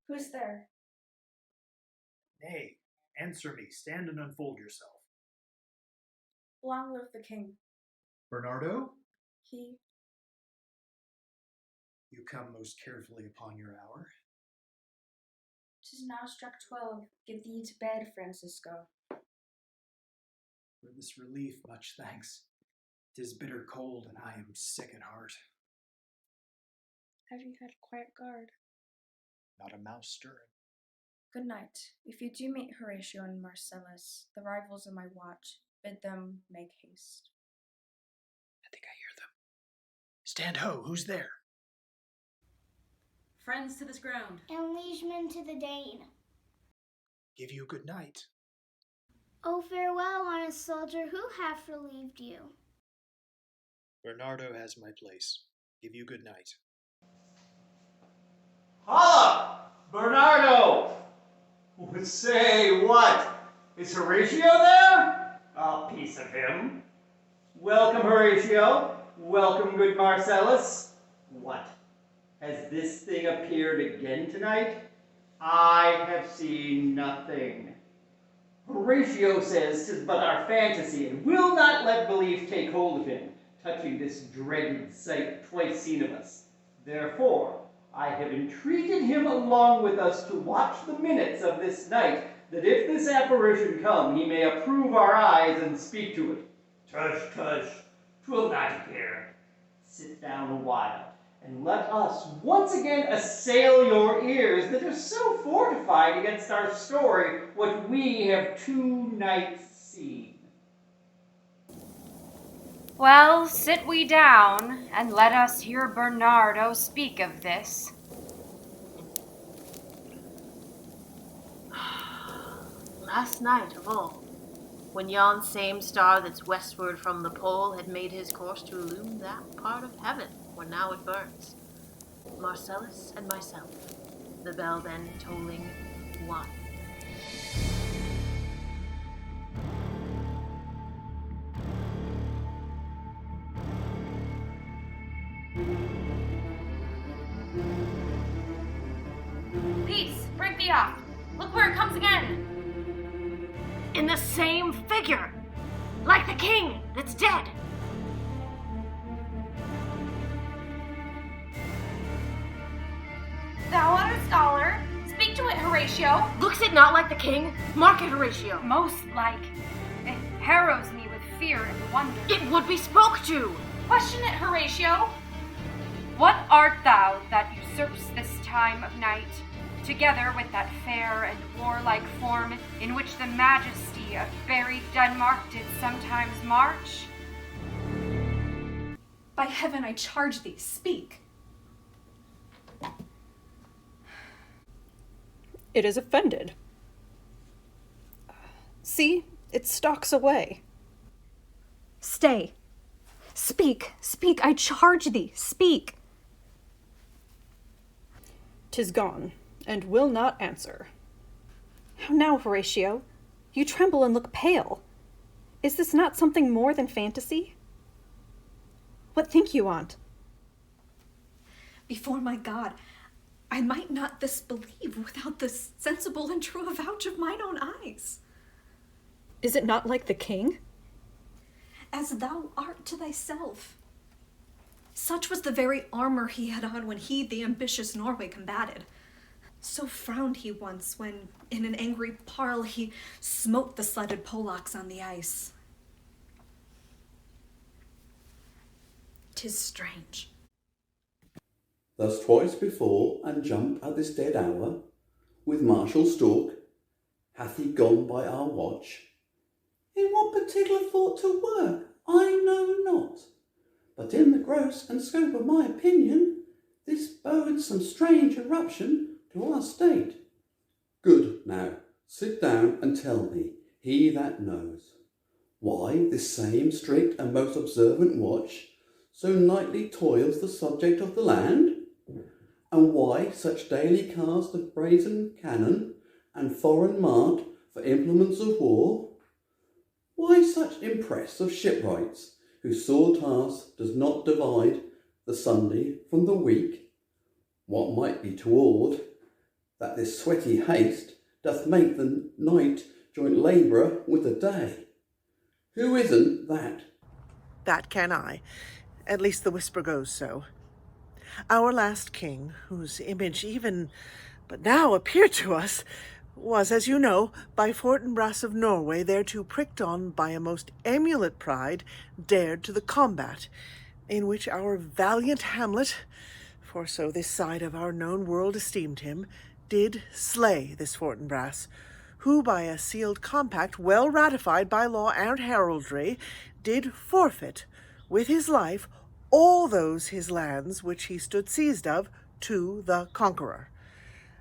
Who's there? Nay, answer me. Stand and unfold yourself. Long live the king. Bernardo? He. You come most carefully upon your hour. 'Tis now struck 12. Give thee to bed, Francisco. For this relief, much thanks. 'Tis bitter cold, and I am sick at heart. Have you had quiet guard? Not a mouse stirring. Good night. If you do meet Horatio and Marcellus, the rivals of my watch, bid them make haste. I think I hear them. Stand ho, who's there? Friends to this ground. And liegemen to the Dane. Give you good night. Oh, farewell, honest soldier, who hath relieved you? Bernardo has my place. Give you good night. Holla! Bernardo! Say what? Is Horatio there? A piece of him. Welcome, Horatio. Welcome, good Marcellus. What? Has this thing appeared again tonight? I have seen nothing. Horatio says 'tis but our fantasy, and will not let belief take hold of him, touching this dreaded sight twice seen of us. Therefore, I have entreated him along with us to watch the minutes of this night, that if this apparition come, he may approve our eyes and speak to it. Tush, tush, 'twill not appear. Sit down a while, and let us once again assail your ears that are so fortified against our story what we have 2 nights seen. Well, sit we down, and let us hear Bernardo speak of this. Last night of all, when yon same star that's westward from the pole had made his course to illume that part of heaven where now it burns, Marcellus and myself, the bell then tolling 1. Peace, break thee off. Look where it comes again. In the same figure, like the king that's dead. Thou art a scholar. Speak to it, Horatio. Looks it not like the king? Mark it, Horatio. Most like. It harrows me with fear and wonder. It would be spoke to. Question it, Horatio. What art thou that usurps this time of night, together with that fair and warlike form in which the majesty of buried Denmark did sometimes march? By heaven, I charge thee, speak. It is offended. See, it stalks away. Stay. Speak, speak, I charge thee, speak. 'Tis gone, and will not answer. How now, Horatio? You tremble and look pale. Is this not something more than fantasy? What think you on't? Before my God, I might not this believe without the sensible and true avouch of mine own eyes. Is it not like the king? As thou art to thyself. Such was the very armor he had on when he the ambitious Norway combated. So frowned he once when, in an angry parle, he smote the sledded Polacks on the ice. 'Tis strange. Thus twice before, and jump at this dead hour, with martial stalk, hath he gone by our watch. In what particular thought to work, I know not, but in the gross and scope of my opinion, this bodes some strange eruption to our state. Good, now, sit down and tell me, he that knows, why this same strict and most observant watch so nightly toils the subject of the land, and why such daily cast of brazen cannon and foreign mart for implements of war, why such impress of shipwrights, whose sore task does not divide the Sunday from the week, what might be toward that this sweaty haste doth make the night joint labourer with the day. Who isn't that? That can I. At least the whisper goes so. Our last king, whose image even but now appeared to us, was, as you know, by Fortinbras of Norway, thereto pricked on by a most emulate pride, dared to the combat, in which our valiant Hamlet, for so this side of our known world esteemed him, did slay this Fortinbras, who by a sealed compact well ratified by law and heraldry, did forfeit with his life all those his lands which he stood seized of to the conqueror.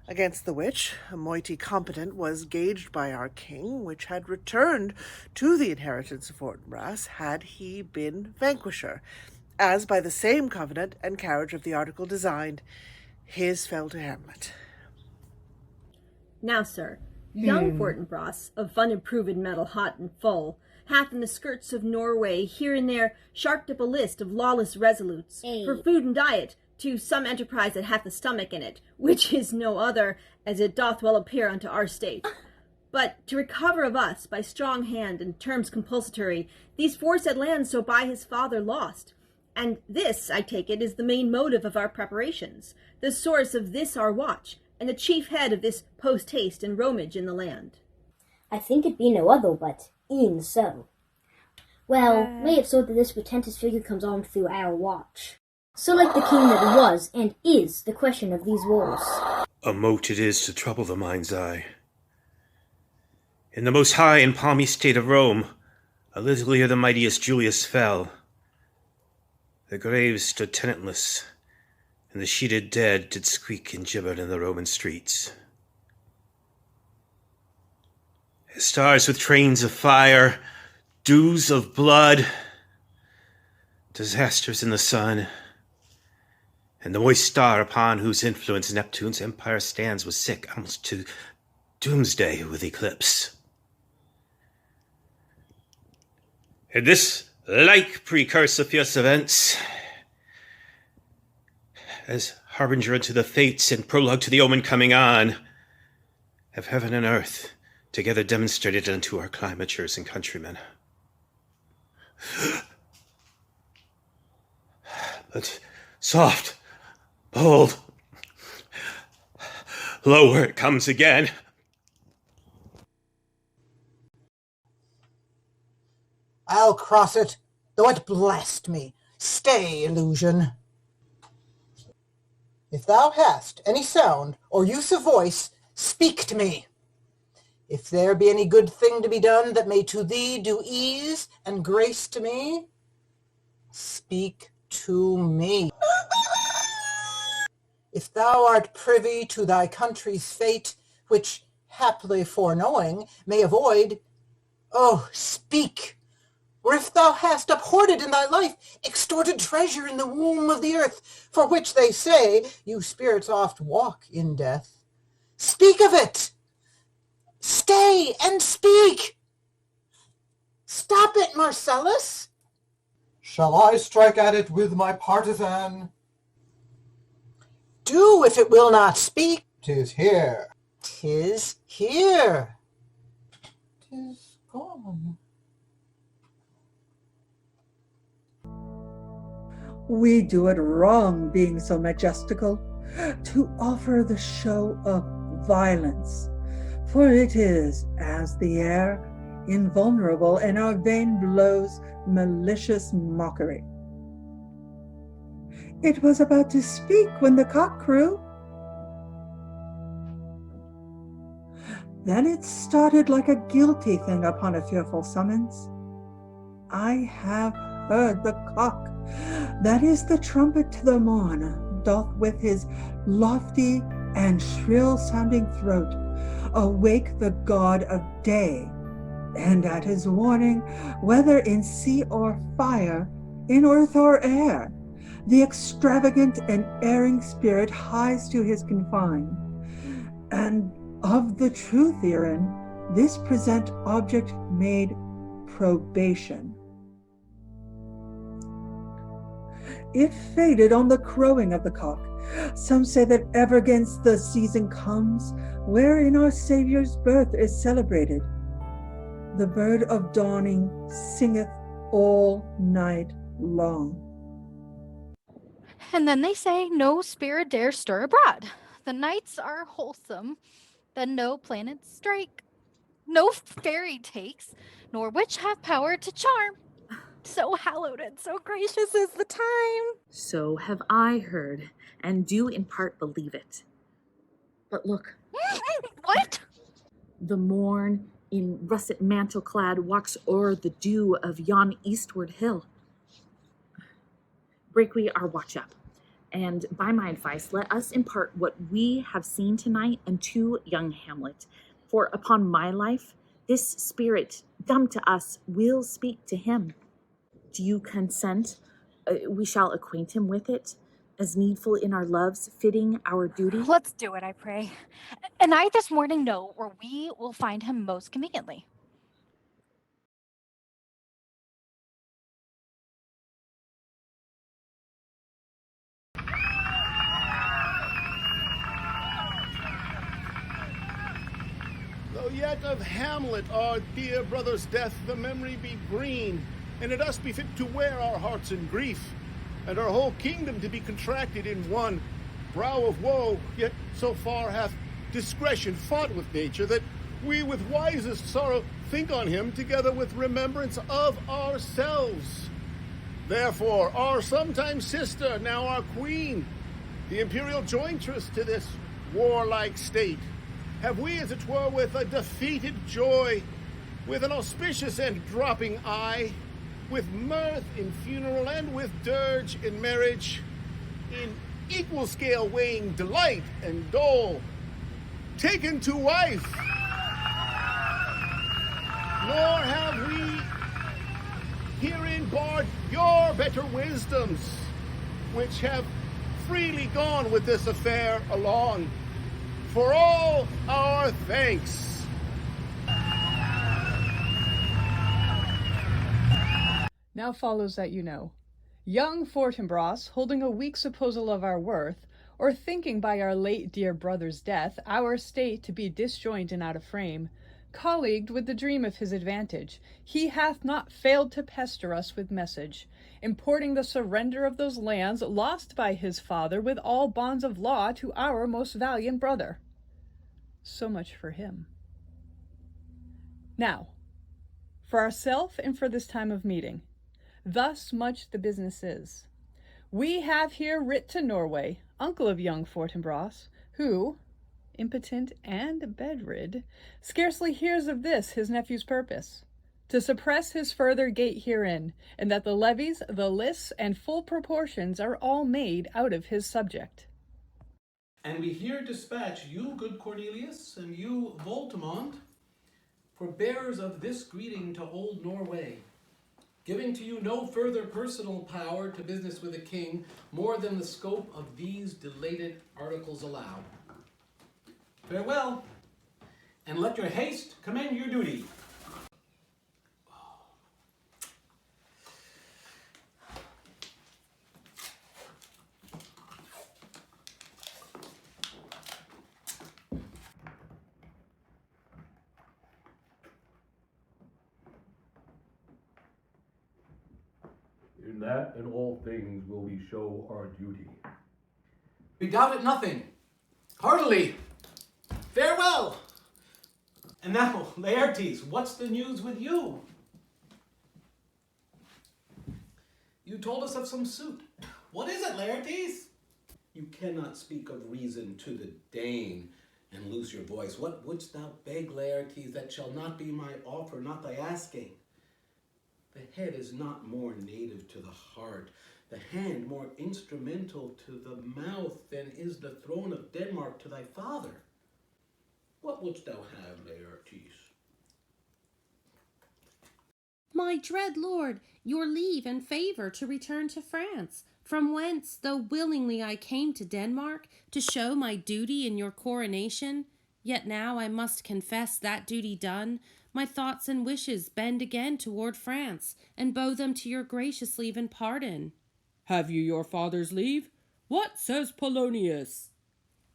Against the which a moiety competent was gauged by our king, which had returned to the inheritance of Fortinbras had he been vanquisher, as by the same covenant and carriage of the article designed, his fell to Hamlet. Now, sir, young Fortinbras, of fun improved metal hot and full, hath in the skirts of Norway here and there sharked up a list of lawless resolutes for food and diet, to some enterprise that hath a stomach in it, which is no other, as it doth well appear unto our state. But to recover of us, by strong hand and terms compulsatory, these foresaid lands so by his father lost. And this, I take it, is the main motive of our preparations, the source of this our watch, and the chief head of this post-haste and roamage in the land. I think it be no other but e'en so. Well, may it so that this portentous figure comes on through our watch. So like the king that was and is the question of these wars. A mote it is to trouble the mind's eye. In the most high and palmy state of Rome, a little ere the mightiest Julius fell, the graves stood tenantless, and the sheeted dead did squeak and gibber in the Roman streets. Stars with trains of fire, dews of blood, disasters in the sun, and the moist star upon whose influence Neptune's empire stands was sick almost to doomsday with eclipse. And this like precursor of fierce events, as harbinger unto the fates and prologue to the omen coming on, have heaven and earth together demonstrated unto our climatures and countrymen. But soft, bold, lower it comes again. I'll cross it, though it blast me. Stay, illusion. If thou hast any sound or use of voice, speak to me. If there be any good thing to be done that may to thee do ease and grace to me, speak to me. If thou art privy to thy country's fate, which, haply foreknowing, may avoid, oh, speak! Or if thou hast uphoarded in thy life extorted treasure in the womb of the earth, for which they say you spirits oft walk in death, speak of it! Stay and speak! Stop it, Marcellus! Shall I strike at it with my partisan? Do, if it will not speak. 'Tis here. 'Tis here. 'Tis gone. We do it wrong, being so majestical, to offer the show of violence, for it is, as the air, invulnerable, and our vain blows malicious mockery. It was about to speak when the cock crew. Then it started like a guilty thing upon a fearful summons. I have heard the cock, that is the trumpet to the morn, doth with his lofty and shrill-sounding throat awake the god of day, and at his warning, whether in sea or fire, in earth or air, the extravagant and erring spirit hies to his confine, and of the truth herein, this present object made probation. It faded on the crowing of the cock. Some say that ever against the season comes, wherein our Saviour's birth is celebrated. The bird of dawning singeth all night long. And then they say no spirit dare stir abroad. The nights are wholesome, then no planets strike. No fairy takes, nor witch have power to charm. So hallowed and so gracious is the time. So have I heard, and do in part believe it. But look. What? The morn, in russet mantle clad, walks o'er the dew of yon eastward hill. Break we our watch up, and by my advice, let us impart what we have seen tonight unto young Hamlet. For upon my life, this spirit, dumb to us, will speak to him. Do you consent? We shall acquaint him with it, as needful in our loves, fitting our duty. Let's do it, I pray. And I this morning know where we will find him most conveniently. Though yet of Hamlet, our dear brother's death, the memory be green, and it us be fit to wear our hearts in grief, and our whole kingdom to be contracted in one brow of woe, yet so far hath discretion fought with nature, that we with wisest sorrow think on him, together with remembrance of ourselves. Therefore, our sometime sister, now our queen, the imperial jointress to this warlike state, have we, as it were, with a defeated joy, with an auspicious and dropping eye, with mirth in funeral and with dirge in marriage, in equal scale weighing delight and dole, taken to wife. Nor have we herein barred your better wisdoms, which have freely gone with this affair along. For all our thanks. Now follows that you know. Young Fortinbras, holding a weak supposal of our worth, or thinking by our late dear brother's death our state to be disjoint and out of frame, colleagued with the dream of his advantage, he hath not failed to pester us with message, importing the surrender of those lands lost by his father with all bonds of law to our most valiant brother. So much for him. Now, for ourself and for this time of meeting, thus much the business is. We have here writ to Norway, uncle of young Fortinbras, who, impotent and bedrid, scarcely hears of this his nephew's purpose, to suppress his further gait herein, and that the levies, the lists, and full proportions are all made out of his subject. And we here dispatch you, good Cornelius, and you, Voltimand, for bearers of this greeting to old Norway, giving to you no further personal power to business with the king, more than the scope of these delated articles allow. Farewell, and let your haste commend your duty. In that and all things will we show our duty. We doubt it nothing. Heartily. Farewell. And now, Laertes, what's the news with you? You told us of some suit. What is it, Laertes? You cannot speak of reason to the Dane and lose your voice. What wouldst thou beg, Laertes, that shall not be my offer, not thy asking? The head is not more native to the heart, the hand more instrumental to the mouth than is the throne of Denmark to thy father. What wouldst thou have, Laertes? My dread lord, your leave and favour to return to France, from whence, though willingly I came to Denmark, to show my duty in your coronation, yet now I must confess that duty done, my thoughts and wishes bend again toward France, and bow them to your gracious leave and pardon. Have you your father's leave? What says Polonius?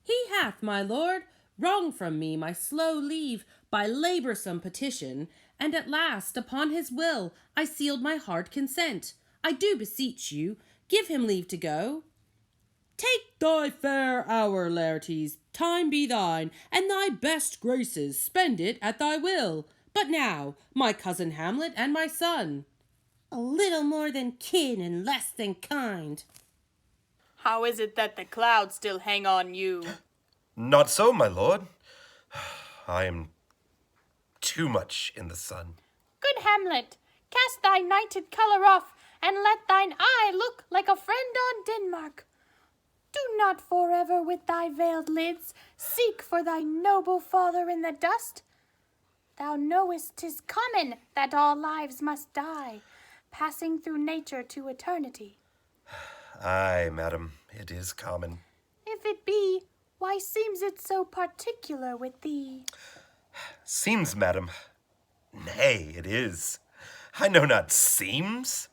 He hath, my lord, wrung from me my slow leave by laboursome petition, and at last upon his will I sealed my hard consent. I do beseech you, give him leave to go. Take thy fair hour, Laertes, time be thine, and thy best graces, spend it at thy will. But now, my cousin Hamlet and my son, a little more than kin and less than kind. How is it that the clouds still hang on you? Not so, my lord. I am too much in the sun. Good Hamlet, cast thy nighted colour off, and let thine eye look like a friend on Denmark. Do not forever with thy veiled lids seek for thy noble father in the dust. Thou knowest 'tis common that all lives must die, passing through nature to eternity. Aye, madam, it is common. If it be, why seems it so particular with thee? Seems, madam. Nay, it is. I know not seems.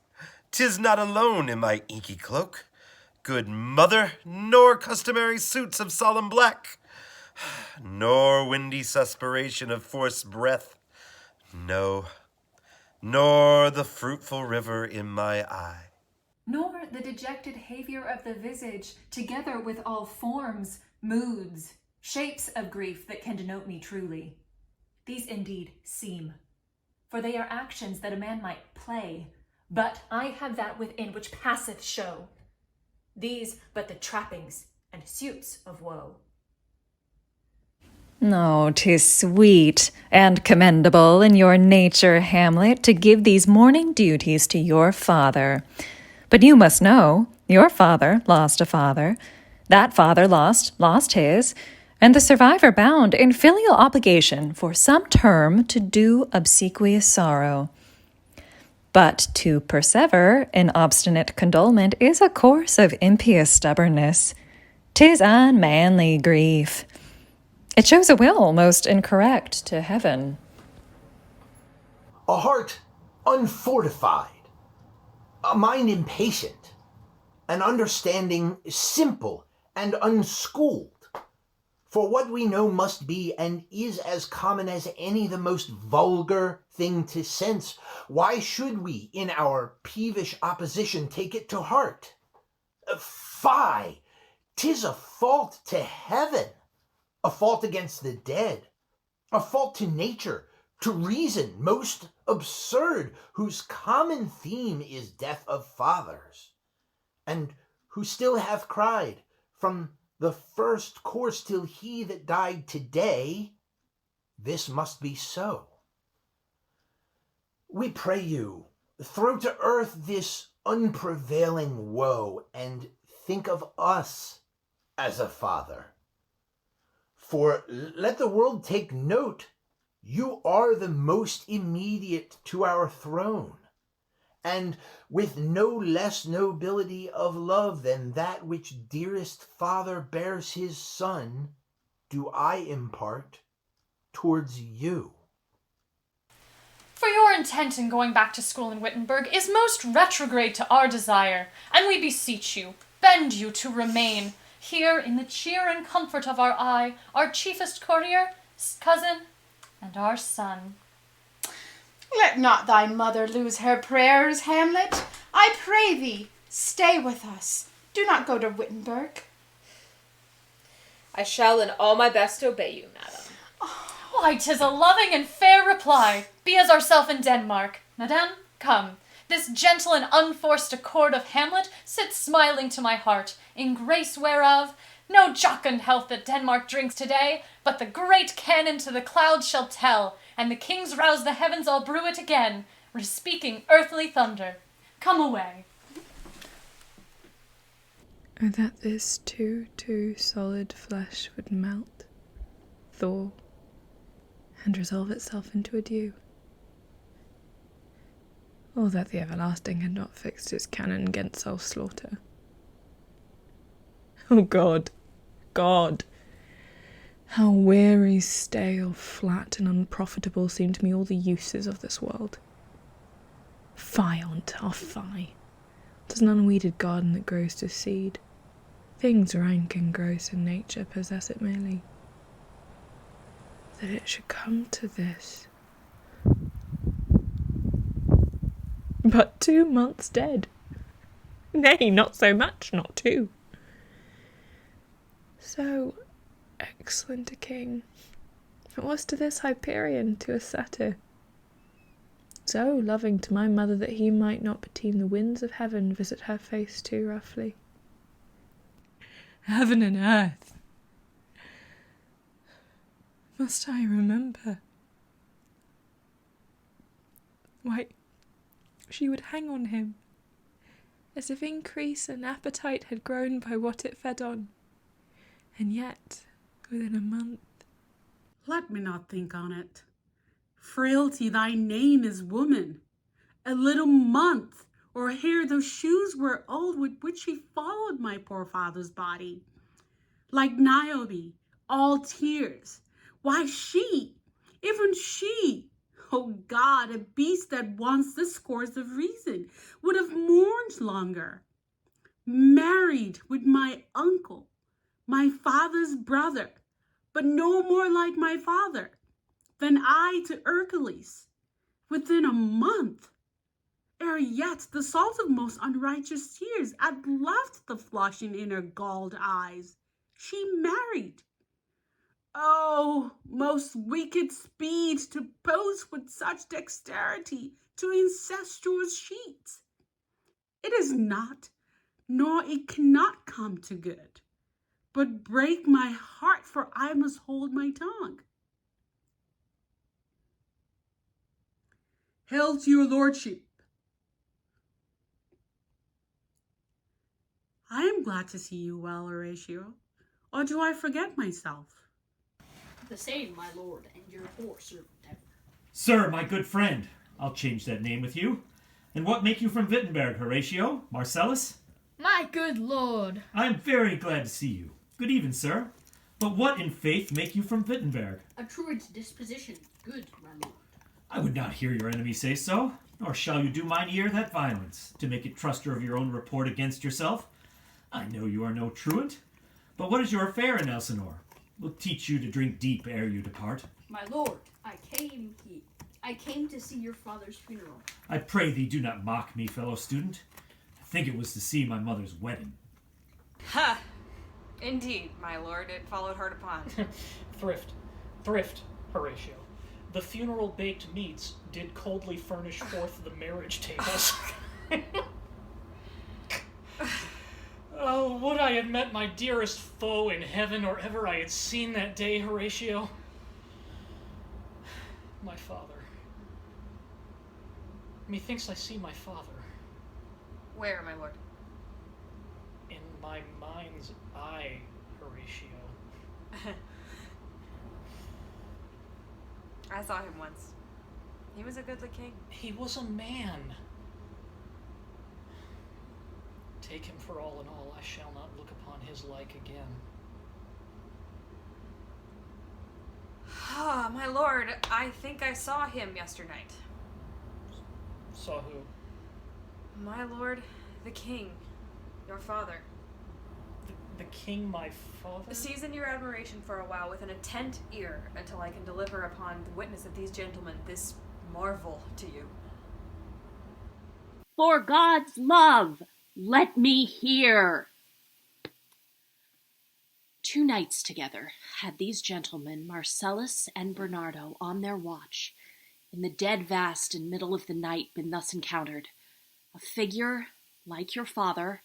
'Tis not alone in my inky cloak, good mother, nor customary suits of solemn black, nor windy suspiration of forced breath, no, nor the fruitful river in my eye. Nor the dejected havior of the visage, together with all forms, moods, shapes of grief that can denote me truly. These indeed seem, for they are actions that a man might play, but I have that within which passeth show. These but the trappings and suits of woe. Oh, 'tis sweet and commendable in your nature, Hamlet, to give these morning duties to your father. But you must know, your father lost a father, that father lost his, and the survivor bound in filial obligation for some term to do obsequious sorrow. But to persever in obstinate condolement is a course of impious stubbornness. 'Tis unmanly grief. It shows a will most incorrect to heaven. A heart unfortified, a mind impatient, an understanding simple and unschooled. For what we know must be and is as common as any the most vulgar thing to sense. Why should we, in our peevish opposition, take it to heart? Fie! 'Tis a fault to heaven, a fault against the dead, a fault to nature, to reason, most absurd, whose common theme is death of fathers, and who still hath cried from the first course till he that died today, this must be so. We pray you, throw to earth this unprevailing woe, and think of us as a father. For let the world take note, you are the most immediate to our throne, and with no less nobility of love than that which dearest father bears his son, do I impart towards you. For your intent in going back to school in Wittenberg is most retrograde to our desire, and we beseech you, bend you to remain here in the cheer and comfort of our eye, our chiefest courtier, cousin, and our son. Let not thy mother lose her prayers, Hamlet. I pray thee, stay with us. Do not go to Wittenberg. I shall in all my best obey you, madam. Why, 'tis a loving and fair reply. Be as ourself in Denmark. Madame, come. This gentle and unforced accord of Hamlet sits smiling to my heart, in grace whereof no jocund health that Denmark drinks today, but the great cannon to the clouds shall tell, and the kings rouse the heavens all brew it again, respeaking earthly thunder. Come away. Oh, that this too solid flesh would melt, thaw, and resolve itself into a dew. Oh, that the everlasting had not fixed its cannon against self-slaughter. Oh God, God, how weary, stale, flat, and unprofitable seem to me all the uses of this world. Fie on't, fie. 'Tis an unweeded garden that grows to seed. Things rank and gross in nature possess it merely. That it should come to this. But 2 months dead. Nay, not so much, not 2. So excellent a king. It was to this Hyperion, to a satyr. So loving to my mother that he might not beteem the winds of heaven visit her face too roughly. Heaven and earth. Must I remember? Why, she would hang on him, as if increase and appetite had grown by what it fed on. And yet, within a month. Let me not think on it. Frailty, thy name is woman. A little month, or here those shoes were old with which she followed my poor father's body. Like Niobe, all tears. Why she, even she, oh God, a beast that wants the scores of reason, would have mourned longer. Married with my uncle, my father's brother, but no more like my father than I to Hercules, within a month. Ere yet the salt of most unrighteous tears had left the flushing in her galled eyes, she married. Oh, most wicked speed to post with such dexterity to incestuous sheets. It is not, nor it cannot come to good, but break my heart, for I must hold my tongue. Hail to your lordship. I am glad to see you well, Horatio. Or do I forget myself? The same, my lord, and your poor servant ever. Sir, my good friend, I'll change that name with you. And what make you from Wittenberg, Horatio? Marcellus? My good lord. I am very glad to see you. Good even, sir. But what in faith make you from Wittenberg? A truant disposition, good, my lord. I would not hear your enemy say so, nor shall you do mine ear that violence, to make it truster of your own report against yourself. I know you are no truant. But what is your affair in Elsinore? We'll teach you to drink deep ere you depart. My lord, I came to see your father's funeral. I pray thee do not mock me, fellow student. I think it was to see my mother's wedding. Ha! Indeed, my lord, it followed hard upon. Thrift, Horatio. The funeral baked meats did coldly furnish forth the marriage tables. Oh, would I had met my dearest foe in heaven, or ever I had seen that day, Horatio. My father. Methinks I see my father. Where, my lord? In my mind's eye, Horatio. I saw him once. He was a goodly king. He was a man. Take him for all in all, I shall not look upon his like again. Ah, my lord, I think I saw him yesternight. Saw who? My lord, the king, your father. The king, my father? Season your admiration for a while with an attent ear until I can deliver upon the witness of these gentlemen this marvel to you. For God's love, let me hear. 2 nights together had these gentlemen, Marcellus and Bernardo, on their watch, in the dead vast and middle of the night, been thus encountered. A figure, like your father,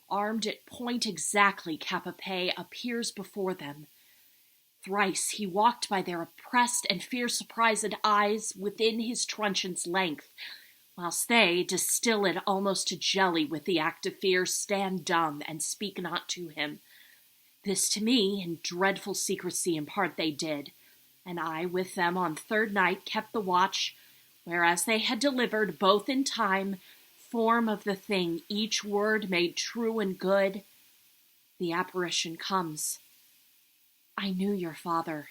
armed at point exactly cap a pie, appears before them. Thrice he walked by their oppressed and fear-surprised eyes within his truncheon's length, whilst they, distilled almost to jelly with the act of fear, stand dumb and speak not to him. This to me in dreadful secrecy impart they did, and I with them on 3rd night kept the watch, whereas they had delivered both in time form of the thing, each word made true and good. The apparition comes. I knew your father.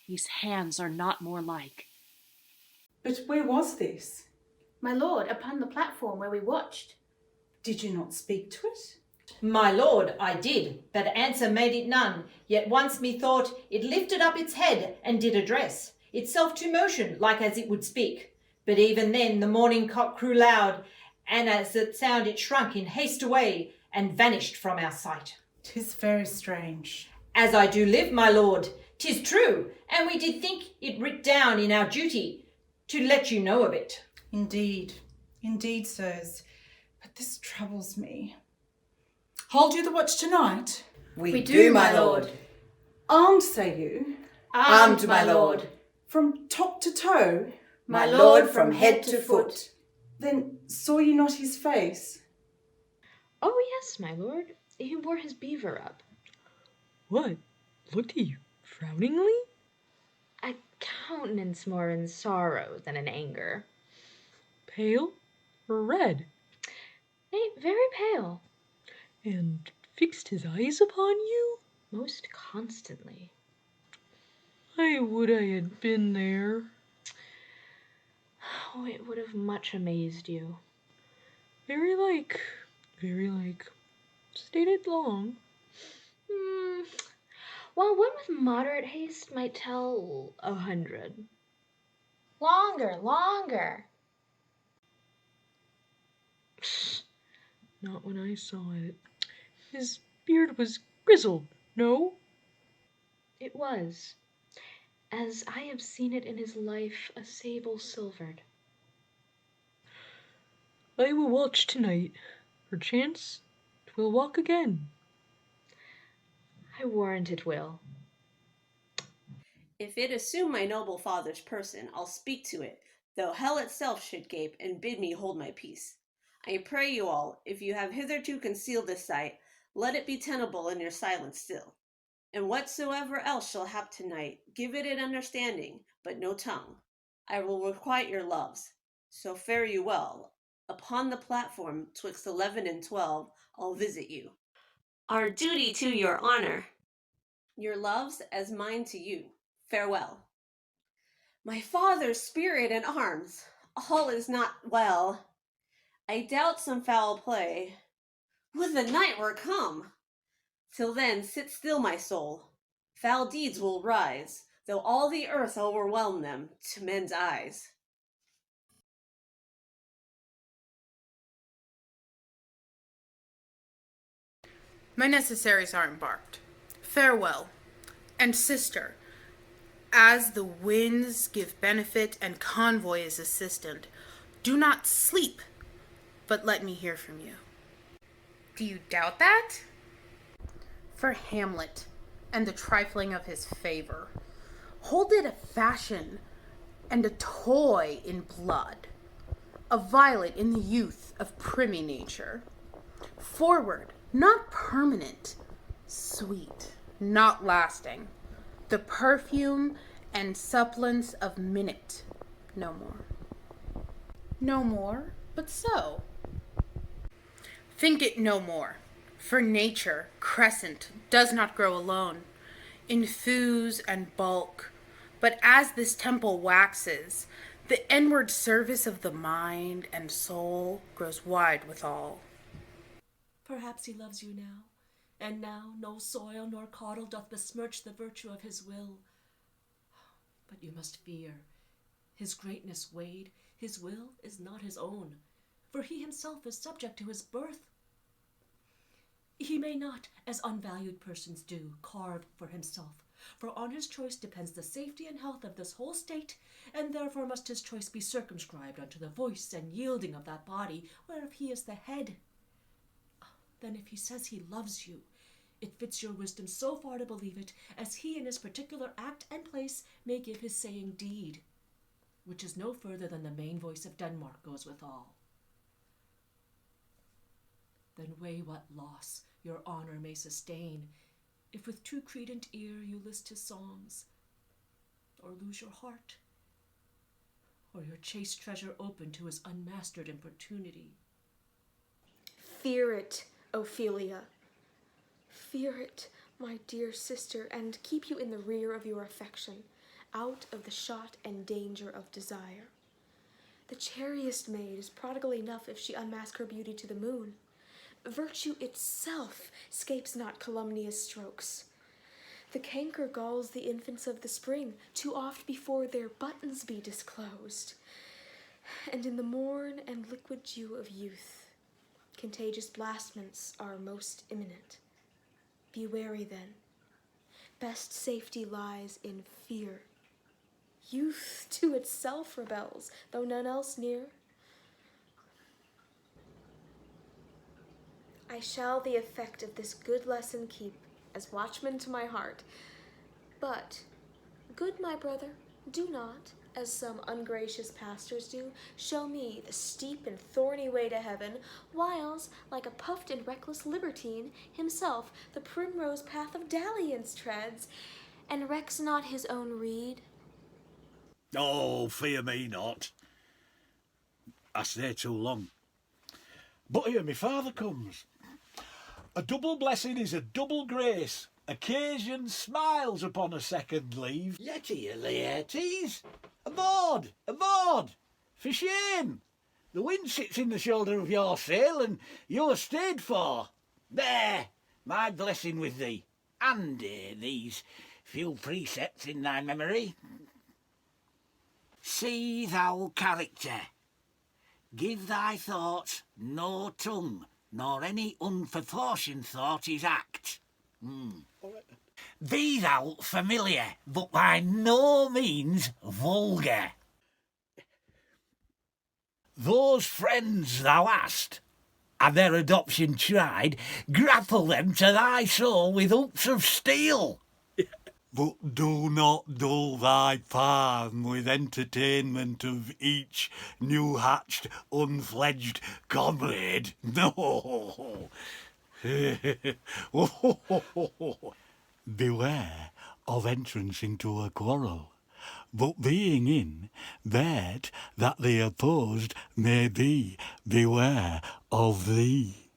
These hands are not more like. But where was this? My lord, upon the platform where we watched. Did you not speak to it? My lord, I did, but answer made it none. Yet once methought it lifted up its head and did address itself to motion, like as it would speak. But even then the morning cock crew loud, and as it sound it shrunk in haste away, and vanished from our sight. 'Tis very strange. As I do live, my lord, 'tis true, and we did think it writ down in our duty to let you know of it. Indeed, sirs, but this troubles me. Hold you the watch tonight? We do, my lord. Armed, say you? Armed, my lord. From top to toe? My lord, from head to foot. Then saw you not his face? Oh, yes, my lord. He wore his beaver up. What? Looked he frowningly? A countenance more in sorrow than in anger. Pale or red? Nay, very pale. And fixed his eyes upon you? Most constantly. I would I had been there. Oh, it would have much amazed you. Very like. Stayed it long. While one with moderate haste might tell 100. Longer. Not when I saw it. His beard was grizzled, no? It was, as I have seen it in his life, a sable silvered. I will watch tonight. Perchance 'twill walk again. I warrant it will. If it assume my noble father's person, I'll speak to it, though hell itself should gape and bid me hold my peace. I pray you all, if you have hitherto concealed this sight, let it be tenable in your silence still. And whatsoever else shall hap tonight, give it an understanding, but no tongue. I will requite your loves. So fare you well. Upon the platform, 'twixt 11 and 12, I'll visit you. Our duty to your honor. Your loves as mine to you. Farewell. My father's spirit and arms, all is not well. I doubt some foul play. Would the night were come! Till then, sit still, my soul. Foul deeds will rise, though all the earth overwhelm them to men's eyes. My necessaries are embarked. Farewell. And sister, as the winds give benefit and convoy is assistant, do not sleep, but let me hear from you. Do you doubt that? For Hamlet and the trifling of his favor, hold it a fashion and a toy in blood, a violet in the youth of primy nature, forward, not permanent, sweet, not lasting, the perfume and supplence of minute, no more. No more, but so. Think it no more, for nature, crescent, does not grow alone, in thews and bulk, but as this temple waxes, the inward service of the mind and soul grows wide withal. Perhaps he loves you now, and now no soil nor caudle doth besmirch the virtue of his will. But you must fear. His greatness weighed, his will is not his own, for he himself is subject to his birth. He may not, as unvalued persons do, carve for himself, for on his choice depends the safety and health of this whole state, and therefore must his choice be circumscribed unto the voice and yielding of that body, whereof he is the head. Then if he says he loves you, it fits your wisdom so far to believe it, as he in his particular act and place may give his saying deed, which is no further than the main voice of Denmark goes withal. Then weigh what loss your honor may sustain, if with too credent ear you list his songs, or lose your heart, or your chaste treasure open to his unmastered importunity. Fear it, Ophelia. Fear it, my dear sister, and keep you in the rear of your affection, out of the shot and danger of desire. The chariest maid is prodigal enough if she unmask her beauty to the moon, Virtue itself scapes not calumnious strokes. The canker galls the infants of the spring too oft before their buttons be disclosed. And in the morn and liquid dew of youth, contagious blastments are most imminent. Be wary then. Best safety lies in fear. Youth to itself rebels, though none else near. I shall the effect of this good lesson keep, as watchman to my heart. But, good my brother, do not, as some ungracious pastors do, show me the steep and thorny way to heaven, whiles, like a puffed and reckless libertine, himself the primrose path of dalliance treads, and recks not his own reed. Oh, fear me not. I stay too long. But here my father comes. A double blessing is a double grace. Occasion smiles upon a second leave. Yet here, Laertes. Aboard! Aboard! For shame! The wind sits in the shoulder of your sail, and you're stayed for. There! My blessing with thee, and these few precepts in thy memory. See thou character. Give thy thoughts no tongue, nor any unproportioned thought is act. Be thou familiar, but by no means vulgar. Those friends thou hast, and their adoption tried, grapple them to thy soul with hooks of steel. But do not dull thy palm with entertainment of each new-hatched, unfledged comrade. No. Beware of entrance into a quarrel, but being in, bet that the opposed may be beware of thee.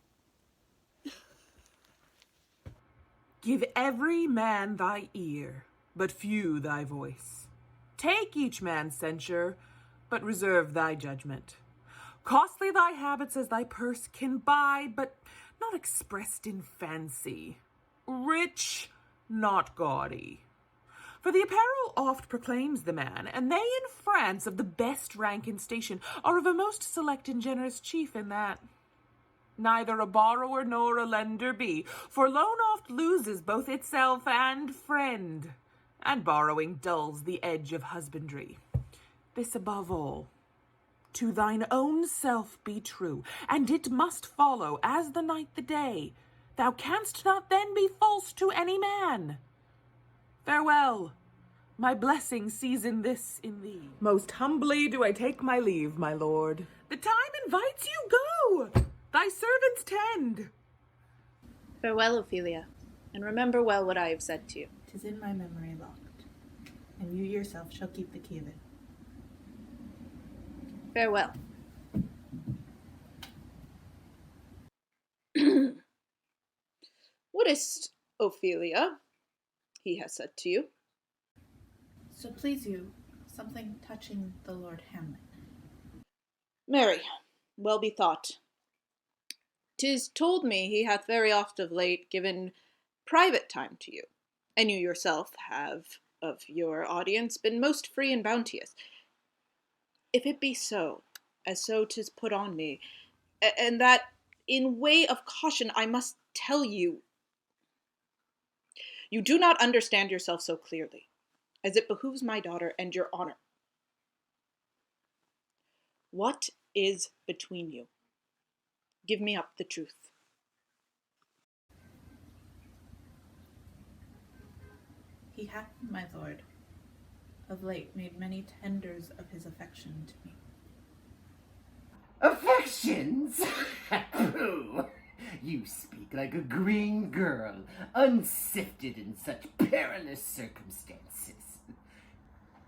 Give every man thy ear, but few thy voice. Take each man's censure, but reserve thy judgment. Costly thy habits as thy purse can buy, but not expressed in fancy. Rich, not gaudy. For the apparel oft proclaims the man, and they in France of the best rank and station are of a most select and generous chief in that. Neither a borrower nor a lender be, for loan oft loses both itself and friend, and borrowing dulls the edge of husbandry. This above all, to thine own self be true, and it must follow, as the night the day. Thou canst not then be false to any man. Farewell, my blessing season this in thee. Most humbly do I take my leave, my lord. The time invites you, go! Thy servants tend. Farewell, Ophelia, and remember well what I have said to you. 'Tis in my memory locked, and you yourself shall keep the key of it. Farewell. What is't, Ophelia, he has said to you? So please you, something touching the Lord Hamlet. Marry, well bethought. 'Tis told me he hath very oft of late given private time to you, and you yourself have of your audience been most free and bounteous. If it be so, as so 'tis put on me, and that in way of caution I must tell you, you do not understand yourself so clearly, as it behooves my daughter and your honor. What is between you? Give me up the truth. He hath, my lord, of late made many tenders of his affection to me. Affections? Pooh! You speak like a green girl, unsifted in such perilous circumstances.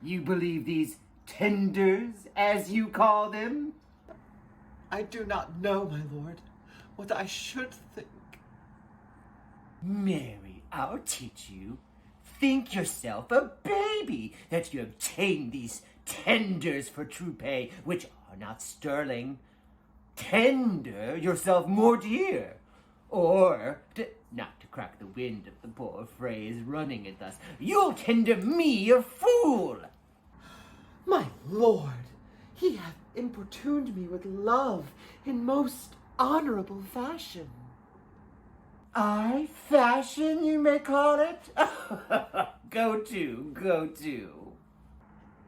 You believe these tenders, as you call them? I do not know, my lord, what I should think. Mary, I'll teach you. Think yourself a baby that you obtain these tenders for true pay, which are not sterling. Tender yourself more dear, Or, not to crack the wind of the poor phrase running it thus, you'll tender me a fool! My lord, he hath importuned me with love in most honourable fashion. Aye, fashion, you may call it? Go to.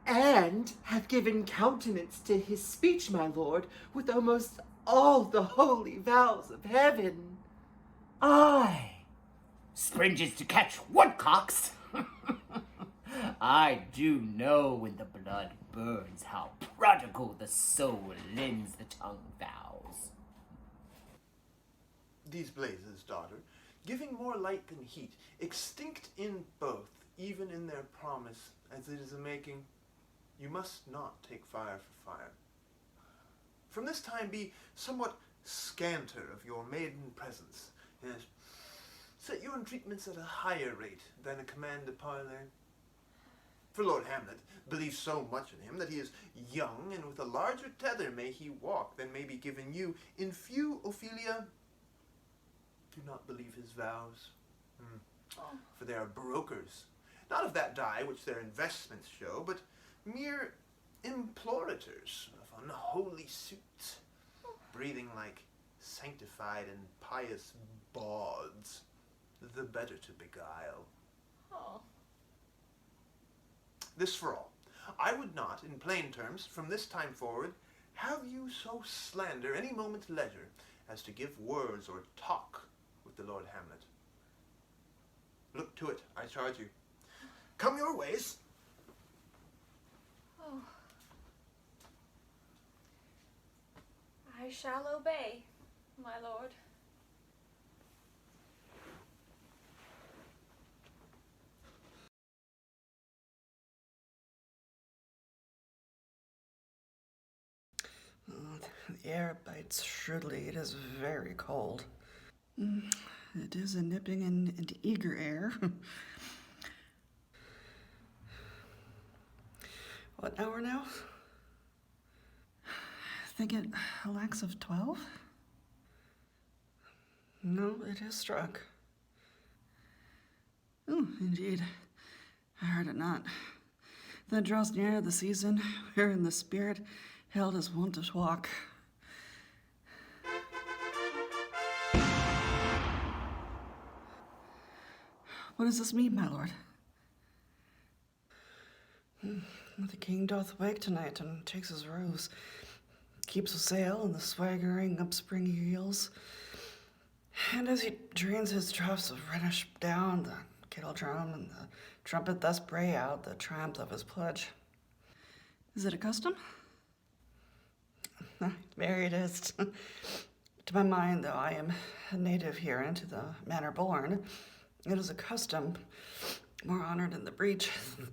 And hath given countenance to his speech, my lord, with almost all the holy vows of heaven. Aye, springes to catch woodcocks. I do know when the blood burns how prodigal the soul lends the tongue vows. These blazes, daughter, giving more light than heat, extinct in both, even in their promise, as it is a making, you must not take fire for fire. From this time be somewhat scanter of your maiden presence, and set your entreatments at a higher rate than a command de parler. For Lord Hamlet believes so much in him that he is young, and with a larger tether may he walk than may be given you. In few, Ophelia, do not believe his vows, for they are brokers, not of that dye which their investments show, but mere implorators of unholy suits, breathing like sanctified and pious bawds, the better to beguile. This for all, I would not, in plain terms, from this time forward, have you so slander any moment's leisure as to give words or talk with the Lord Hamlet. Look to it, I charge you. Come your ways. Oh. I shall obey, my lord. The air bites shrewdly. It is very cold. It is a nipping and eager air. What hour now? I think it lacks of 12? No, it is struck. Oh, indeed. I heard it not. That draws near the season wherein the spirit held his wonted walk. What does this mean, my lord? The king doth wake tonight and takes his rose, keeps a sail in the swaggering upspring heels, and as he drains his troughs of reddish down, the kettle drum and the trumpet thus bray out the triumph of his pledge. Is it a custom? Very it is. To my mind, though I am a native here and to the manner born, it is a custom more honored in the breach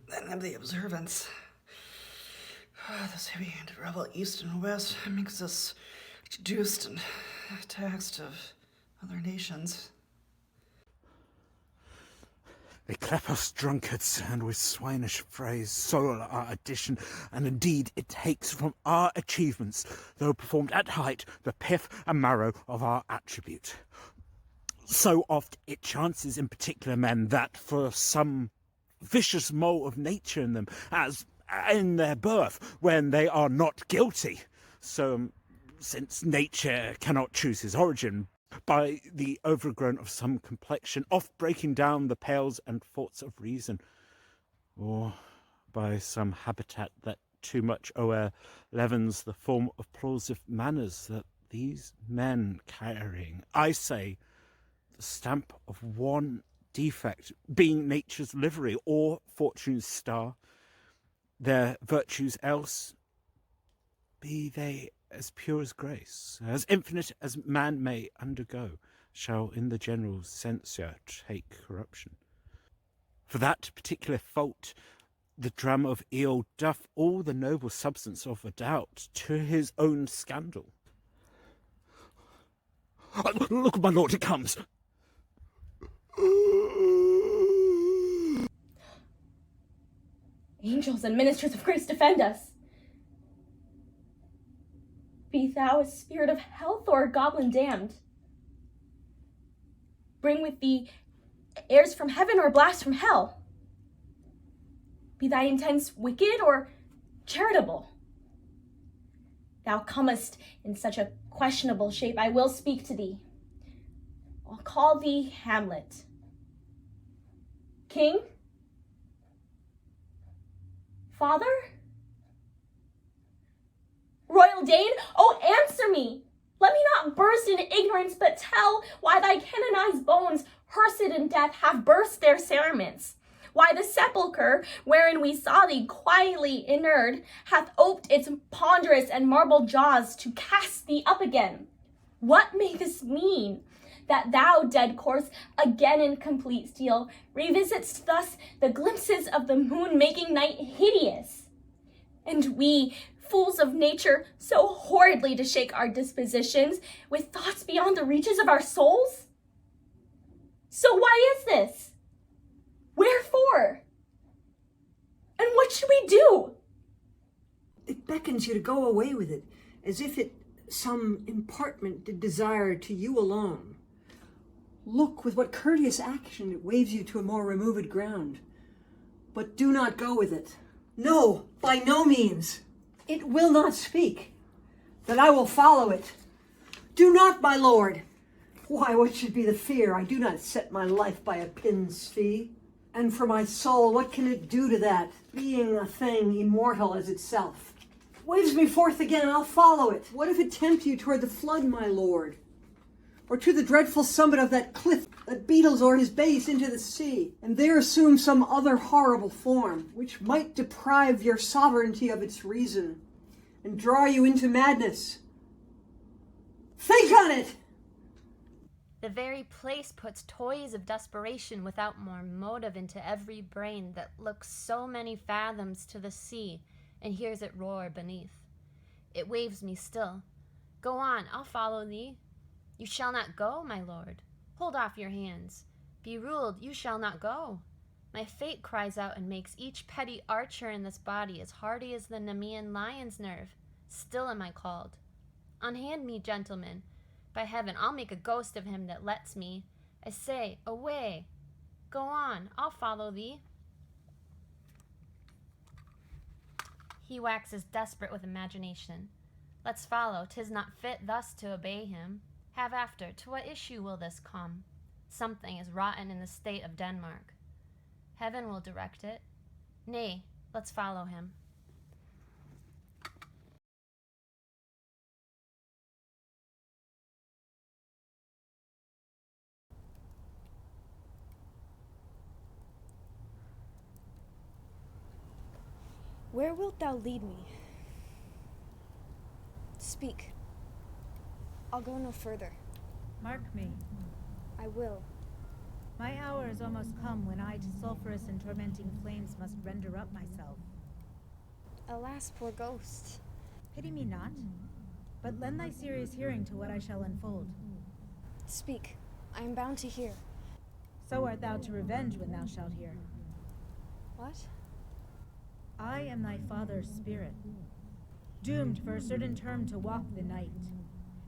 than in the observance. This heavy-handed rebel east and west makes us seduced and taxed of other nations. They clap us drunkards, and with swinish phrase soil our addition, and indeed it takes from our achievements, though performed at height, the pith and marrow of our attribute. So oft it chances in particular men that for some vicious mole of nature in them, as in their birth, when they are not guilty, so since nature cannot choose his origin, by the overgrown of some complexion, oft breaking down the pales and forts of reason, or by some habitat that too much o'er leavens the form of plausive manners, that these men carrying, I say, the stamp of one defect, being nature's livery or fortune's star, their virtues else be they as pure as grace, as infinite as man may undergo, shall in the general censure take corruption. For that particular fault, the dram of eel doth all the noble substance of a doubt to his own scandal. Look, my lord, it comes. Angels and ministers of grace, defend us. Be thou a spirit of health or a goblin damned. bring with thee airs from heaven or blasts from hell? Be thy intents wicked or charitable? Thou comest in such a questionable shape, I will speak to thee. I'll call thee Hamlet. King? Father? Royal Dane? Oh, answer me! Let me not burst in ignorance, but tell why thy canonized bones, hearsed in death, have burst their cerements. Why the sepulchre, wherein we saw thee quietly inert, hath oped its ponderous and marble jaws to cast thee up again. What may this mean? That thou, dead corse, again in complete steel, revisitst thus the glimpses of the moon, making night hideous. And we, fools of nature, so horridly to shake our dispositions, with thoughts beyond the reaches of our souls? So why is this? Wherefore? And what should we do? It beckons you to go away with it, as if it some impartment did desire to you alone. Look with what courteous action it waves you to a more removed ground. But do not go with it. No, by no means. It will not speak. That I will follow it. Do not, my lord. Why, what should be the fear? I do not set my life by a pin's fee. And for my soul, what can it do to that, being a thing immortal as itself? Waves me forth again, I'll follow it. What if it tempt you toward the flood, my lord? Or to the dreadful summit of that cliff that beetles o'er his base into the sea, and there assume some other horrible form, which might deprive your sovereignty of its reason, and draw you into madness? Think on it! The very place puts toys of desperation without more motive into every brain that looks so many fathoms to the sea and hears it roar beneath. It waves me still. Go on, I'll follow thee. You shall not go, my lord. Hold off your hands. Be ruled, you shall not go. My fate cries out and makes each petty archer in this body as hardy as the Nemean lion's nerve. Still am I called. Unhand me, gentlemen. By heaven, I'll make a ghost of him that lets me. I say, away. Go on, I'll follow thee. He waxes desperate with imagination. Let's follow, 'tis not fit thus to obey him. Have after, to what issue will this come? Something is rotten in the state of Denmark. Heaven will direct it. Nay, let's follow him. Where wilt thou lead me? Speak. I'll go no further. Mark me. I will. My hour is almost come when I to sulphurous and tormenting flames must render up myself. Alas, poor ghost. Pity me not, but lend thy serious hearing to what I shall unfold. Speak. I am bound to hear. So art thou to revenge when thou shalt hear. What? I am thy father's spirit, doomed for a certain term to walk the night,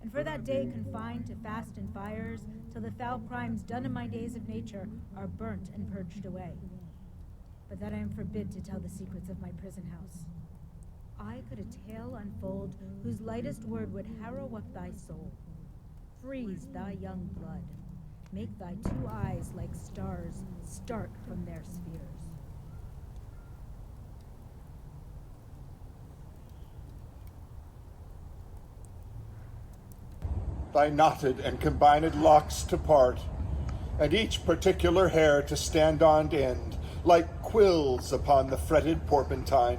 and for that day confined to fast and fires, till the foul crimes done in my days of nature are burnt and purged away. But that I am forbid to tell the secrets of my prison house. I could a tale unfold whose lightest word would harrow up thy soul, freeze thy young blood, make thy two eyes like stars start from their spheres. Thy knotted and combined locks to part, and each particular hair to stand on end, like quills upon the fretted porpentine.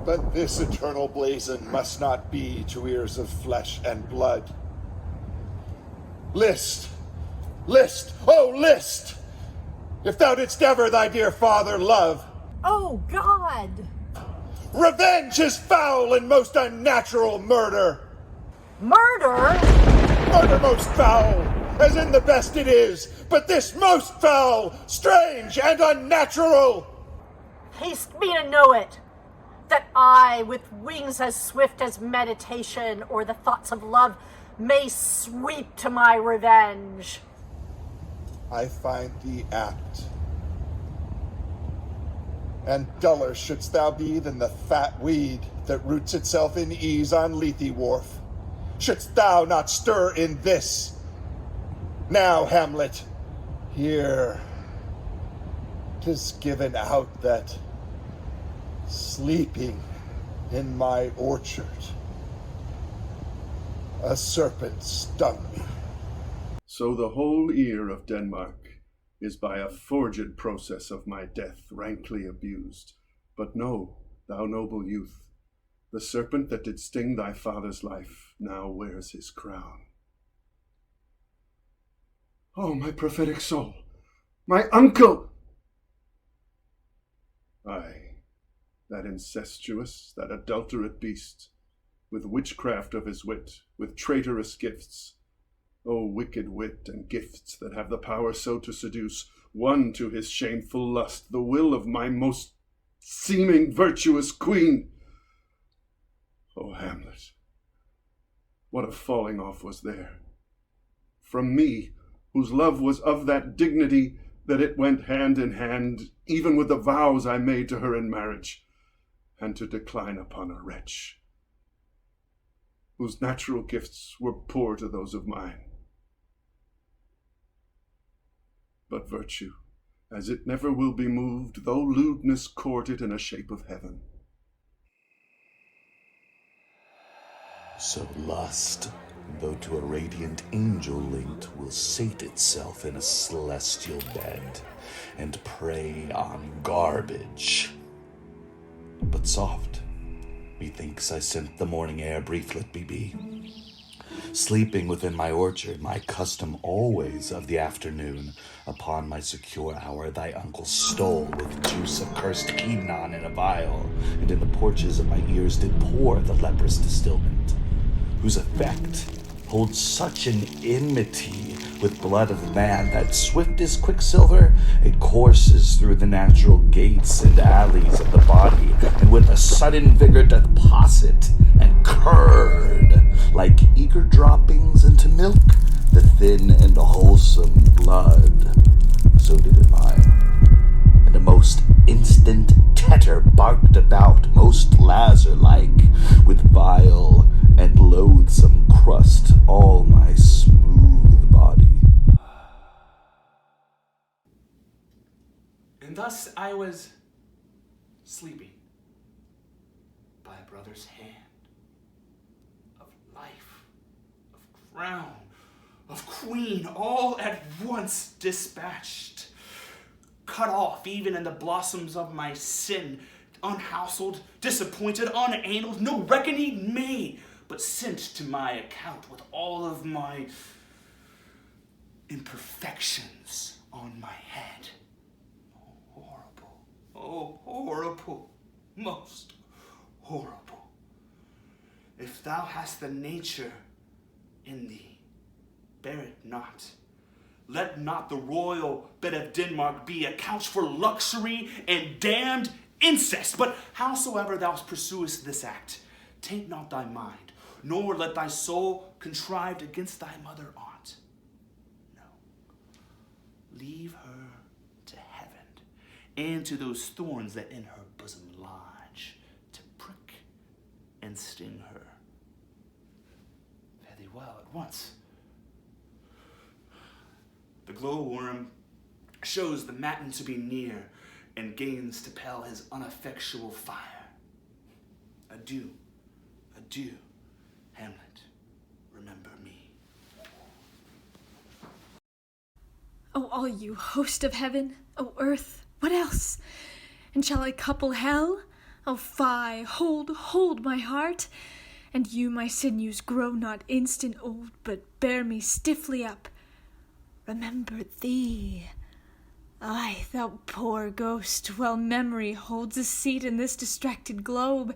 But this eternal blazon must not be to ears of flesh and blood. List, list, oh list! If thou didst ever thy dear father love. Oh God! Revenge is foul and most unnatural murder. Murder? Murder most foul, as in the best it is, but this most foul, strange, and unnatural. Haste me to know it. that I, with wings as swift as meditation or the thoughts of love, may sweep to my revenge. I find thee apt. And duller shouldst thou be than the fat weed that roots itself in ease on Lethe wharf. Shouldst thou not stir in this? Now, Hamlet, here 'tis given out that, sleeping in my orchard, a serpent stung me. So the whole ear of Denmark is by a forged process of my death rankly abused. But know, thou noble youth, the serpent that did sting thy father's life now wears his crown. Oh, my prophetic soul, my uncle! Aye, that incestuous, that adulterate beast, with witchcraft of his wit, with traitorous gifts. O wicked wit and gifts that have the power so to seduce, won to his shameful lust the will of my most seeming virtuous queen. O Hamlet, what a falling off was there! From me, whose love was of that dignity that it went hand in hand, even with the vows I made to her in marriage, and to decline upon a wretch, whose natural gifts were poor to those of mine. But virtue, as it never will be moved, though lewdness court it in a shape of heaven. So lust, though to a radiant angel linked, will sate itself in a celestial bed, and prey on garbage. But soft, methinks I scent the morning air, brief let me be. Sleeping within my orchard, my custom always of the afternoon, upon my secure hour thy uncle stole with juice of cursed quinine in a vial, and in the porches of my ears did pour the leprous distilment, whose effect holds such an enmity with blood of man that swift as quicksilver it courses through the natural gates and alleys of the body, and with a sudden vigor doth posset and curd like eager droppings into milk the thin and wholesome blood. So did it mine, and a most instant tetter barked about, most lazar-like, with vile and loathsome crust all my smooth body. And thus I was sleeping by a brother's hand, of life, of crown, of queen, all at once dispatched, cut off even in the blossoms of my sin, unhouseled, disappointed, unanaled, no reckoning made, but sent to my account with all of my imperfections on my head. Oh, horrible. Oh, horrible. Most horrible. If thou hast the nature in thee, bear it not. Let not the royal bed of Denmark be a couch for luxury and damned incest. But howsoever thou pursuest this act, take not thy mind, nor let thy soul contrived against thy mother aunt. No. Leave her to heaven, and to those thorns that in her bosom lodge, to prick and sting her. Fare thee well at once. The glowworm shows the matin to be near, and gains to pell his uneffectual fire. Adieu, adieu, Hamlet, remember me. O all you host of heaven, O earth, what else? And shall I couple hell? O fie, hold my heart, and you my sinews grow not instant old, but bear me stiffly up. Remember thee. Ay, thou poor ghost, while memory holds a seat in this distracted globe.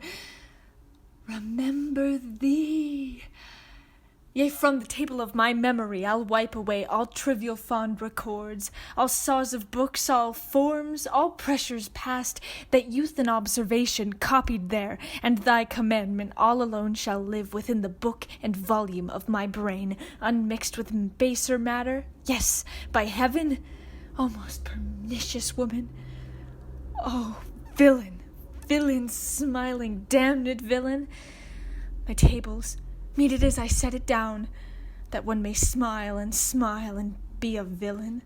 Remember thee. Yea, from the table of my memory I'll wipe away all trivial fond records, all saws of books, all forms, all pressures past, that youth and observation copied there, and thy commandment all alone shall live within the book and volume of my brain, unmixed with baser matter. Yes, by heaven, O most pernicious woman! Oh, villain, villain, smiling, damned villain! My tables, meet it as I set it down, that one may smile and be a villain.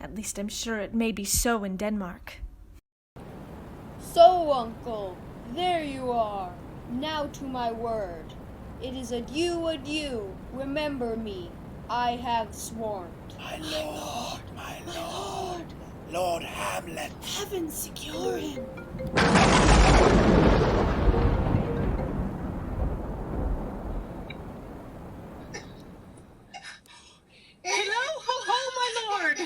At least I'm sure it may be so in Denmark. So, uncle, there you are. Now to my word. It is adieu, adieu. Remember me. I have sworn. My lord, my lord, Lord Hamlet. Heaven secure him. Hello, ho-ho, my lord!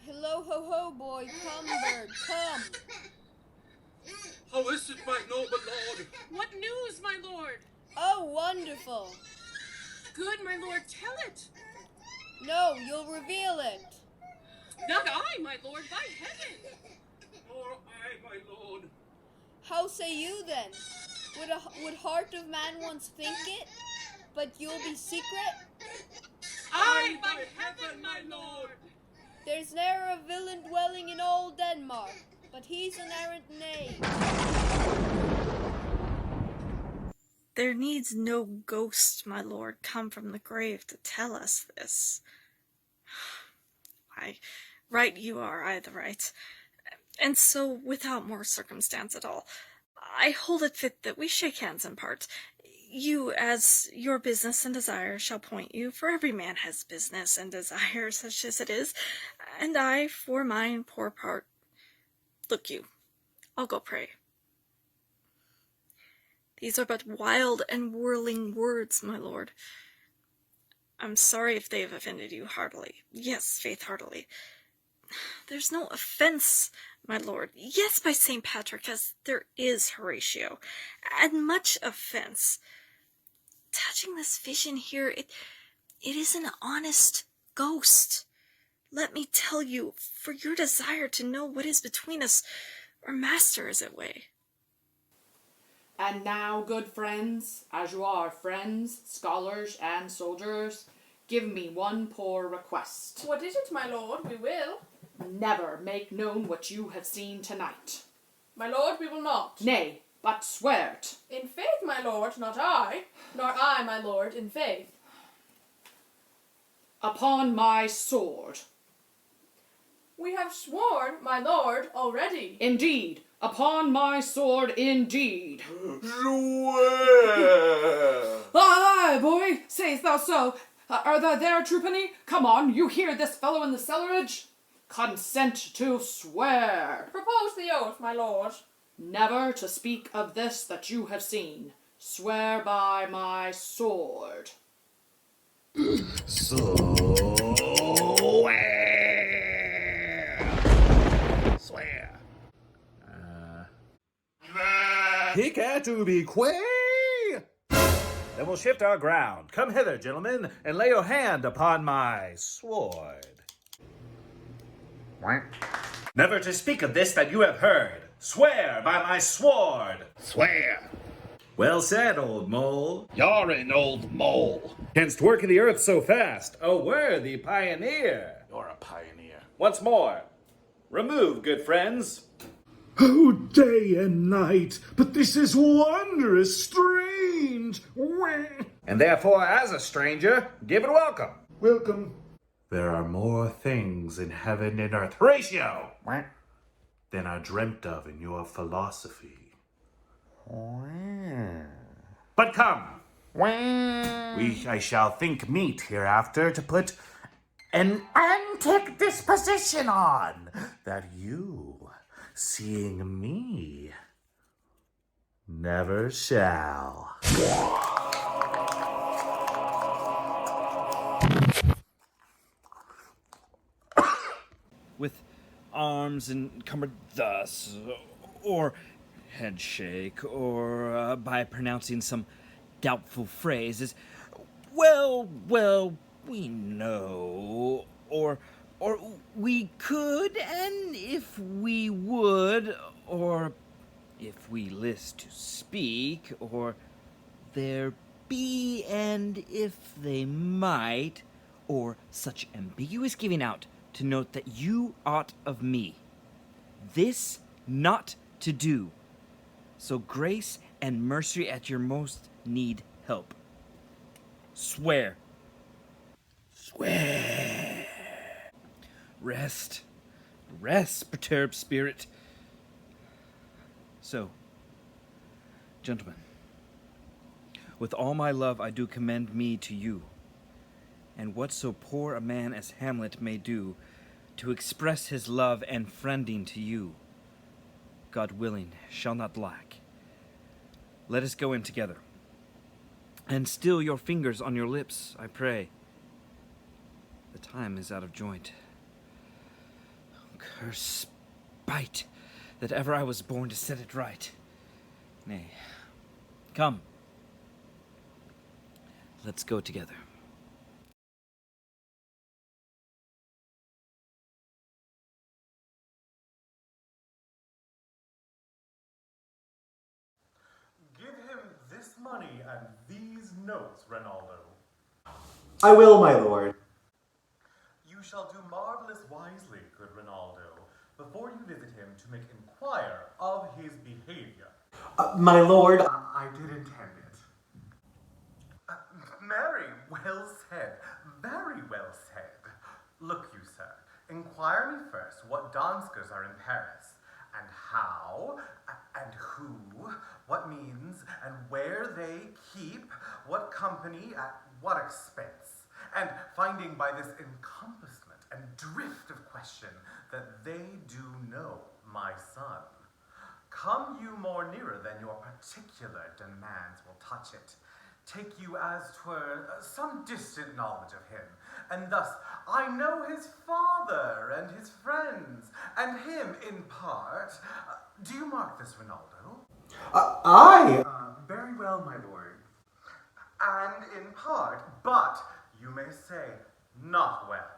Hello, ho-ho, boy. Come, bird, come. How is it, my noble lord? What news, my lord? Oh, wonderful. Good, my lord, tell it. No, you'll reveal it. Not I, my lord, by heaven. Nor I, my lord. How say you then? Would heart of man once think it? But you'll be secret? I, by heaven, my lord. There's ne'er a villain dwelling in all Denmark, but he's an errant knave. There needs no ghost, my lord, come from the grave to tell us this. Why, right you are, I the right. And so, without more circumstance at all, I hold it fit that we shake hands and part. You, as your business and desire shall point you, for every man has business and desire, such as it is, and I, for mine poor part, look you, I'll go pray. These are but wild and whirling words, my lord. I'm sorry if they have offended you heartily. Yes, faith, heartily. There's no offence, my lord. Yes, by St. Patrick, as there is, Horatio, and much offence. Touching this vision here, it is an honest ghost. Let me tell you, for your desire to know what is between us, our master is away. And now, good friends, as you are friends, scholars, and soldiers, give me one poor request. What is it, my lord? We will. Never make known what you have seen tonight. My lord, we will not. Nay, but swear it. In faith, my lord, not I, nor I, my lord, in faith. Upon my sword. We have sworn, my lord, already. Indeed, upon my sword, indeed. Swear! Aye, boy, say'st thou so? Are thou there, Trupany? Come on, you hear this fellow in the cellarage? Consent to swear. Propose the oath, my lord. Never to speak of this that you have seen. Swear by my sword. Swear. Hic et ubi quae? Then we'll shift our ground. Come hither, gentlemen, and lay your hand upon my sword. Never to speak of this that you have heard. Swear by my sword. Swear. Well said, old mole. You're an old mole. Canst work in the earth so fast, a worthy pioneer. You're a pioneer. Once more. Remove, good friends. Oh, day and night, but this is wondrous strange. And therefore, as a stranger, give it welcome. Welcome. There are more things in heaven and earth, Horatio, than are dreamt of in your philosophy. But come, I shall think meet hereafter to put an antic disposition on, that you, seeing me, never shall. With arms encumbered thus, or head shake, or by pronouncing some doubtful phrase, is Well, we know. Or we could, and if we would, or if we list to speak, or there be, and if they might, or such ambiguous giving out to note that you ought of me. This not to do. So grace and mercy at your most need help. Swear. Swear. Rest, perturbed spirit. So, gentlemen, with all my love I do commend me to you, and what so poor a man as Hamlet may do, to express his love and friending to you, God willing, shall not lack. Let us go in together, and still your fingers on your lips, I pray. The time is out of joint. Curse spite that ever I was born to set it right. Nay, come, let's go together. Give him this money and these notes, Rinaldo. I will, my lord. You shall do marvelous wisely, good Rinaldo, before you visit him to make inquire of his behavior. My lord, I did intend it. Very well said. Very well said. Look you, sir, inquire me first what danskers are in Paris, and how, and who, what means, and where they keep, what company, at what expense, and finding by this encompassment and drift of question that they do know my son. Come you more nearer than your particular demands will touch it. Take you as 'twere some distant knowledge of him, and thus I know his father and his friends, and him in part. Do you mark this, Rinaldo? I. Very well, my lord. And in part, but you may say not well.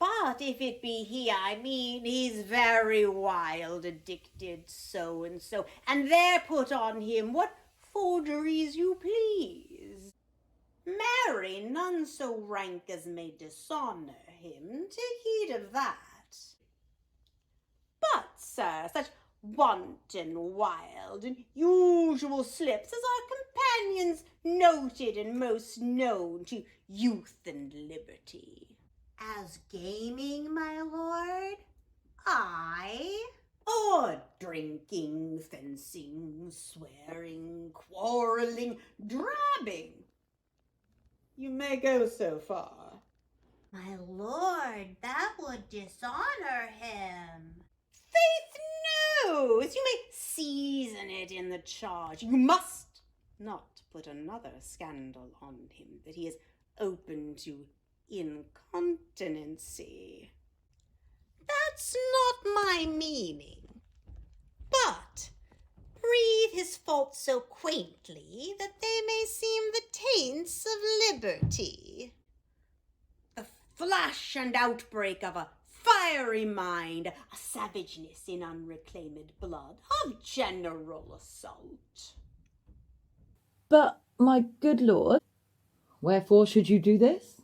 But if it be he I mean, he's very wild, addicted, so and so, and there put on him what forgeries you please. Marry, none so rank as may dishonour him, take heed of that. But, sir, such wanton, wild, and usual slips as our companions noted and most known to youth and liberty. As gaming, my lord? Aye. Or drinking, fencing, swearing, quarrelling, drabbing. You may go so far. My lord, that would dishonor him. Faith knows, you may season it in the charge. You must not put another scandal on him that he is open to incontinency. That's not my meaning, but breathe his faults so quaintly that they may seem the taints of liberty. The flash and outbreak of a fiery mind, a savageness in unreclaimed blood, of general assault. But, my good lord, wherefore should you do this?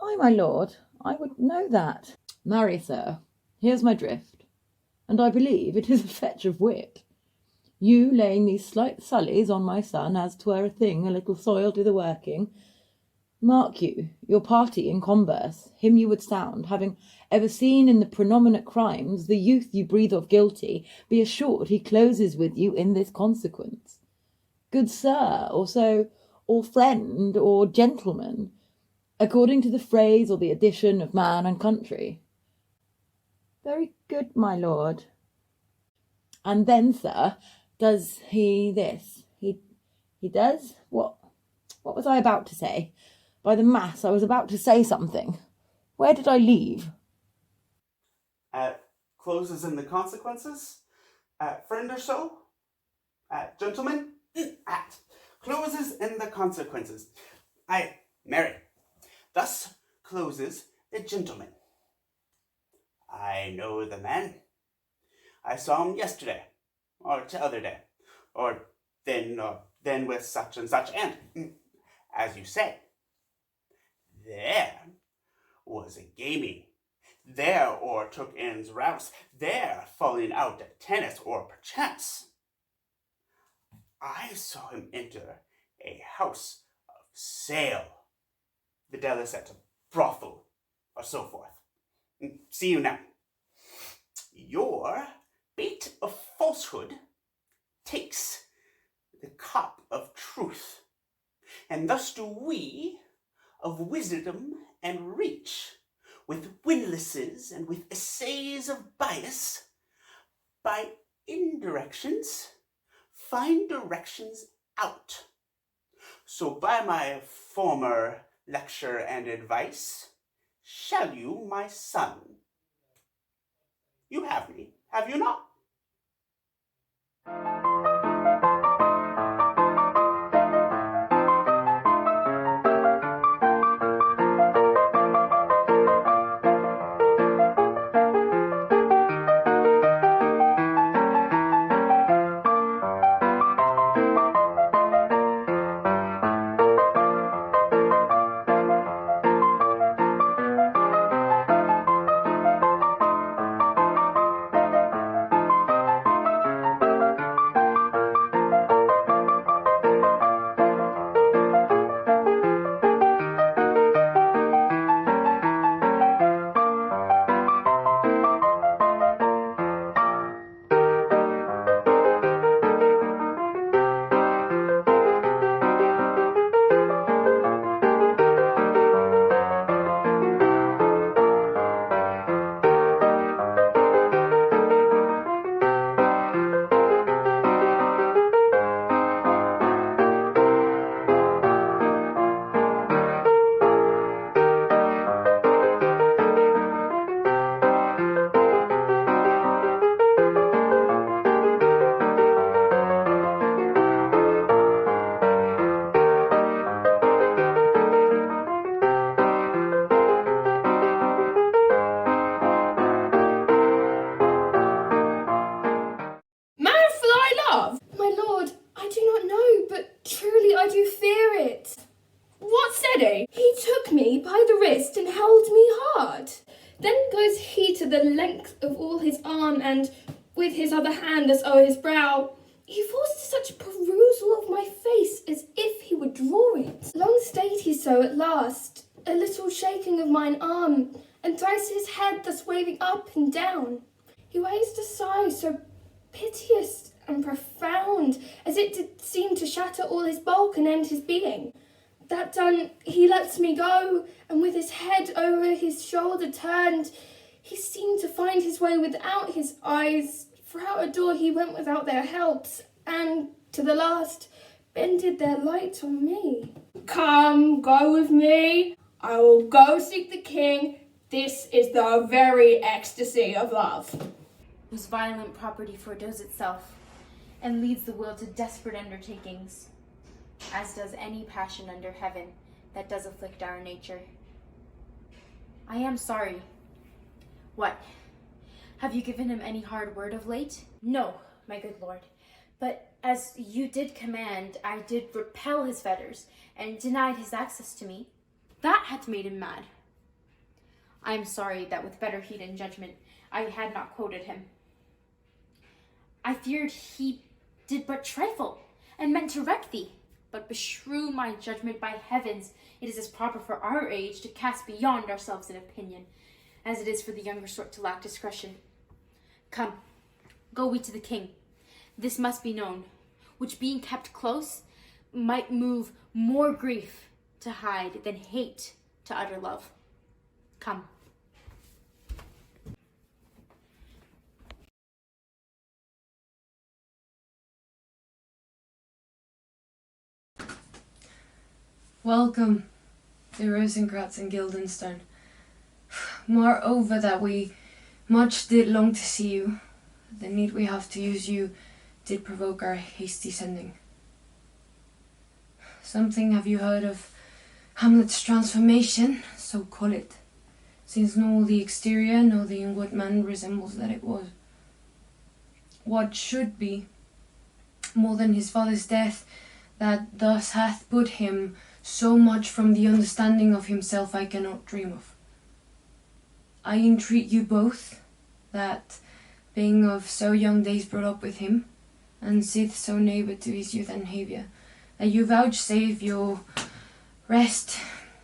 I, my lord, I would know that. Marry, sir, here's my drift, and I believe it is a fetch of wit. You laying these slight sullies on my son, as 'twere a thing a little soiled to the working. Mark you, your party in converse, him you would sound, having ever seen in the predominant crimes the youth you breathe of guilty, be assured he closes with you in this consequence. Good sir, or so, or friend, or gentleman, according to the phrase or the addition of man and country. Very good, my lord. And then, sir, does he this? He does? What was I about to say? By the mass, I was about to say something. Where did I leave? At closes in the consequences? At friend or so? At gentleman? At closes in the consequences. I marry. Thus closes the gentleman. I know the man. I saw him yesterday, or t'other day, or then with such and such, and, as you say, there was a gaming. There o'ertook in's rouse. There falling out at tennis, or perchance I saw him enter a house of sale, videlicet, a brothel, or so forth. See you now. Your bait of falsehood takes the cup of truth, and thus do we of wisdom and reach, with windlasses and with essays of bias, by indirections find directions out. So by my former lecture and advice, shall you, my son? You have me, have you not? He took me by the wrist and held me hard. Then goes he to the length of all his arm, and with his other hand as o'er his brow, he forced such perusal of my face as if he would draw it. Long stayed he so at last, a little shaking of mine arm, and thrice his head thus waving up and down. He raised a sigh so piteous and profound, as it did seem to shatter all his bulk and end his being. That done, he lets me go, and with his head over his shoulder turned, he seemed to find his way without his eyes, for out a door he went without their helps, and, to the last, bended their light on me. Come, go with me, I will go seek the king. This is the very ecstasy of love. Whose violent property foredoes itself, and leads the will to desperate undertakings, as does any passion under heaven that does afflict our nature. I am sorry. What? Have you given him any hard word of late? No, my good lord. But as you did command, I did repel his fetters, and denied his access to me. That hath made him mad. I am sorry that with better heed and judgment I had not quoted him. I feared he did but trifle, and meant to wreck thee. But beshrew my judgment by heavens, it is as proper for our age to cast beyond ourselves in opinion, as it is for the younger sort to lack discretion. Come, go we to the king. This must be known, which being kept close, might move more grief to hide than hate to utter love. Come. Welcome, the Rosencrantz and Guildenstern. Moreover, that we much did long to see you, the need we have to use you did provoke our hasty sending. something have you heard of Hamlet's transformation, so call it, since nor the exterior nor the inward man resembles that it was. What should be more than his father's death, that thus hath put him so much from the understanding of himself I cannot dream of. I entreat you both, that, being of so young days brought up with him, and sith so neighbour to his youth and behaviour, that you vouchsafe your rest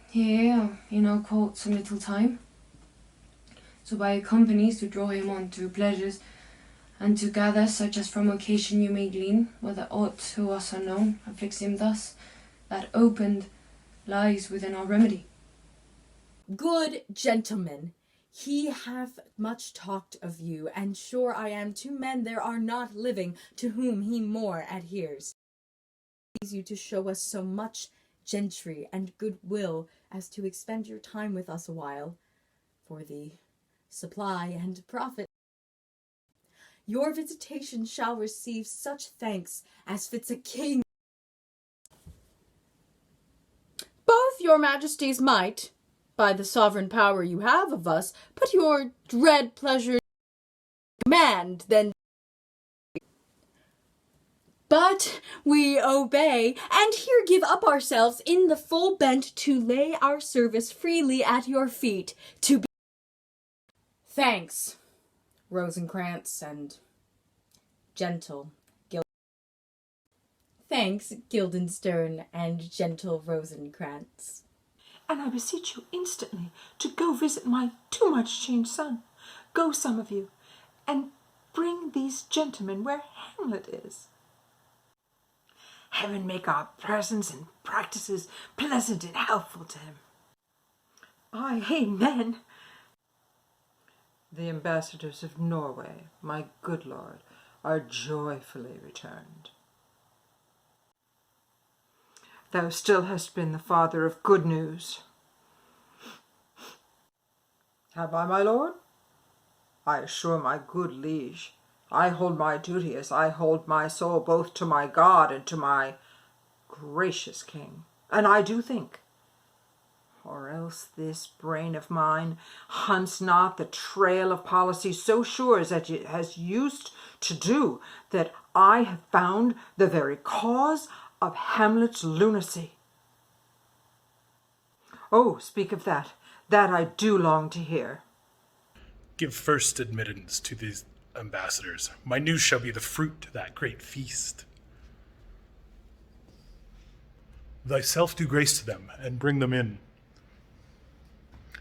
here in our court some little time, so by companies to draw him on to pleasures, and to gather such as from occasion you may glean, whether aught to us unknown afflicts him thus, that opened lies within our remedy. Good gentlemen, he hath much talked of you, and sure I am 2 men there are not living to whom he more adheres. Please you to show us so much gentry and goodwill as to expend your time with us a while, for the supply and profit. Your visitation shall receive such thanks as fits a king. Both your majesties might, by the sovereign power you have of us, put your dread pleasure in command, then. But we obey, and here give up ourselves in the full bent to lay our service freely at your feet, to be. Thanks, Rosencrantz and gentle Gil. Thanks, Guildenstern and gentle Rosencrantz. And I beseech you instantly to go visit my too much changed son. Go, some of you, and bring these gentlemen where Hamlet is. Heaven make our presence and practices pleasant and helpful to him. Aye, amen. The ambassadors of Norway, my good lord, are joyfully returned. Thou still hast been the father of good news. Have I, my lord? I assure my good liege, I hold my duty as I hold my soul both to my God and to my gracious king. And I do think, or else this brain of mine hunts not the trail of policy so sure as it has used to do, that I have found the very cause of Hamlet's lunacy. Oh, speak of that. That I do long to hear. Give first admittance to these ambassadors. My news shall be the fruit to that great feast. Thyself do grace to them, and bring them in.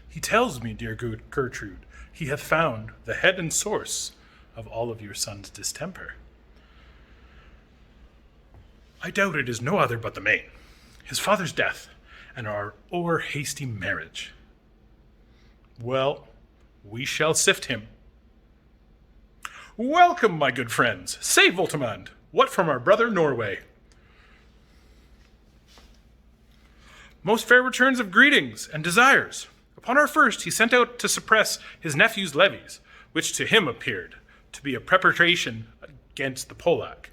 He tells me, dear good Gertrude, he hath found the head and source of all of your son's distemper. I doubt it is no other but the main, his father's death, and our o'er hasty marriage. Well, we shall sift him. Welcome, my good friends. Say, Voltimand, what from our brother Norway? Most fair returns of greetings and desires. Upon our first, he sent out to suppress his nephew's levies, which to him appeared to be a preparation against the Polack.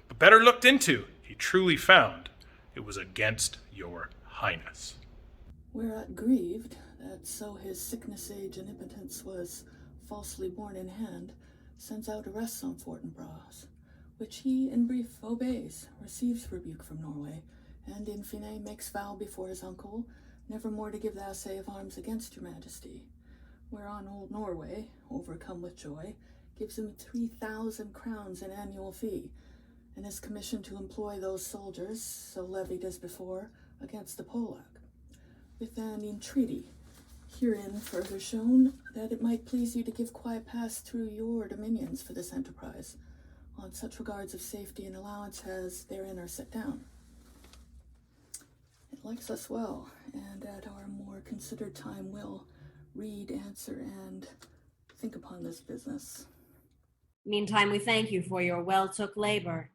But better looked into, he truly found it was against your highness. Whereat grieved, that so his sickness, age, and impotence was falsely borne in hand, sends out arrests on Fortinbras, which he in brief obeys, receives rebuke from Norway, and in fine makes vow before his uncle never more to give the assay of arms against your majesty. Whereon old Norway, overcome with joy, gives him 3,000 crowns in annual fee, and is commissioned to employ those soldiers, so levied as before, against the Polack, with an entreaty, herein further shown, that it might please you to give quiet pass through your dominions for this enterprise, on such regards of safety and allowance as therein are set down. It likes us well, and at our more considered time will read, answer, and think upon this business. Meantime, we thank you for your well-took labor.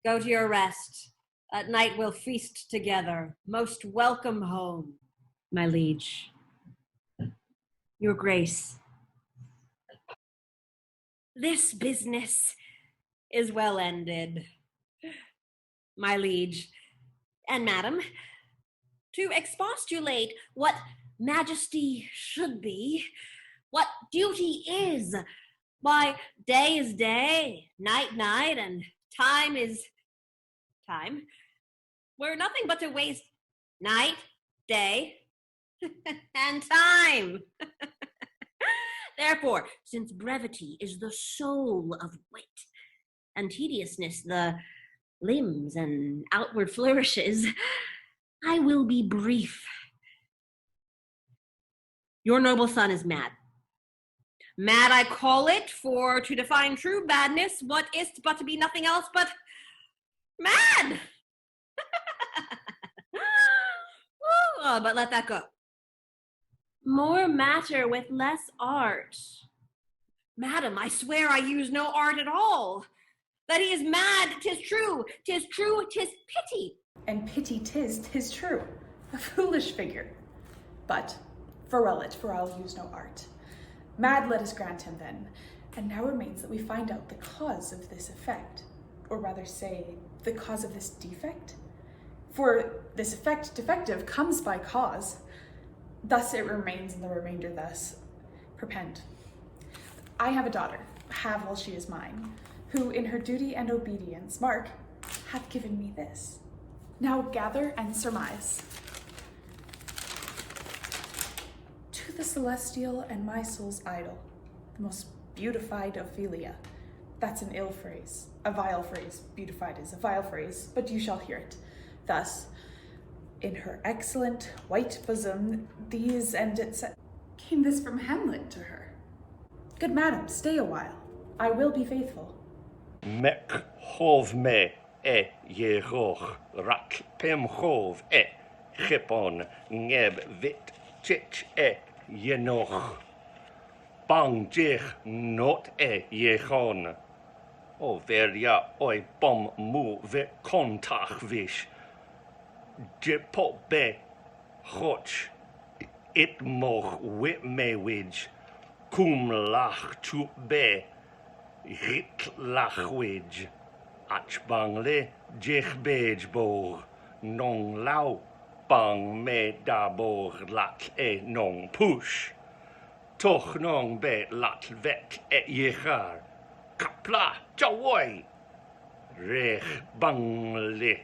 Go to your rest. At night we'll feast together. Most welcome home, my liege. Your grace. This business is well ended. My liege, And, madam, to expostulate what majesty should be, what duty is, why, day is day, night, night, and time is time. We're nothing but to waste night, day, and time. Therefore, since brevity is the soul of wit, and tediousness the limbs and outward flourishes, I will be brief. Your noble son is mad. Mad I call it, for to define true badness, what is't but to be nothing else but mad? But let that go. More matter with less art. Madam, I swear I use no art at all. That he is mad, 'tis true, 'tis true, 'tis pity. And pity 'tis true, a foolish figure. But, farewell it, for I'll use no art. Mad let us grant him then, and now remains that we find out the cause of this effect, or rather say, the cause of this defect. For this effect defective comes by cause, thus it remains in the remainder thus perpend. I have a daughter, have while she is mine, who in her duty and obedience, mark, hath given me this. Now gather and surmise. To the celestial and my soul's idol, the most beautified Ophelia. That's an ill phrase, a vile phrase. Beautified is a vile phrase, but you shall hear it. Thus, in her excellent white bosom, these and it came this from Hamlet to her. Good madam, stay a while. I will be faithful. Mec hov me e yeroch rak pem hov e chipon neb vit chich e yenoch bang jich not e yechon o veria oi bom mu ve kontach vish jipot be choch it moch wit me wij cum lach tu be rit lachwij ach bangle jich bej bor non lau bang me dabor lat e non push toch non be lat vet e yechar kapla jawoi rech bangle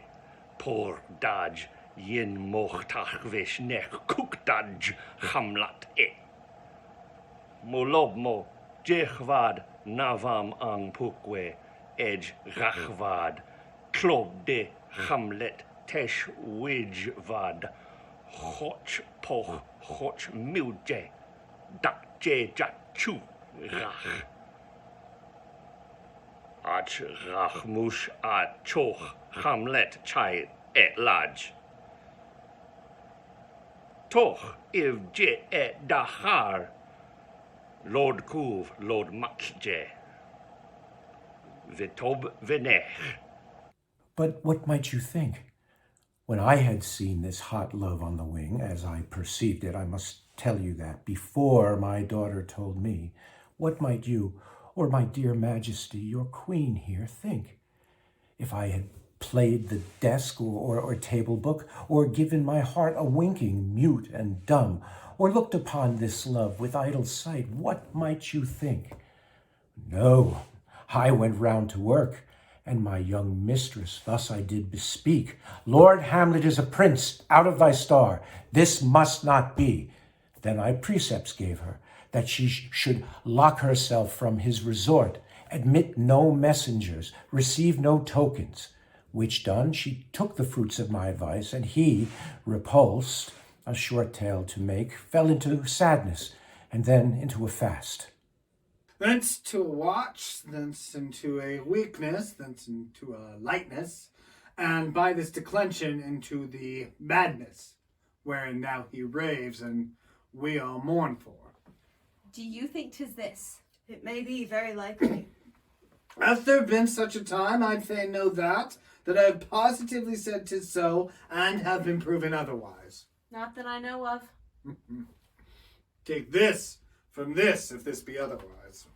por daj yin mochtach vish nech kukdaj hamlat e Molob mo jechvad navam ang pukwe edge rachvad klob de Hamlet tesh wijvad hoch poch hoch milje dak je jachu rach ach rachmush a choch Hamlet chai et laj toch if je et dachar Lord Kuv, Lord Makje, Vitob Venech. But what might you think? When I had seen this hot love on the wing, as I perceived it, I must tell you that, before my daughter told me, what might you, or my dear Majesty, your queen here, think? If I had played the desk or table book, or given my heart a winking, mute and dumb, or looked upon this love with idle sight, what might you think? No, I went round to work, and my young mistress thus I did bespeak. Lord Hamlet is a prince, out of thy star. This must not be. Then I precepts gave her, that she should lock herself from his resort, admit no messengers, receive no tokens. Which done, she took the fruits of my advice, and he, repulsed, a short tale to make, fell into sadness, and then into a fast. Thence to a watch, thence into a weakness, thence into a lightness, and by this declension into the madness, wherein now he raves, and we all mourn for. Do you think 'tis this? It may be, very likely. Hath there been such a time, I'd fain know that I have positively said 'tis so, and have been proven otherwise. Not that I know of. Take this from this, if this be otherwise.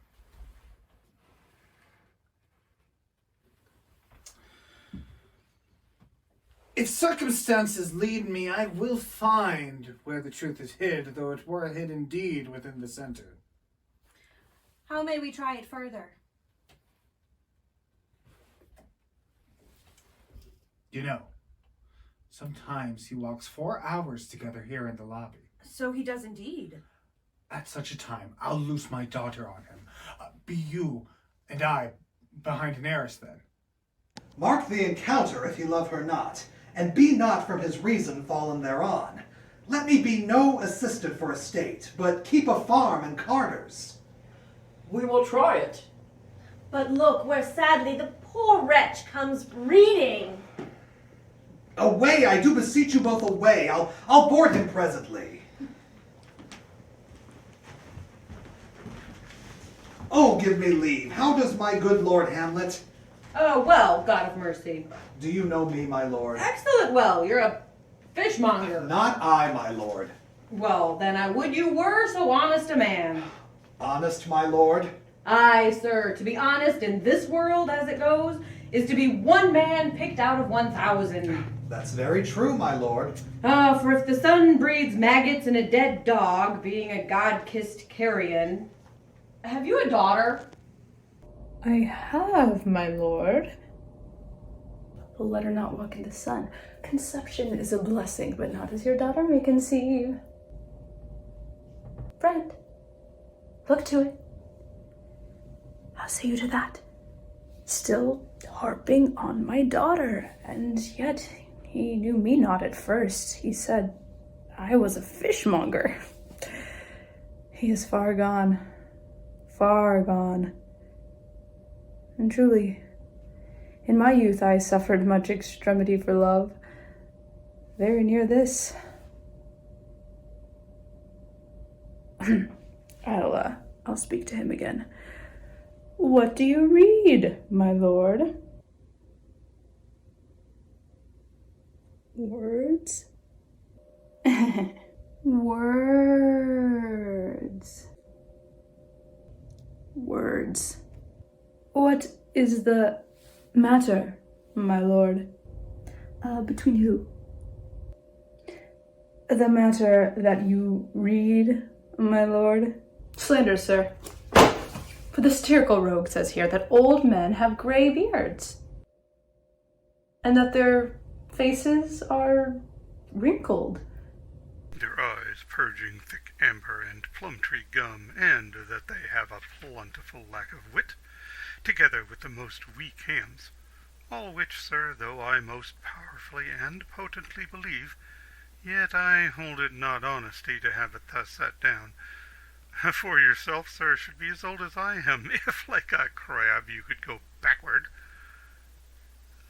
If circumstances lead me, I will find where the truth is hid, though it were hid indeed within the center. How may we try it further? You know, sometimes he walks 4 hours together here in the lobby. So he does indeed. At such a time, I'll loose my daughter on him. Be you and I behind an arras then. Mark the encounter if he love her not, and be not from his reason fallen thereon. Let me be no assistant for estate, but keep a farm and carters. We will try it. But look where sadly the poor wretch comes breeding. Away, I do beseech you both away. I'll board him presently. Oh, give me leave. How does my good Lord Hamlet? Oh, well, God of mercy. Do you know me, my lord? Excellent well, you're a fishmonger. Not I, my lord. Well, then I would you were so honest a man. Honest, my lord? Aye, sir, to be honest in this world as it goes, is to be one man picked out of 1,000. That's very true, my lord. For if the sun breeds maggots in a dead dog, being a god-kissed carrion. Have you a daughter? I have, my lord. But let her not walk in the sun. Conception is a blessing, but not as your daughter may conceive. Friend, look to it. How say you to that? Still harping on my daughter, and yet he knew me not at first. He said I was a fishmonger. He is far gone, far gone. And truly, in my youth I suffered much extremity for love, very near this. I'll speak to him again. What do you read, my lord? Words? Words. Words. What is the matter, my lord? Between who? The matter that you read, my lord? Slander, sir. For the satirical rogue says here that old men have gray beards, and that their faces are wrinkled. Their eyes purging thick amber and plum tree gum, and that they have a plentiful lack of wit, together with the most weak hands. All which, sir, though I most powerfully and potently believe, yet I hold it not honesty to have it thus set down. For yourself, sir, should be as old as I am, if like a crab you could go backward.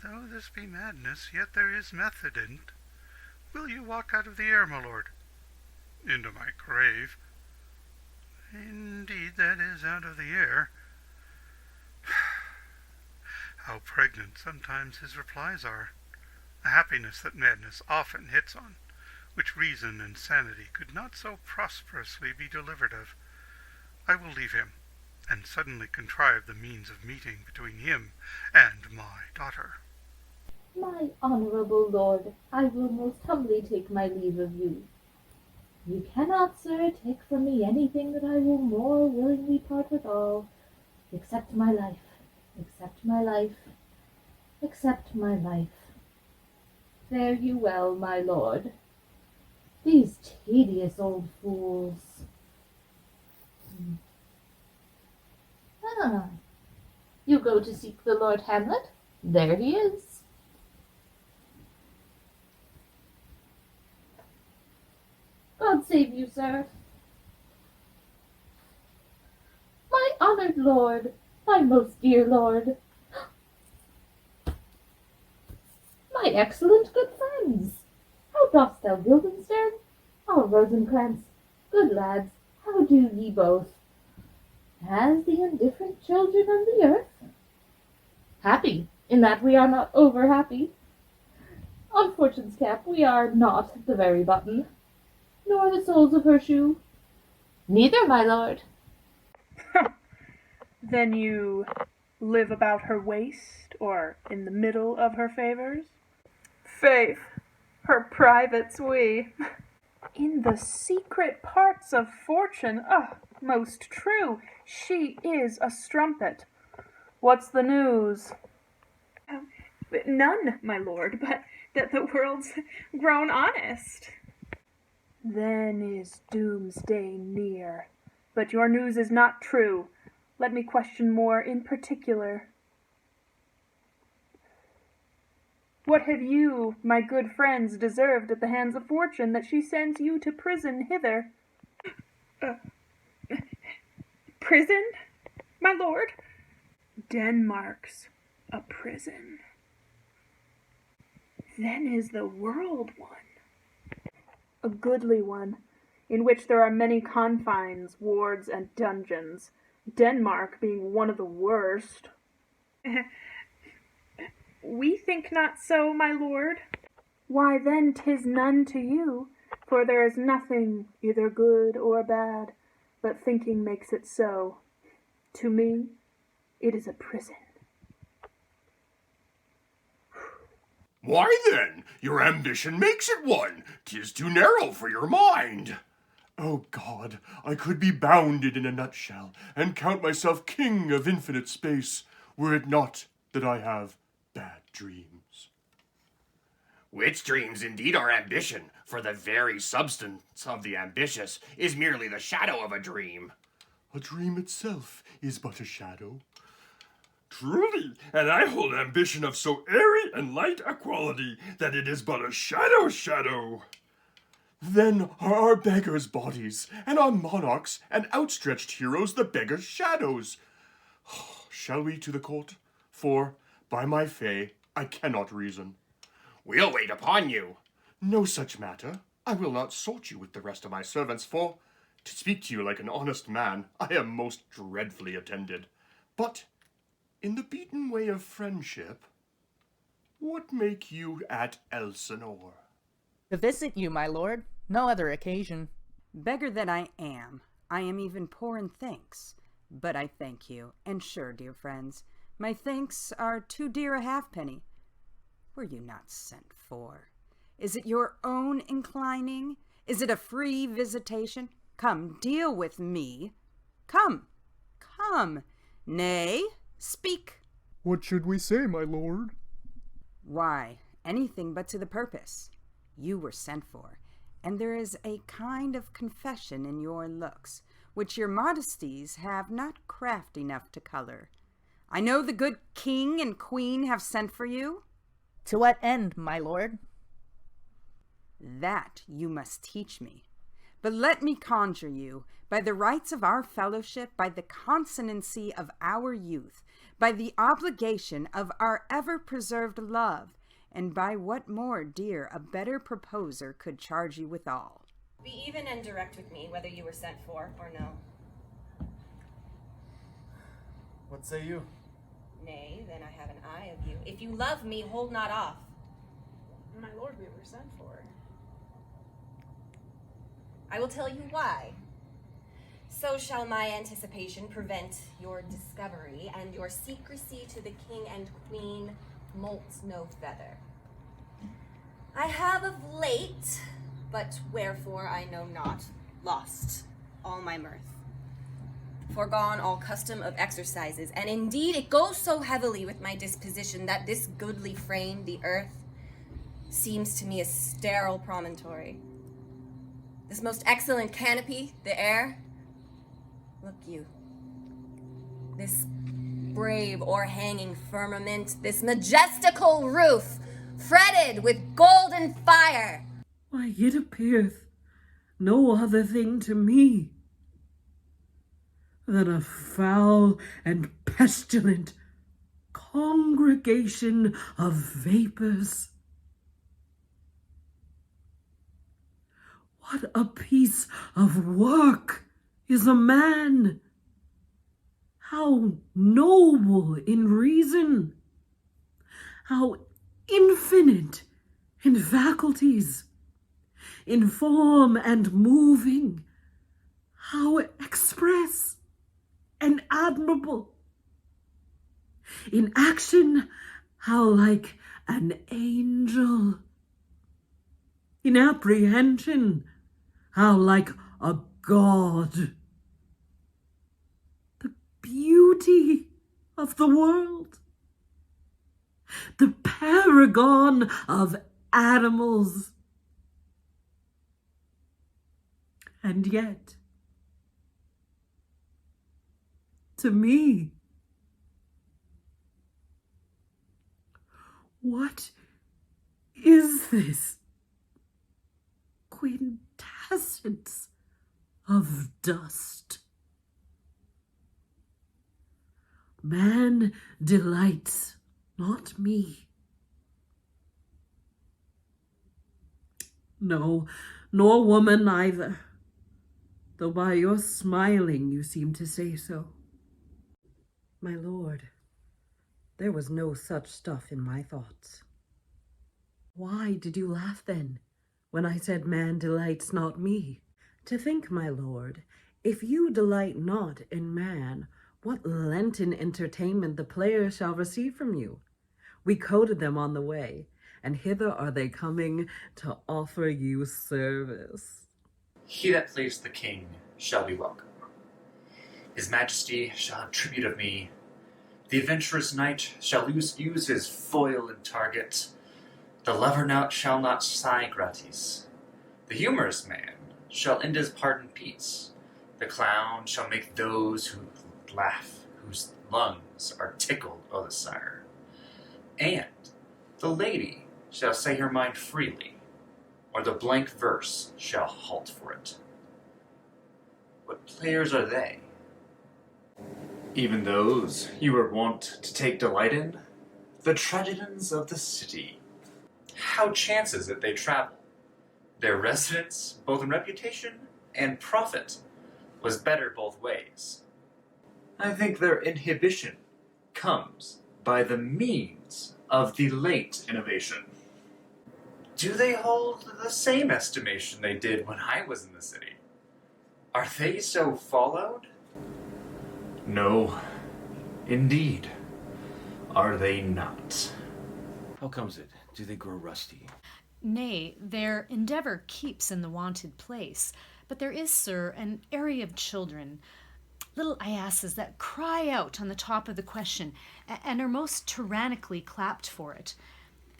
Though this be madness, yet there is method in't. Will you walk out of the air, my lord? Into my grave? Indeed, that is out of the air. How pregnant sometimes his replies are. A happiness that madness often hits on, which reason and sanity could not so prosperously be delivered of. I will leave him, and suddenly contrive the means of meeting between him and my daughter. My honourable lord, I will most humbly take my leave of you. You cannot, sir, take from me anything that I will more willingly part withal, except my life, except my life, except my life. Fare you well, my lord. These tedious old fools. Ah, you go to seek the Lord Hamlet? There he is. God save you, sir. My honoured lord, my most dear lord. My excellent good friends. How dost thou, Guildenstern? Our Rosencrantz, good lads, how do ye both? As the indifferent children of the earth? Happy, in that we are not over happy. On Fortune's cap we are not the very button, nor the soles of her shoe. Neither, my lord. Then you live about her waist, or in the middle of her favours? Faith, her privates we. In the secret parts of fortune, most true, she is a strumpet. What's the news? None, my lord, but that the world's grown honest. Then is doomsday near. But your news is not true. Let me question more in particular. What have you, my good friends, deserved at the hands of fortune that she sends you to prison hither? Prison, my lord? Denmark's a prison. Then is the world one. A goodly one, in which there are many confines, wards, and dungeons, Denmark being one of the worst. We think not so, my lord. Why then 'tis none to you, for there is nothing either good or bad, but thinking makes it so. To me, it is a prison. Why then, your ambition makes it one. 'Tis too narrow for your mind. Oh God, I could be bounded in a nutshell, and count myself king of infinite space, were it not that I have bad dreams. Which dreams indeed are ambition, for the very substance of the ambitious is merely the shadow of a dream. A dream itself is but a shadow. Truly, and I hold ambition of so airy and light a quality that it is but a shadow. Then are our beggars' bodies, and our monarchs and outstretched heroes the beggars' shadows. Shall we to the court? For, by my fay, I cannot reason. We'll wait upon you. No such matter. I will not sort you with the rest of my servants, for, to speak to you like an honest man, I am most dreadfully attended. But, in the beaten way of friendship, what make you at Elsinore? To visit you, my lord. No other occasion. Beggar that I am even poor in thanks. But I thank you, and sure, dear friends, my thanks are too dear a halfpenny. Were you not sent for? Is it your own inclining? Is it a free visitation? Come, deal with me. Come. Nay, speak. What should we say, my lord? Why, anything but to the purpose. You were sent for, and there is a kind of confession in your looks, which your modesties have not craft enough to color. I know the good king and queen have sent for you. To what end, my lord? That you must teach me. But let me conjure you, by the rights of our fellowship, by the consonancy of our youth, by the obligation of our ever-preserved love, and by what more dear a better proposer could charge you withal. Be even and direct with me, whether you were sent for or no. What say you? Nay, then I have an eye of you. If you love me, hold not off. My lord, we were sent for. I will tell you why. So shall my anticipation prevent your discovery, and your secrecy to the king and queen molts no feather. I have of late, but wherefore I know not, lost all my mirth, foregone all custom of exercises, and indeed it goes so heavily with my disposition that this goodly frame, the earth, seems to me a sterile promontory. This most excellent canopy, the air, look you, this brave o'erhanging firmament, this majestical roof, fretted with golden fire. Why, it appeareth no other thing to me than a foul and pestilent congregation of vapors. What a piece of work is a man! How noble in reason! How infinite in faculties! In form and moving! How express and admirable! In action How like an angel. In apprehension, how like a god. The beauty of the world. The paragon of animals. And yet, to me, what is this quintessence of dust? Man delights, not me. No, nor woman either, though by your smiling you seem to say so. My lord, there was no such stuff in my thoughts. Why did you laugh then, when I said man delights not me? To think, my lord, if you delight not in man, what Lenten entertainment the players shall receive from you. We coted them on the way, and hither are they coming to offer you service. He that plays the king shall be welcome. His majesty shall have tribute of me. The adventurous knight shall use his foil and target. The lover knout shall not sigh gratis. The humorous man shall end his part in peace. The clown shall make those who laugh, whose lungs are tickled o' the sire. And the lady shall say her mind freely, or the blank verse shall halt for it. What players are they? Even those you were wont to take delight in, the tragedians of the city. How chances it they travel? Their residence, both in reputation and profit, was better both ways. I think their inhibition comes by the means of the late innovation. Do they hold the same estimation they did when I was in the city? Are they so followed? No, indeed, are they not. How comes it? Do they grow rusty? Nay, their endeavour keeps in the wonted place, but there is, sir, an area of children, little iasses that cry out on the top of the question, and are most tyrannically clapped for it.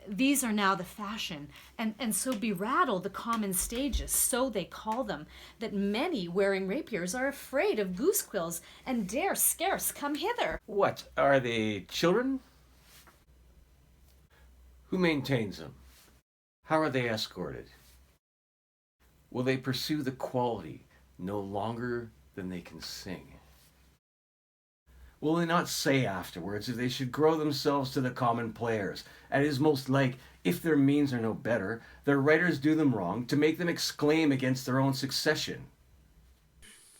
These are now the fashion, and so berattle the common stages, so they call them, that many wearing rapiers are afraid of goose quills, and dare scarce come hither. What, are they children? Who maintains them? How are they escorted? Will they pursue the quality no longer than they can sing? Will they not say afterwards if they should grow themselves to the common players? And it is most like, if their means are no better, their writers do them wrong to make them exclaim against their own succession.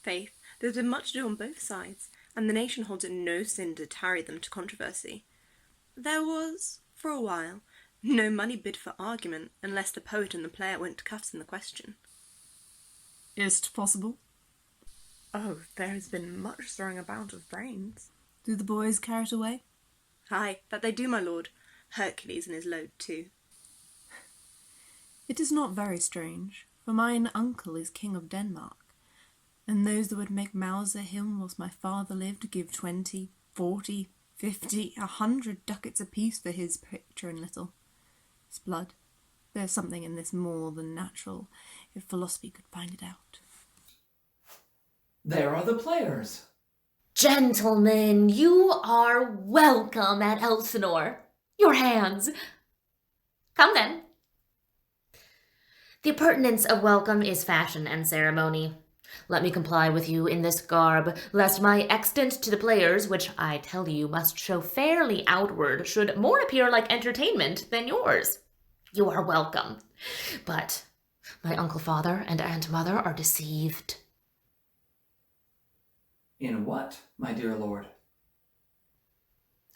Faith, there's been much ado on both sides, and the nation holds it no sin to tarry them to controversy. There was, for a while, no money bid for argument, unless the poet and the player went to cuffs in the question. Is't possible? Oh, there has been much throwing about of brains. Do the boys carry it away? Aye, that they do, my lord. Hercules and his load too. It is not very strange, for mine uncle is king of Denmark, and those that would make mouths at him whilst my father lived give 20, 40, 50, 100 ducats apiece for his picture and little. 'Tis blood. There's something in this more than natural, if philosophy could find it out. There are the players. Gentlemen, you are welcome at Elsinore. Your hands. Come then. The appurtenance of welcome is fashion and ceremony. Let me comply with you in this garb, lest my extent to the players, which I tell you must show fairly outward, should more appear like entertainment than yours. You are welcome. But my uncle father and aunt mother are deceived. In what, my dear lord?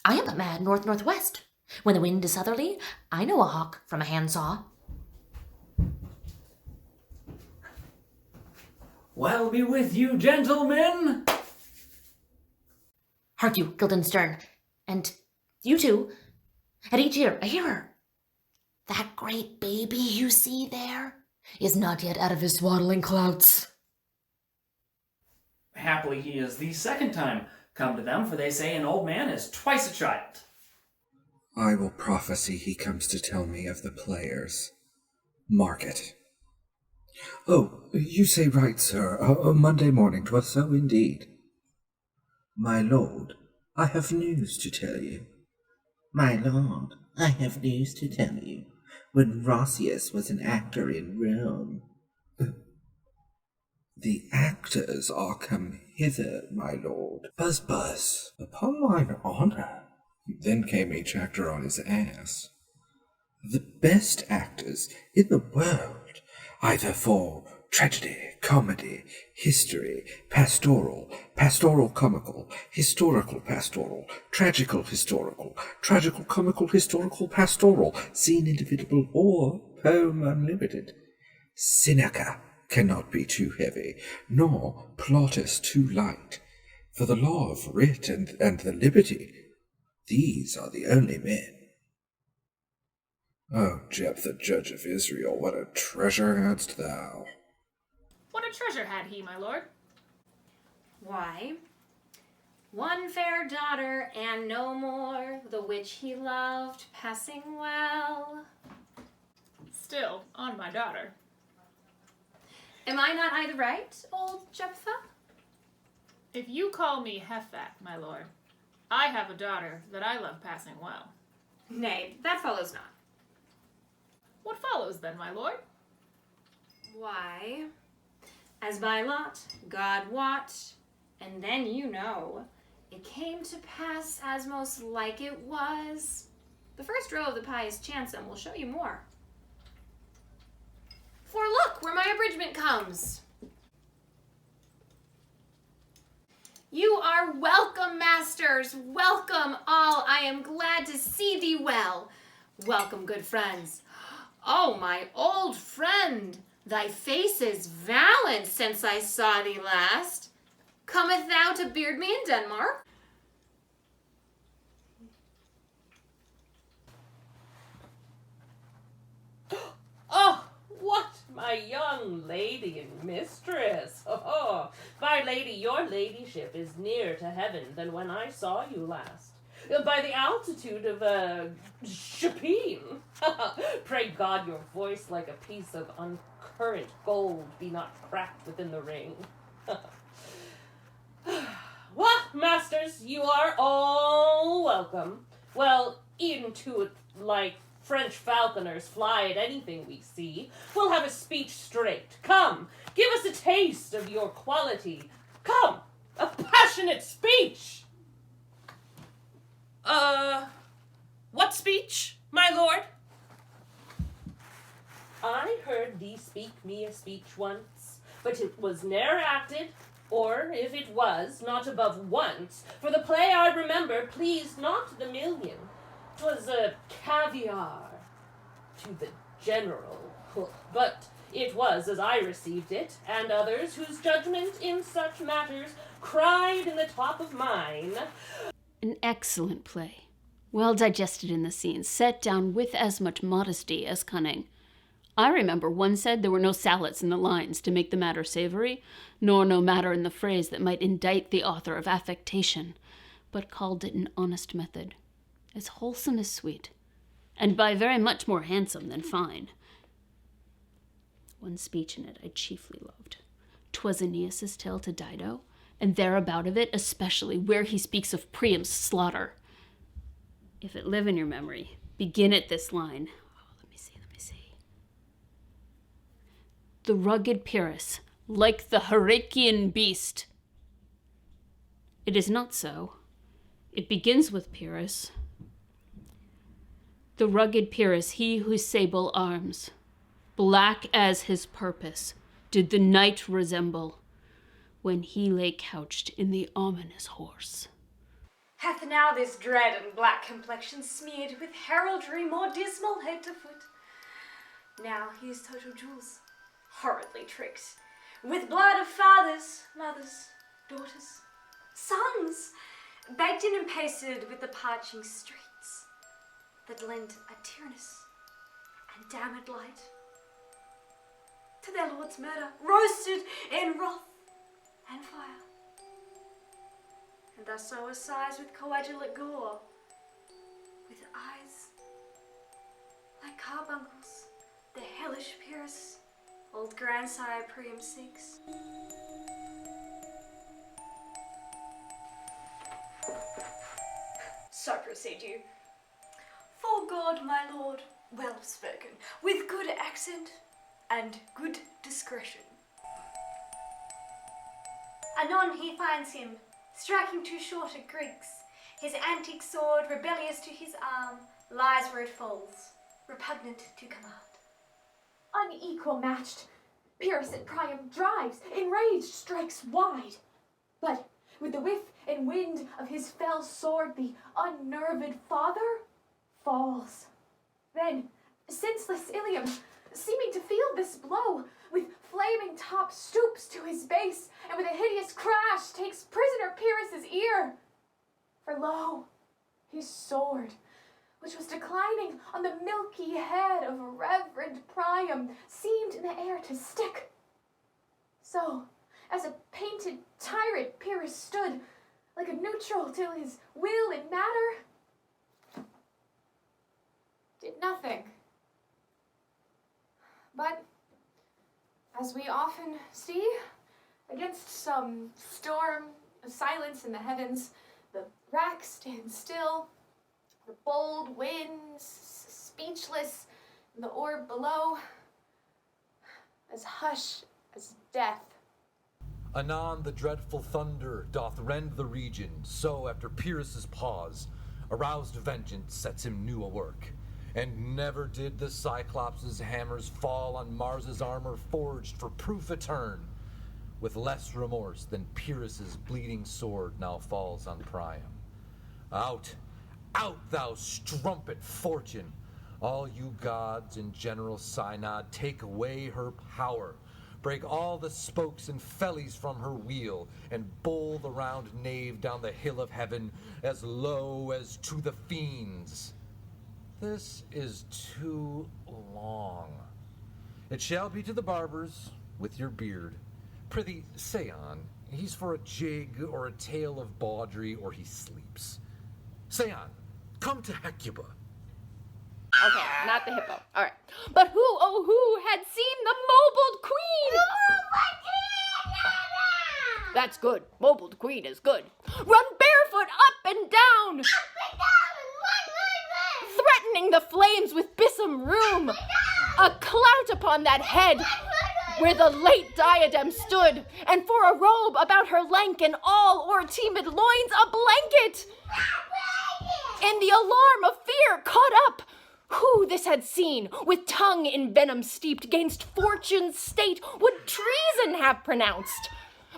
I am but mad north-northwest. When the wind is southerly, I know a hawk from a handsaw. Well be with you, gentlemen! Hark you, Guildenstern, and you too. And each year, I hear her. That great baby you see there is not yet out of his swaddling clouts. Happily he is the second time come to them, for they say an old man is twice a child. I will prophesy he comes to tell me of the players. Mark it. Oh, you say right, sir. Monday morning 'twas so indeed. My lord, I have news to tell you. My lord, I have news to tell you. When Roscius was an actor in Rome. The actors are come hither, my lord. Buzz, buzz. Upon mine honour. Then came each actor on his ass. The best actors in the world, either for tragedy, comedy, history, pastoral, pastoral comical, historical pastoral, tragical historical, tragical comical historical pastoral, scene individual, or poem unlimited. Seneca cannot be too heavy, nor Plautus too light. For the law of writ and the liberty, these are the only men. O Jephthah, judge of Israel, what a treasure hadst thou! What a treasure had he, my lord? Why, one fair daughter, and no more, the which he loved passing well. Still on my daughter. Am I not either right, old Jephthah? If you call me Hephat, my lord, I have a daughter that I love passing well. Nay, that follows not. What follows then, my lord? Why, as by lot, God wot, and then you know, it came to pass as most like it was. The first row of the pious chansom will show you more. For look where my abridgment comes. You are welcome, masters, welcome all. I am glad to see thee well. Welcome, good friends. Oh, my old friend, thy face is valiant since I saw thee last. Cometh thou to beard me in Denmark? Oh, what, my young lady and mistress! Oh, my lady, your ladyship is nearer to heaven than when I saw you last. By the altitude of Chapin. Pray God your voice like a piece of uncurrent gold be not cracked within the ring. Well, masters, you are all welcome. Well, into it like French falconers fly at anything we see. We'll have a speech straight. Come, give us a taste of your quality. Come, a passionate speech. What speech, my lord? I heard thee speak me a speech once, but it was ne'er acted, or if it was, not above once, for the play I remember pleased not the million. 'Twas a caviar to the general, but it was as I received it, and others whose judgment in such matters cried in the top of mine. An excellent play, well digested in the scenes, set down with as much modesty as cunning. I remember one said there were no salads in the lines to make the matter savory, nor no matter in the phrase that might indict the author of affectation, but called it an honest method, as wholesome as sweet, and by very much more handsome than fine. One speech in it I chiefly loved. 'Twas Aeneas' tale to Dido, and thereabout of it, especially where he speaks of Priam's slaughter. If it live in your memory, begin at this line. Oh, let me see. The rugged Pyrrhus, like the Heraclean beast. It is not so. It begins with Pyrrhus. The rugged Pyrrhus, he whose sable arms, black as his purpose, did the night resemble, when he lay couched in the ominous horse. Hath now this dread and black complexion smeared with heraldry more dismal head to foot. Now he is total jewels, horridly tricked, with blood of fathers, mothers, daughters, sons, baked in and pasted with the parching streets. that lend a tyrannous and damned light to their lord's murder, roasted in wrath and fire. And thus sow sighs with coagulate gore, with eyes like carbuncles, the hellish Pyrrhus, old grandsire Priam seeks. So proceed you. For God, my lord, well spoken, with good accent and good discretion. Anon he finds him, striking too short at Greeks. His antique sword, rebellious to his arm, lies where it falls, repugnant to command. Unequal matched, Pyrrhus at Priam drives, enraged strikes wide. But with the whiff and wind of his fell sword, the unnerved father falls. Then, senseless Ilium, seeming to feel this blow, with flaming top stoops to his base, and with a hideous crash takes prisoner Pyrrhus's ear. For lo, his sword, which was declining on the milky head of reverend Priam, seemed in the air to stick. So, as a painted tyrant, Pyrrhus stood, like a neutral till his will and matter did nothing. But, as we often see, against some storm of silence in the heavens, the rack stands still, the bold winds speechless, and the orb below as hush as death. Anon the dreadful thunder doth rend the region, so after Pyrrhus' pause, aroused vengeance sets him new awork. And never did the Cyclops' hammers fall on Mars' armor forged for proof etern, with less remorse than Pyrrhus' bleeding sword now falls on Priam. Out, out, thou strumpet fortune! All you gods in general synod, take away her power. Break all the spokes and fellies from her wheel, and bowl the round nave down the hill of heaven as low as to the fiends. This is too long. It shall be to the barbers, with your beard. Prithee, say on. He's for a jig, or a tale of bawdry, or he sleeps. Say on. Come to Hecuba. Okay, not the hippo. All right. But who, oh who, had seen the mobled queen? That's good. Mobled queen is good. Run barefoot up and down. Threatening the flames with bissome rheum. A clout upon that head where the late diadem stood, and for a robe about her lank and all o'er teemed loins a blanket. In the alarm of fear caught up, who this had seen, with tongue in venom steeped, gainst fortune's state would treason have pronounced.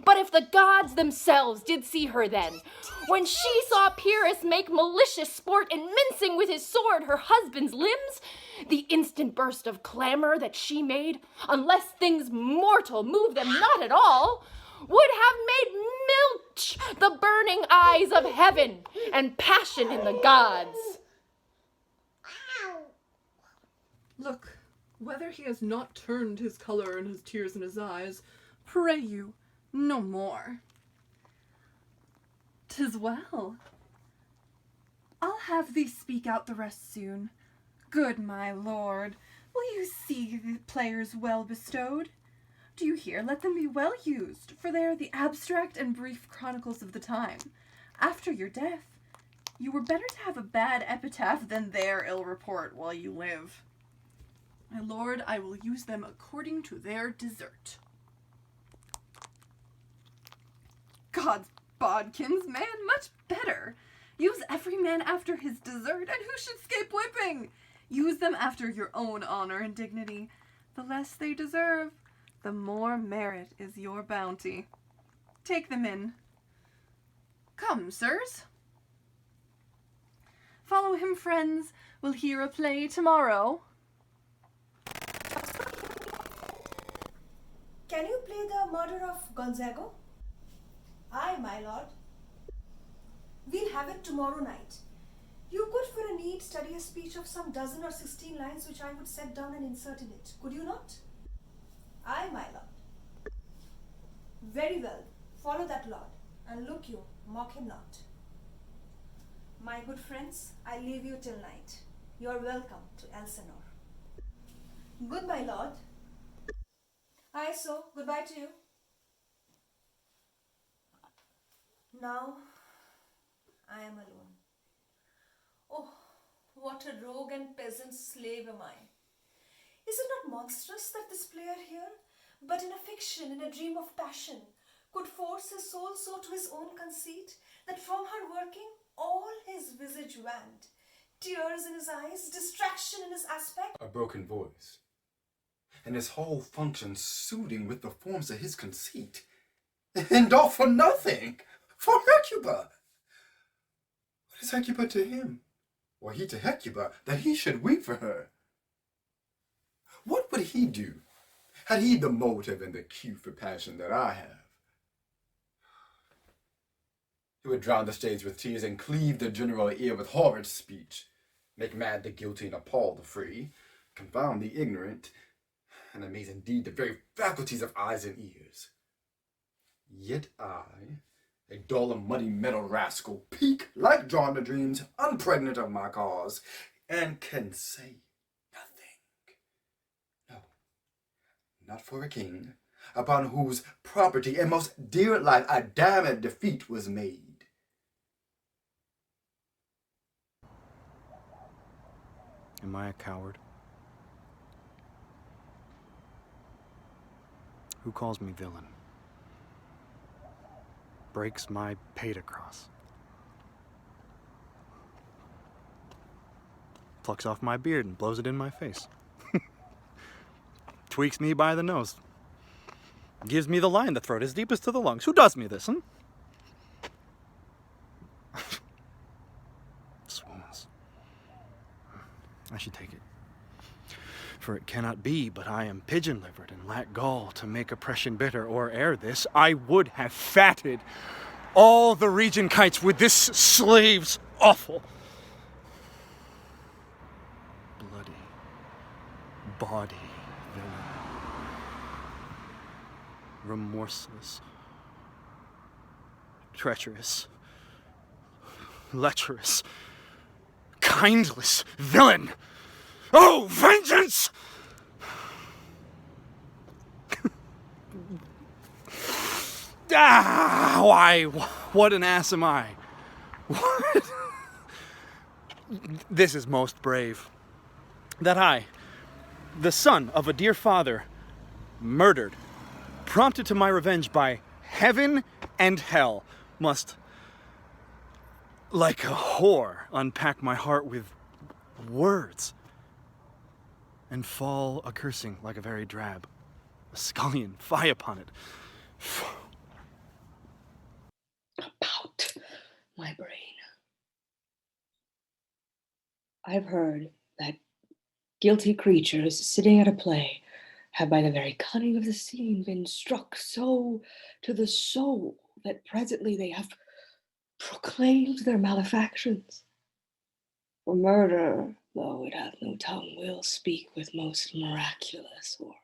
But if the gods themselves did see her then, when she saw Pyrrhus make malicious sport in mincing with his sword her husband's limbs, the instant burst of clamor that she made, unless things mortal move them not at all, would have made milch the burning eyes of heaven and passion in the gods. Look, whether he has not turned his colour and his tears in his eyes, pray you, no more. 'Tis well. I'll have thee speak out the rest soon. Good my lord, will you see the players well bestowed? Do you hear? Let them be well used, for they are the abstract and brief chronicles of the time. After your death, you were better to have a bad epitaph than their ill report while you live. My lord, I will use them according to their desert. God's bodkins, man, much better. Use every man after his desert, and who should scape whipping? Use them after your own honor and dignity. The less they deserve, the more merit is your bounty. Take them in. Come, sirs. Follow him, friends. We'll hear a play tomorrow. Can you play the murder of Gonzago? Aye, my lord. We'll have it tomorrow night. You could for a needs study a speech of some dozen or 16 lines which I would set down and insert in it. Could you not? Aye, my lord. Very well. Follow that lord. And look you, mock him not. My good friends, I leave you till night. You are welcome to Elsinore. Goodbye, lord. Aye, so goodbye to you. Now I am alone. Oh, what a rogue and peasant slave am I. Is it not monstrous that this player here, but in a fiction, in a dream of passion, could force his soul so to his own conceit, that from her working all his visage wanned, tears in his eyes, distraction in his aspect, a broken voice, and his whole function suiting with the forms of his conceit, and all for nothing, for Hecuba. What is Hecuba to him, or he to Hecuba, that he should weep for her? What would he do, had he the motive and the cue for passion that I have? He would drown the stage with tears and cleave the general ear with horrid speech, make mad the guilty and appall the free, confound the ignorant, and amaze indeed the very faculties of eyes and ears. Yet I, a dull and muddy metal rascal, peak like drawn to dreams, unpregnant of my cause, and can say nothing. No, not for a king, upon whose property and most dear life a damned defeat was made. Am I a coward? Who calls me villain? Breaks my pate across. Plucks off my beard and blows it in my face. Tweaks me by the nose. Gives me the line in the throat as deep as to the lungs. Who does me this, Swoons. I should take it. For it cannot be but I am pigeon-livered and lack gall to make oppression bitter, or ere this I would have fatted all the region kites with this slave's offal. Bloody, bawdy villain. Remorseless, treacherous, lecherous, kindless villain! Oh, vengeance! Why, what an ass am I? What? This is most brave. That I, the son of a dear father, murdered, prompted to my revenge by heaven and hell, must, like a whore, unpack my heart with words, and fall a-cursing like a very drab, a scullion, fie upon it. About my brain. I've heard that guilty creatures sitting at a play have by the very cunning of the scene been struck so to the soul that presently they have proclaimed their malefactions. For murder, though it hath no tongue, will speak with most miraculous organ.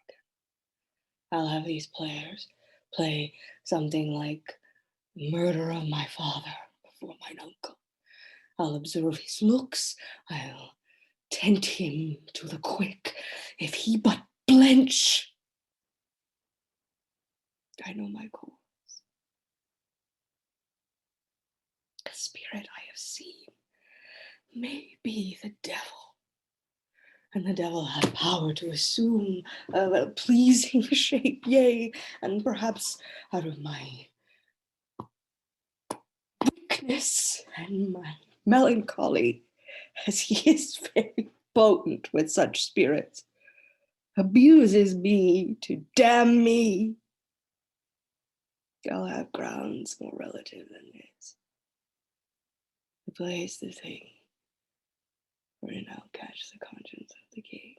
I'll have these players play something like murder of my father before mine uncle. I'll observe his looks, I'll tent him to the quick, if he but blench. I know my course. A spirit I have seen may be the devil, and the devil hath power to assume a pleasing shape, yea, and perhaps out of my weakness and my melancholy, as he is very potent with such spirits, abuses me to damn me. I'll have grounds more relative than this. The place, the thing, wherein I'll catch the conscience of the king.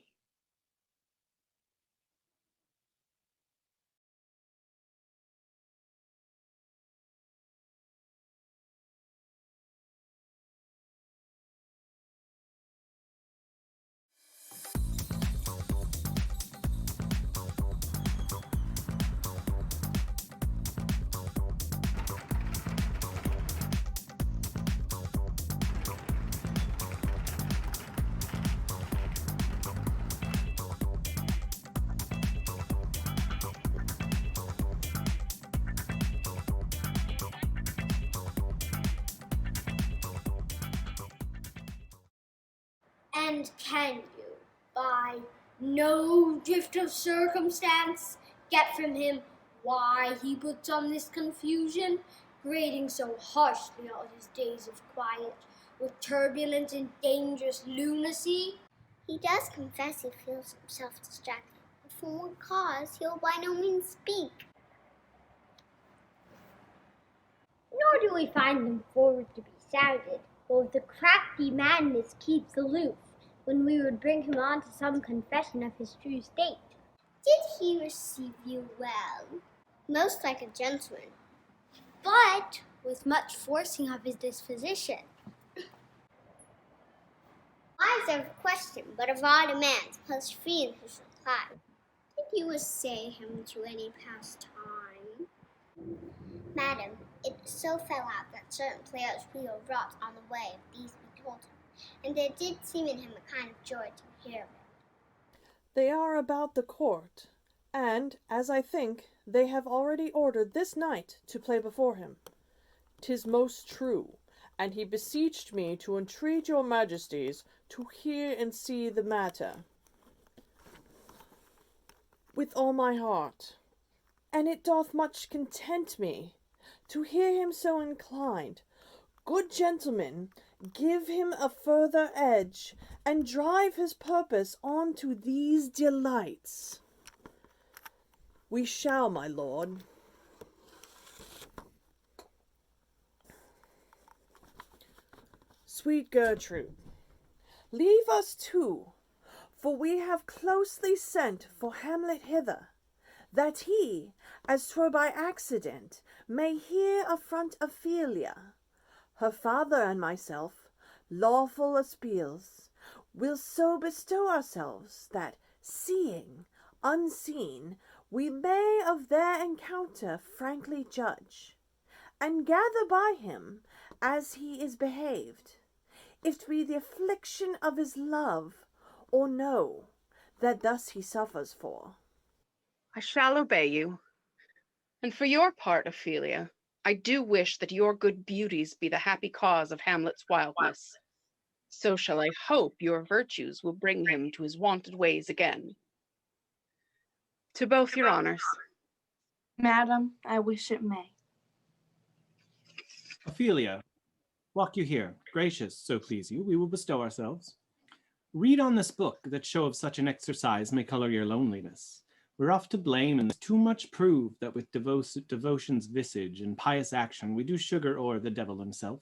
And can you, by no drift of circumstance, get from him why he puts on this confusion, grading so harshly all his days of quiet, with turbulent and dangerous lunacy? He does confess he feels himself distracted, but from what cause he'll by no means speak. Nor do we find him forward to be sounded, but with a crafty madness keeps aloof, when we would bring him on to some confession of his true state. Did he receive you well? Most like a gentleman, but with much forcing of his disposition. Wise of question, but of odd demands, plus free in his reply. Did you essay him to any pastime? Madam, it so fell out that certain players we wrought on the way of these we told him, and there did seem in him a kind of joy to hear of it. They are about the court, and, as I think, they have already ordered this knight to play before him. 'Tis most true, and he beseeched me to entreat your majesties to hear and see the matter with all my heart, and it doth much content me to hear him so inclined. Good gentlemen, give him a further edge, and drive his purpose on to these delights. We shall, my lord. Sweet Gertrude, leave us too, for we have closely sent for Hamlet hither, that he, as 'twere by accident, may here affront Ophelia. Her father and myself, lawful espials, will so bestow ourselves, that, seeing, unseen, we may of their encounter frankly judge, and gather by him as he is behaved, if 'tbe the affliction of his love, or no, that thus he suffers for. I shall obey you. And for your part, Ophelia, I do wish that your good beauties be the happy cause of Hamlet's wildness. So shall I hope your virtues will bring him to his wonted ways again. To both your honors. Madam, I wish it may. Ophelia, walk you here. Gracious, so please you, we will bestow ourselves. Read on this book, that show of such an exercise may colour your loneliness. We're oft to blame, and too much prove that with devotion's visage and pious action we do sugar o'er the devil himself.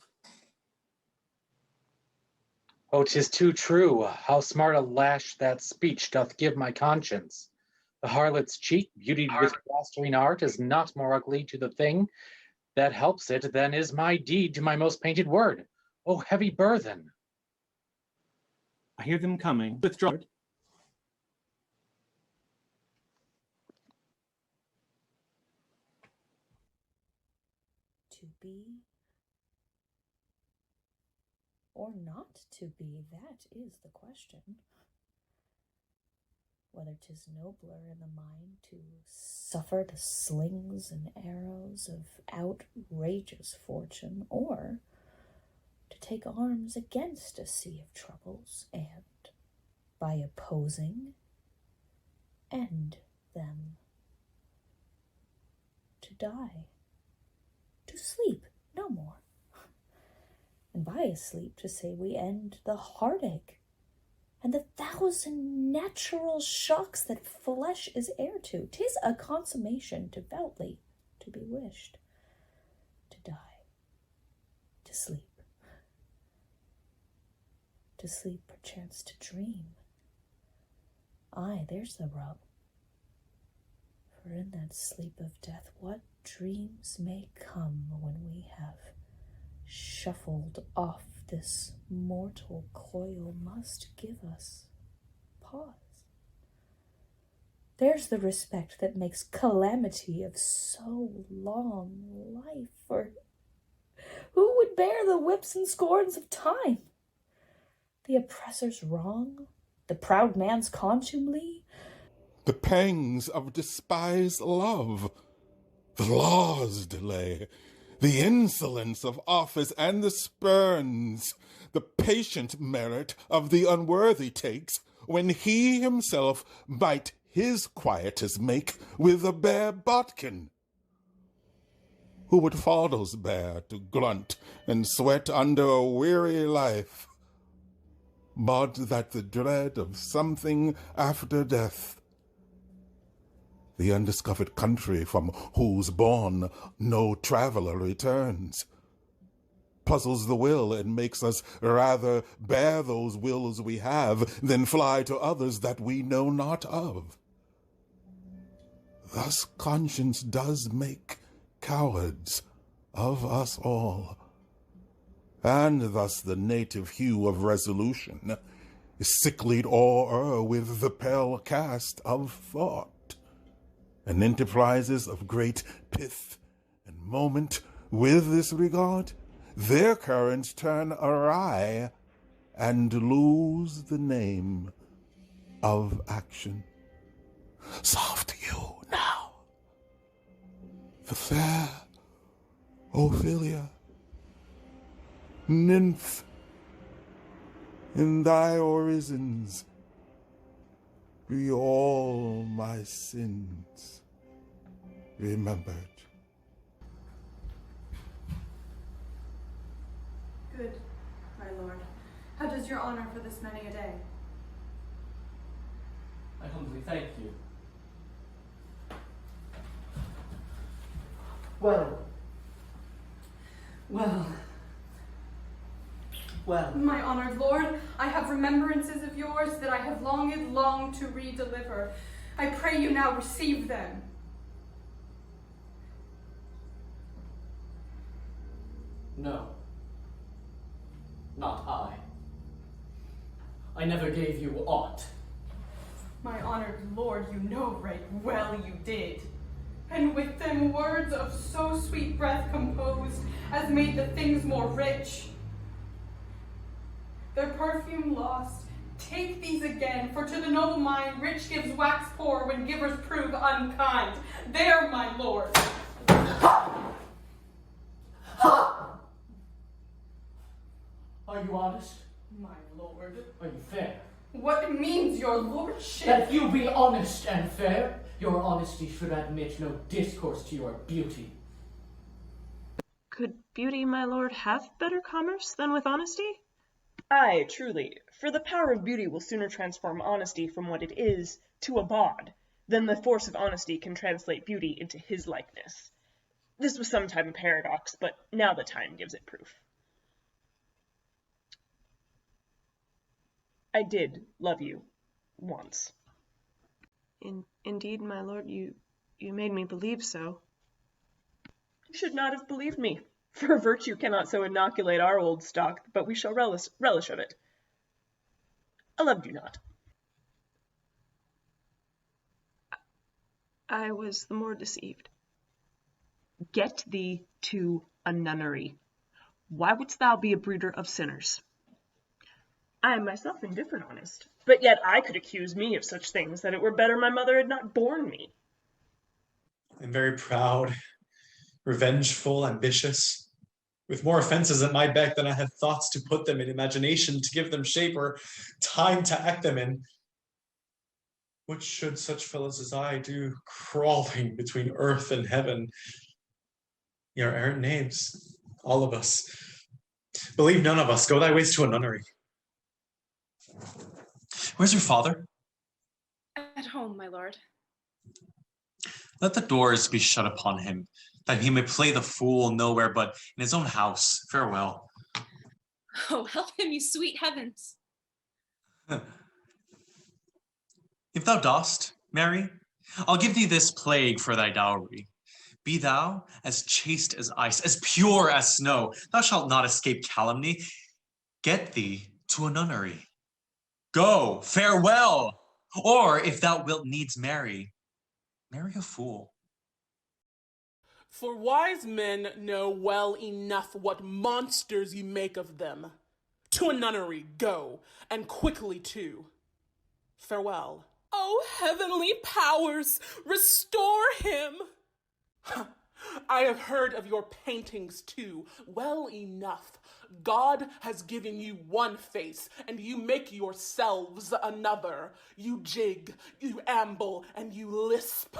Oh, 'tis too true. How smart a lash that speech doth give my conscience. The harlot's cheek, beautied with plastering art, is not more ugly to the thing that helps it than is my deed to my most painted word. Oh, heavy burthen! I hear them coming. Withdraw. To be or not to be, that is the question. Whether 'tis nobler in the mind to suffer the slings and arrows of outrageous fortune, or to take arms against a sea of troubles, and, by opposing, end them. To die. To sleep no more. And by a sleep to say we end the heartache and the 1,000 natural shocks that flesh is heir to. 'Tis a consummation devoutly to be wished. To die. To sleep. To sleep perchance to dream. Aye, there's the rub. For in that sleep of death, what dreams may come when we have shuffled off this mortal coil must give us pause. There's the respect that makes calamity of so long life, for who would bear the whips and scorns of time? The oppressor's wrong, the proud man's contumely, the pangs of despised love, the law's delay, The insolence of office and the spurns the patient merit of the unworthy takes, when he himself might his quietus make with a bare bodkin. Who would faddles bear to glunt and sweat under a weary life, but that the dread of something after death, the undiscovered country from whose bourne no traveller returns, puzzles the will and makes us rather bear those wills we have than fly to others that we know not of. Thus conscience does make cowards of us all, and thus the native hue of resolution is sicklied o'er with the pale cast of thought, and enterprises of great pith and moment with this regard, their currents turn awry and lose the name of action. Soft you now, the fair Ophelia, nymph, in thy orisons be all my sins remembered. Good, my lord. How does your honor for this many a day? I humbly thank you. Well. My honored lord, I have remembrances of yours that I have longed to redeliver. I pray you now receive them. No. Not I. I never gave you aught. My honored lord, you know right well you did. And with them words of so sweet breath composed as made the things more rich. Their perfume lost, take these again, for to the noble mind rich gives wax poor when givers prove unkind. There, my lord. Are you honest? My lord. Are you fair? What means your lordship? That you be honest and fair, your honesty should admit no discourse to your beauty. Could beauty, my lord, have better commerce than with honesty? Aye, truly, for the power of beauty will sooner transform honesty from what it is to a bawd, than the force of honesty can translate beauty into his likeness. This was sometime a paradox, but now the time gives it proof. I did love you once. Indeed, my lord, you made me believe so. You should not have believed me, for virtue cannot so inoculate our old stock, but we shall relish of it. I loved you not. I was the more deceived. Get thee to a nunnery. Why wouldst thou be a breeder of sinners? I am myself indifferent honest, but yet I could accuse me of such things that it were better my mother had not borne me. I'm very proud, revengeful, ambitious, with more offenses at my beck than I had thoughts to put them in, imagination to give them shape, or time to act them in. What should such fellows as I do, crawling between earth and heaven? Your errant knaves, all of us. Believe none of us, go thy ways to a nunnery. Where's your father? At home, my lord. Let the doors be shut upon him, that he may play the fool nowhere but in his own house. Farewell. Oh, help him, you sweet heavens. If thou dost, Mary, I'll give thee this plague for thy dowry. Be thou as chaste as ice, as pure as snow. Thou shalt not escape calumny. Get thee to a nunnery. Go, farewell. Or if thou wilt needs marry a fool. For wise men know well enough what monsters ye make of them. To a nunnery go, and quickly too. Farewell. Oh, heavenly powers, restore him! I have heard of your paintings too, well enough. God has given you one face, and you make yourselves another. You jig, you amble, and you lisp,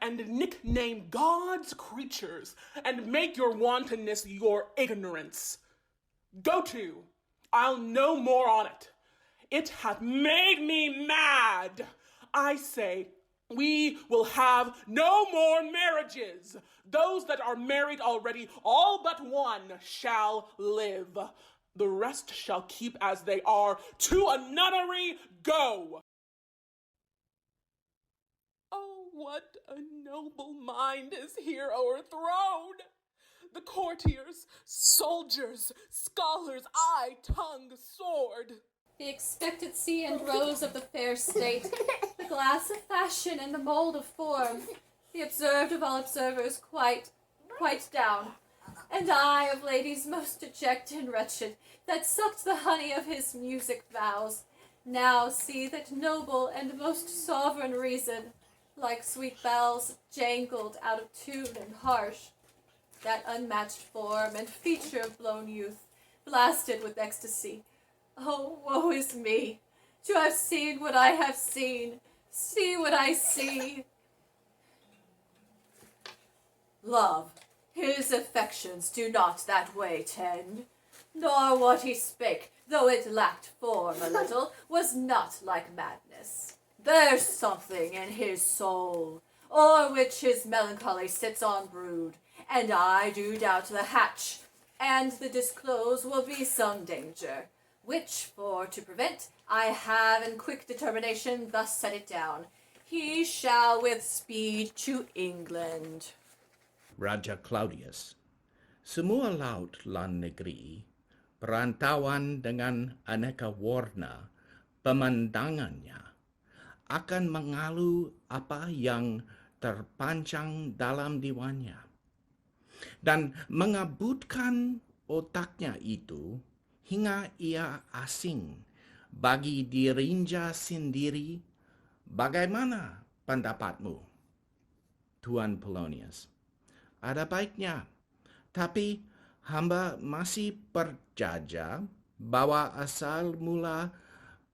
and nickname God's creatures, and make your wantonness your ignorance. Go to, I'll no more on it. It hath made me mad. I say, we will have no more marriages. Those that are married already, all but one, shall live. The rest shall keep as they are. To a nunnery go. Oh, what a noble mind is here o'erthrown! The courtiers, soldiers, scholars, eye, tongue, sword. The expectancy and rose of the fair state, the glass of fashion and the mold of form, the observed of all observers quite down, and I of ladies most dejected and wretched, that sucked the honey of his music vows, now see that noble and most sovereign reason, like sweet bells jangled out of tune and harsh, that unmatched form and feature of blown youth, blasted with ecstasy. Oh, woe is me, to have seen what I have seen, see what I see. Love, his affections do not that way tend, nor what he spake, though it lacked form a little, was not like madness. There's something in his soul, o'er which his melancholy sits on brood, and I do doubt the hatch, and the disclose will be some danger, which for to prevent, I have in quick determination thus set it down. He shall with speed to England. Raja Claudius, semua laut lan negeri, perantauan dengan aneka warna pemandangannya, akan mengalu apa yang terpancang dalam diwannya, dan mengabutkan otaknya itu hingga ia asing bagi dirinya sendiri. Bagaimana pendapatmu, Tuan Polonius? Ada baiknya, tapi hamba masih percaya bahwa asal mula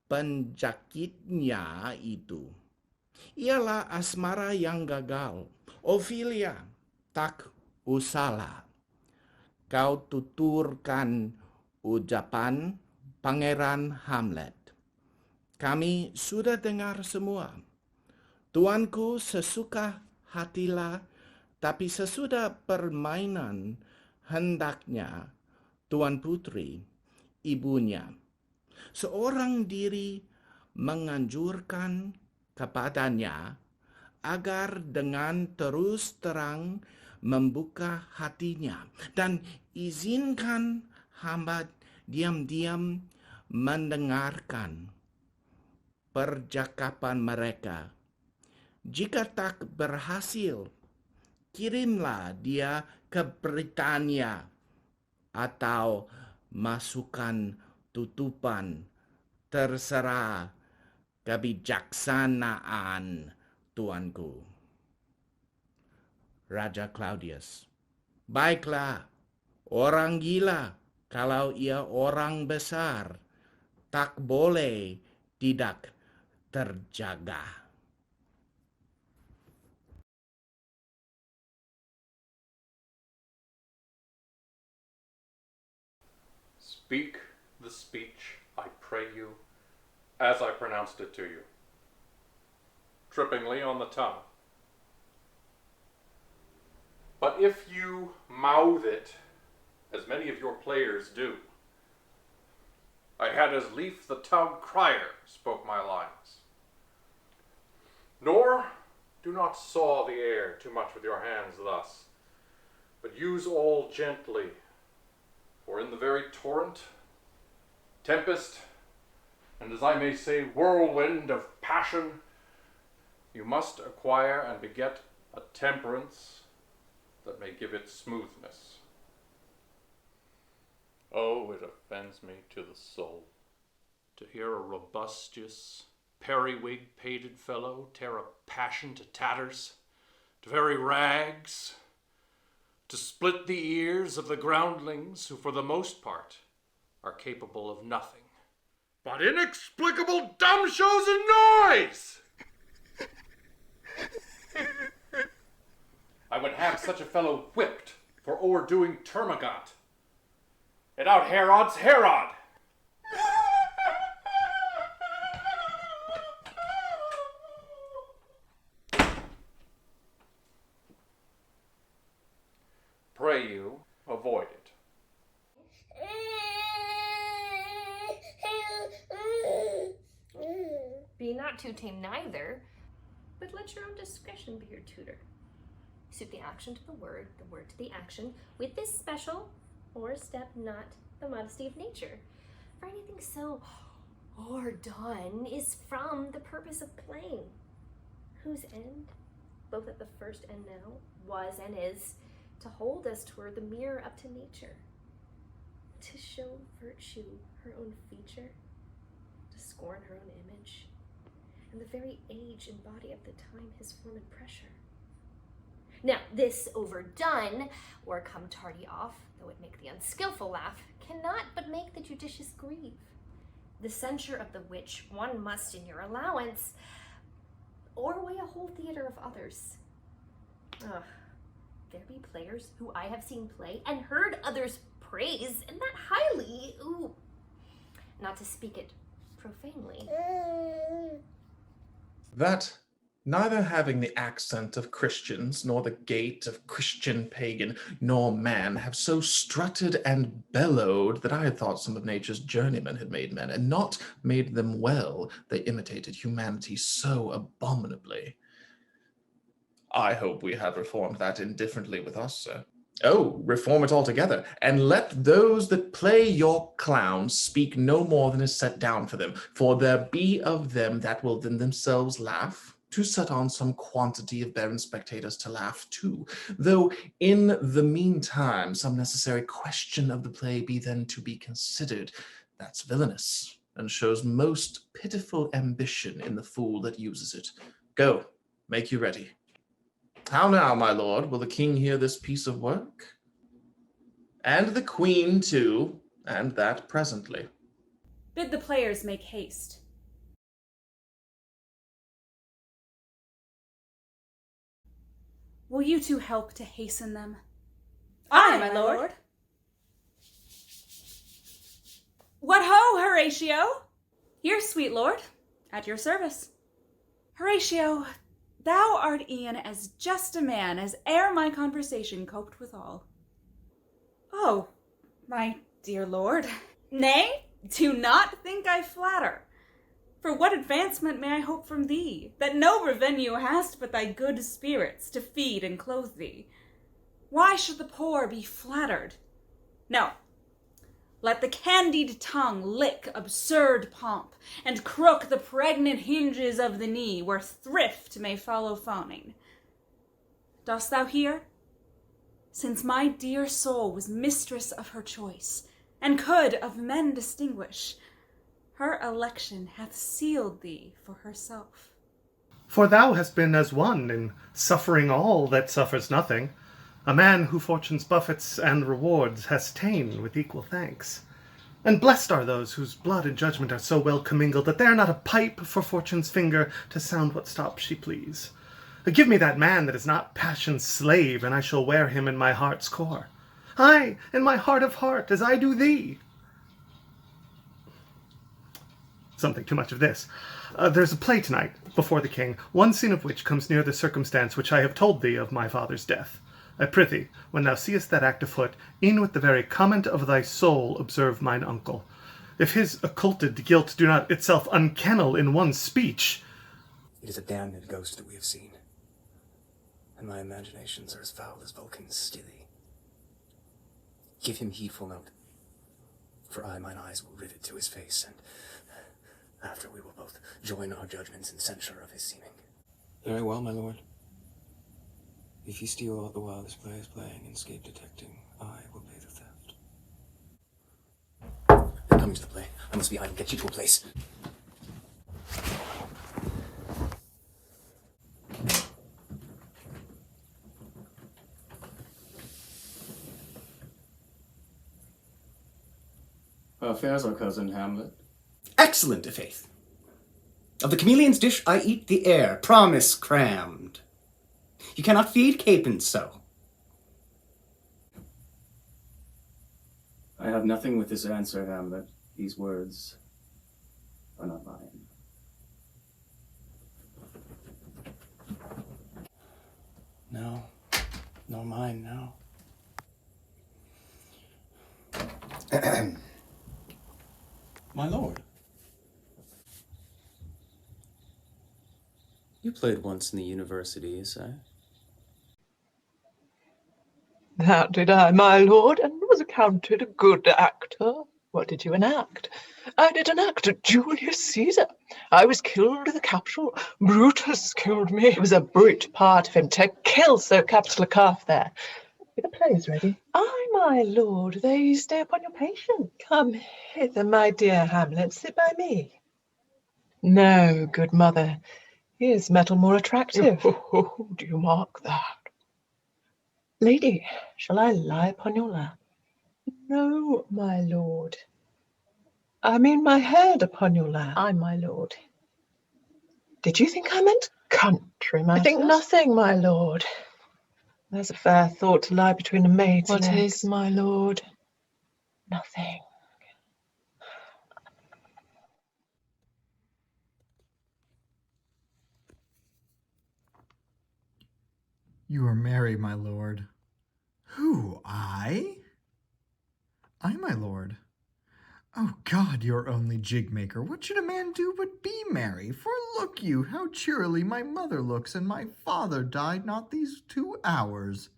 penjakitnya itu ialah asmara yang gagal. Ophelia, tak usahlah kau tuturkan ucapan Pangeran Hamlet. Kami sudah dengar semua. Tuanku sesuka hatilah, tapi sesudah permainan hendaknya Tuan Putri, ibunya, seorang diri menganjurkan kepadanya agar dengan terus terang membuka hatinya dan izinkan hamba diam-diam mendengarkan percakapan mereka. Jika tak berhasil, kirimlah dia ke Britania atau masukkan tutupan, terserah kebijaksanaan tuanku. Raja Claudius, baiklah, orang gila kalau ia orang besar, tak boleh tidak terjaga. Speak the speech, I pray you, as I pronounced it to you, trippingly on the tongue. But if you mouth it, as many of your players do, I had as lief the tongue crier spoke my lines. Nor do not saw the air too much with your hands thus, but use all gently, for in the very torrent, tempest, and as I may say, whirlwind of passion, you must acquire and beget a temperance that may give it smoothness. Oh, it offends me to the soul to hear a robustious, periwig-pated fellow tear a passion to tatters, to very rags, to split the ears of the groundlings who for the most part are capable of nothing but inexplicable dumb shows and noise. I would have such a fellow whipped for o'erdoing Termagant. And out Herod's Herod. Pray you, avoid it. Be not too tame neither, but let your own discretion be your tutor. Suit the action to the word to the action, with this special or step not the modesty of nature. For anything so o'erdone is from the purpose of playing, whose end, both at the first and now, was and is, to hold us toward the mirror up to nature, to show virtue her own feature, to scorn her own image, and the very age and body of the time his form and pressure. Now, this overdone, or come tardy off, though it make the unskillful laugh, cannot but make the judicious grieve. The censure of the which one must in your allowance, o'erweigh a whole theatre of others. Ugh. There be players who I have seen play and heard others praise, and that highly, not to speak it profanely. That, neither having the accent of Christians, nor the gait of Christian pagan, nor man, have so strutted and bellowed that I had thought some of nature's journeymen had made men, and not made them well, they imitated humanity so abominably. I hope we have reformed that indifferently with us, sir. Oh, reform it altogether, and let those that play your clowns speak no more than is set down for them, for there be of them that will then themselves laugh, to set on some quantity of barren spectators to laugh too, though in the meantime some necessary question of the play be then to be considered. That's villainous, and shows most pitiful ambition in the fool that uses it. Go, make you ready. How now, my lord, will the king hear this piece of work? And the queen too, and that presently. Bid the players make haste. Will you two help to hasten them? Aye, my lord. What ho, Horatio! Here, sweet lord, at your service. Horatio, thou art e'en as just a man as e'er my conversation coped withal. Oh, my dear lord, nay, do not think I flatter. For what advancement may I hope from thee, that no revenue hast but thy good spirits to feed and clothe thee? Why should the poor be flattered? No, let the candied tongue lick absurd pomp, and crook the pregnant hinges of the knee, where thrift may follow fawning. Dost thou hear? Since my dear soul was mistress of her choice, and could of men distinguish, her election hath sealed thee for herself. For thou hast been as one in suffering all that suffers nothing. A man who fortune's buffets and rewards has ta'en with equal thanks. And blessed are those whose blood and judgment are so well commingled that they are not a pipe for fortune's finger to sound what stop she please. Give me that man that is not passion's slave, and I shall wear him in my heart's core. Aye, in my heart of heart, as I do thee. Something too much of this. There's a play tonight before the king, one scene of which comes near the circumstance which I have told thee of my father's death. I prithee, when thou seest that act afoot, e'en with the very comment of thy soul observe mine uncle. If his occulted guilt do not itself unkennel in one speech... It is a damned ghost that we have seen, and my imaginations are as foul as Vulcan's stily. Give him heedful note, for mine eyes will rivet to his face, and after we will both join our judgments in censure of his seeming. Very well, my lord. If you steal all the while this play is playing and escape detecting, I will pay the theft. They're coming to the play. I must be idle. Get you to a place. How fares our cousin Hamlet? Excellent, i'faith. Of the chameleon's dish I eat the air, promise crammed. You cannot feed capons so. I have nothing with this answer, Hamlet. These words are not mine. No, nor mine, no. My lord. You played once in the university, you say? That did I, my lord, and was accounted a good actor. What did you enact? I did enact Julius Caesar. I was killed in the Capitol. Brutus killed me. It was a brute part of him to kill so capital a calf there. Are the plays ready? Aye, my lord, they stay upon your patience. Come hither, my dear Hamlet, sit by me. No, good mother, here's metal more attractive. Oh, do you mark that? Lady, shall I lie upon your lap? No, my lord. I mean my head upon your lap. Aye, my lord. Did you think I meant country matters? I think nothing, my lord. There's a fair thought to lie between a maid's legs. What is, my lord? Nothing. You are merry, my lord. Who, I? I, my lord. Oh God, your only jig-maker, what should a man do but be merry? For look you, how cheerily my mother looks, and my father died not these 2 hours.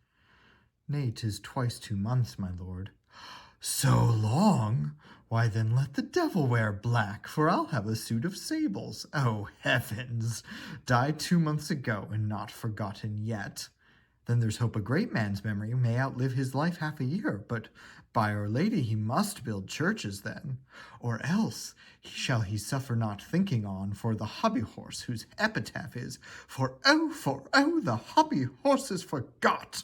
Nay, 'tis twice 2 months, my lord. So long? Why then let the devil wear black, for I'll have a suit of sables. Oh heavens! Died 2 months ago, and not forgotten yet. Then there's hope a great man's memory may outlive his life half a year, but by Our Lady he must build churches then, or else shall he suffer not thinking on for the hobby horse whose epitaph is, for oh, the hobby horse is forgot.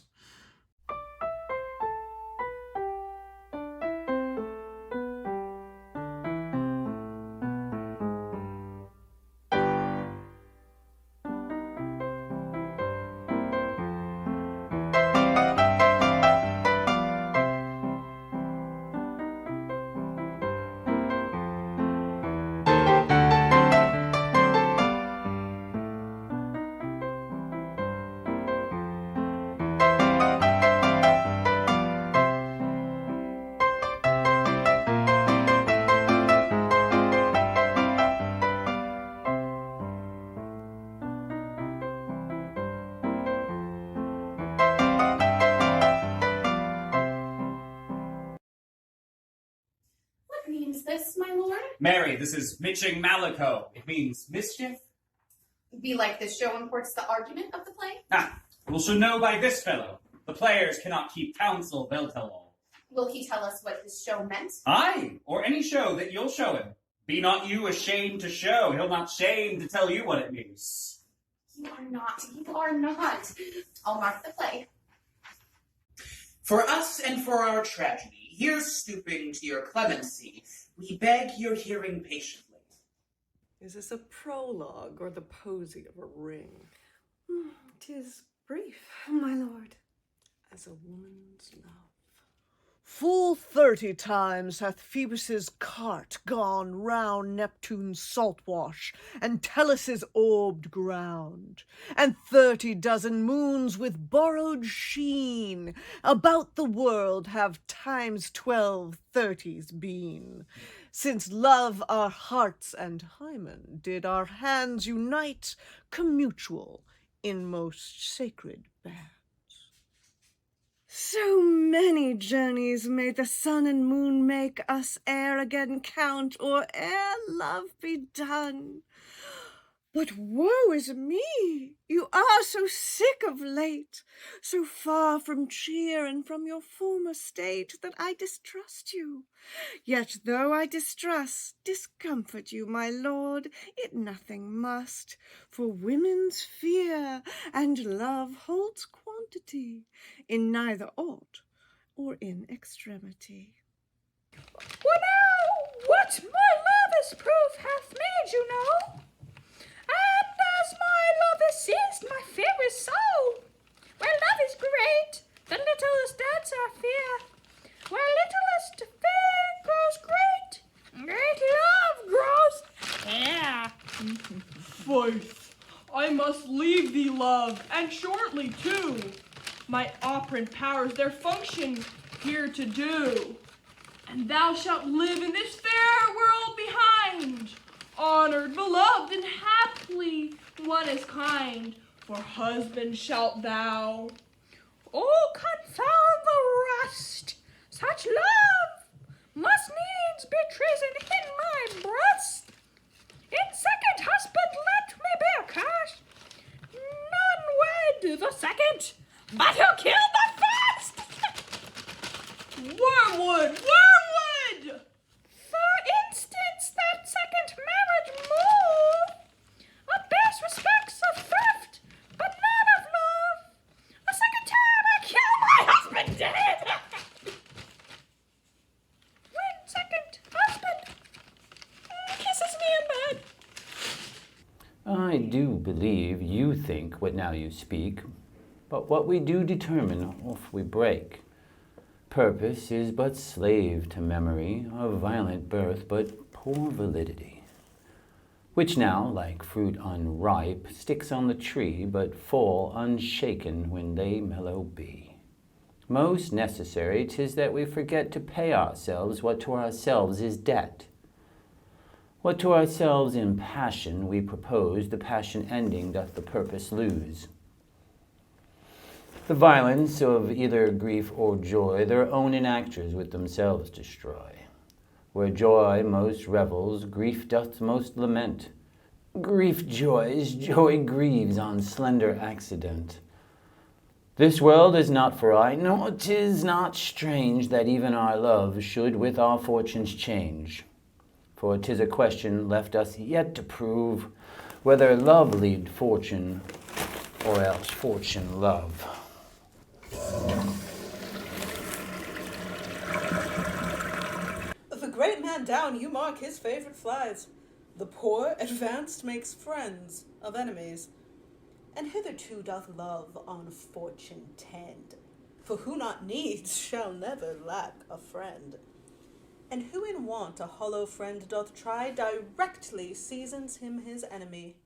What means this, my lord? Mary, this is Mitching Malico. It means mischief. Belike this show imports the argument of the play? We'll should know by this fellow. The players cannot keep counsel, they'll tell all. Will he tell us what this show meant? Aye, or any show that you'll show him. Be not you ashamed to show, he'll not shame to tell you what it means. You are not. I'll mark the play. For us and for our tragedy, here stooping to your clemency, we beg your hearing patiently. Is this a prologue or the posy of a ring? 'Tis brief, my lord. As a woman's love. Full 30 times hath Phoebus's cart gone round Neptune's salt wash and Tellus' orbed ground, and 30 dozen moons with borrowed sheen about the world have times 12 30s been, since love our hearts and hymen did our hands unite commutual in most sacred bands. So many journeys may the sun and moon make us ere again count, or ere love be done. But woe is me! You are so sick of late, so far from cheer and from your former state, that I distrust you. Yet though I discomfort you, my lord, it nothing must, for women's fear and love holds quantity in neither aught or in extremity. What now? But my love as proof hath made you know, and as my love has seized my fairest soul, where love is great, the littlest debts are fear. Where littlest fear grows great, great love grows here. Faith, I must leave thee, love, and shortly too. My operant powers their function here to do. And thou shalt live in this fair world behind, honored, beloved, and haply one as kind, for husband shalt thou. Oh, confound the rust! Such love must needs be treason in my breast. In second husband let me bear curse. None wed the second, but who killed the first. Wormwood! Wormwood! For instance, that second marriage move, a base respects of thrift, but not of love. A second time I kill my husband dead. When second husband kisses me in bed. I do believe you think what now you speak, but what we do determine off we break. Purpose is but slave to memory, of violent birth but poor validity, which now, like fruit unripe, sticks on the tree, but fall unshaken when they mellow be. Most necessary 'tis that we forget to pay ourselves what to ourselves is debt. What to ourselves in passion we propose, the passion ending doth the purpose lose. The violence of either grief or joy their own enactors with themselves destroy. Where joy most revels, grief doth most lament. Grief joys, joy grieves on slender accident. This world is not for aye, nor 'tis not strange that even our love should with our fortunes change. For 'tis a question left us yet to prove, whether love lead fortune, or else fortune love. The great man down, you mark his favourite flies. The poor, advanced, makes friends of enemies. And hitherto doth love on fortune tend. For who not needs shall never lack a friend. And who in want a hollow friend doth try, directly seasons him his enemy.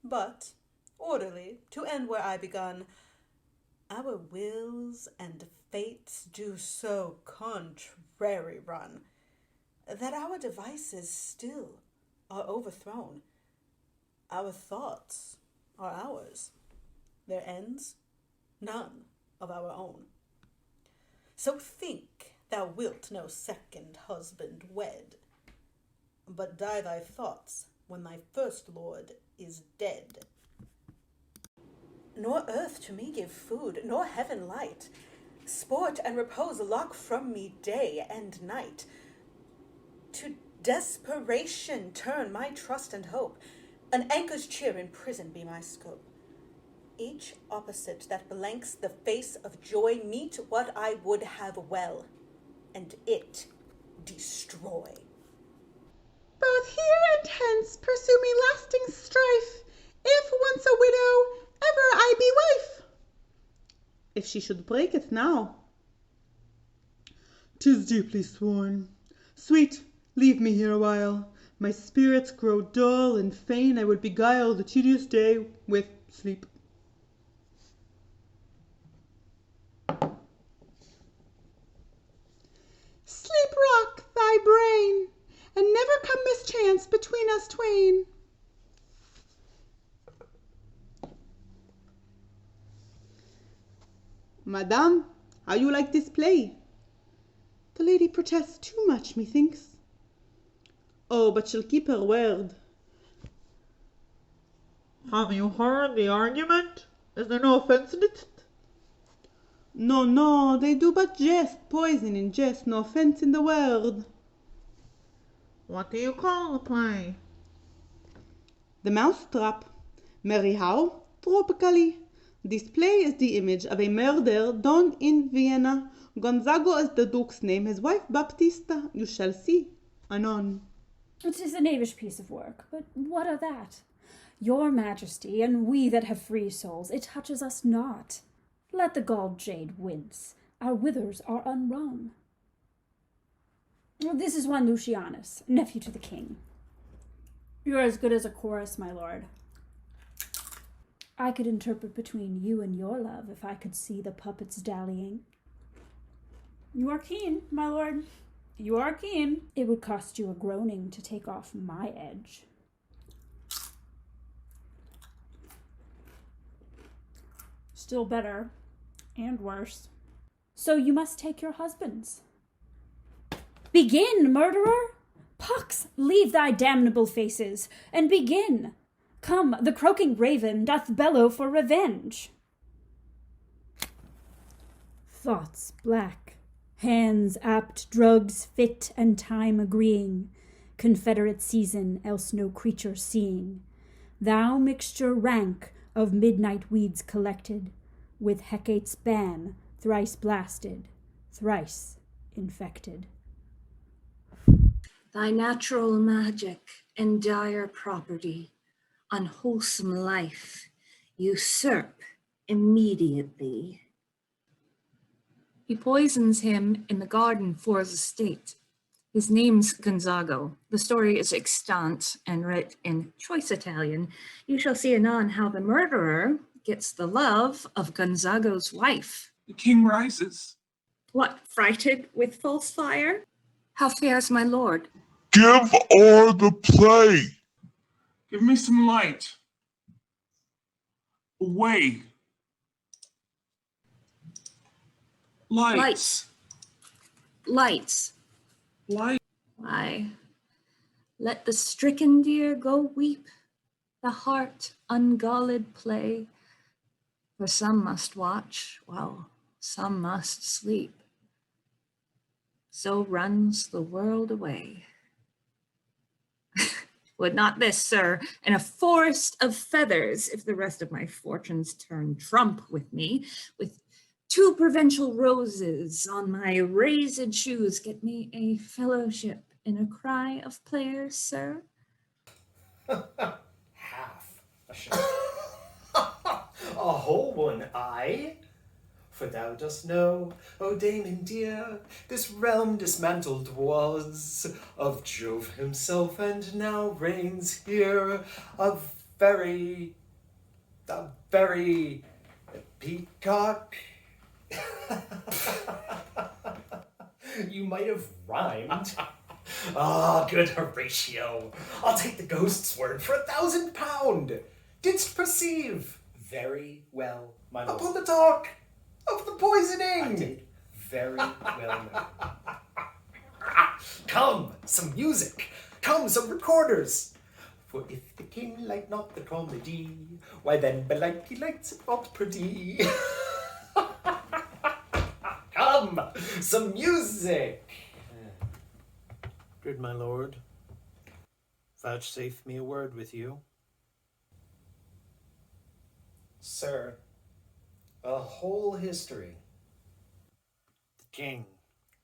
But, orderly, to end where I begun, our wills and fates do so contrary run, that our devices still are overthrown. Our thoughts are ours, their ends none of our own. So think thou wilt no second husband wed, but die thy thoughts when thy first lord is dead. Nor earth to me give food, nor heaven light. Sport and repose lock from me day and night. To desperation turn my trust and hope. An anchor's cheer in prison be my scope. Each opposite that blanks the face of joy meet what I would have well, and it destroy. Both here and hence pursue me lasting strife, if once a widow, ever I be wife. If she should break it now, 'tis deeply sworn. Sweet, leave me here awhile. My spirits grow dull, and fain I would beguile the tedious day with sleep. Sleep rock thy brain, and never come mischance between us twain. Madame, how you like this play? The lady protests too much, methinks. Oh, but she'll keep her word. Have you heard the argument? Is there no offence in it? No, no, they do but jest, poison in jest, no offence in the word. What do you call the play? The Mousetrap. Merry how? Tropically. This play is the image of a murder done in Vienna. Gonzago is the Duke's name, his wife Baptista. You shall see. Anon. It is a knavish piece of work, but what of that? Your majesty, and we that have free souls, it touches us not. Let the galled jade wince. Our withers are unwrung. This is one Lucianus, nephew to the king. You're as good as a chorus, my lord. I could interpret between you and your love if I could see the puppets dallying. You are keen, my lord. You are keen. It would cost you a groaning to take off my edge. Still better, and worse. So you must take your husbands. Begin, murderer! Pox, leave thy damnable faces, and begin. Come, the croaking raven doth bellow for revenge. Thoughts black, hands apt, drugs fit, and time agreeing, confederate season, else no creature seeing. Thou mixture rank of midnight weeds collected, with Hecate's ban, thrice blasted, thrice infected. Thy natural magic and dire property, unwholesome life, usurp immediately. He poisons him in the garden for his estate. His name's Gonzago. The story is extant and writ in choice Italian. You shall see anon how the murderer gets the love of Gonzago's wife. The king rises. What, frighted with false fire? How fares my lord? Give o'er the play. Give me some light. Away. Lights. Lights. Light. Why, let the stricken deer go weep, the heart ungalled play, for some must watch, while some must sleep. So runs the world away. Would not this, sir, and a forest of feathers, if the rest of my fortunes turn trump with me, with 2 provincial roses on my raised shoes, get me a fellowship in a cry of players, sir? Half a shot. A whole one, aye? For thou dost know, O Damon dear, this realm dismantled was of Jove himself, and now reigns here a very peacock. You might have rhymed. Ah, good Horatio. I'll take the ghost's word for £1,000. Didst perceive? Very well, my lord. Upon the talk of the poisoning. I did very well know. Come, some music. Come, some recorders. For if the king like not the comedy, why then belike he likes it not pretty. Come, some music. Good my lord, vouchsafe me a word with you. Sir, a whole history. The king,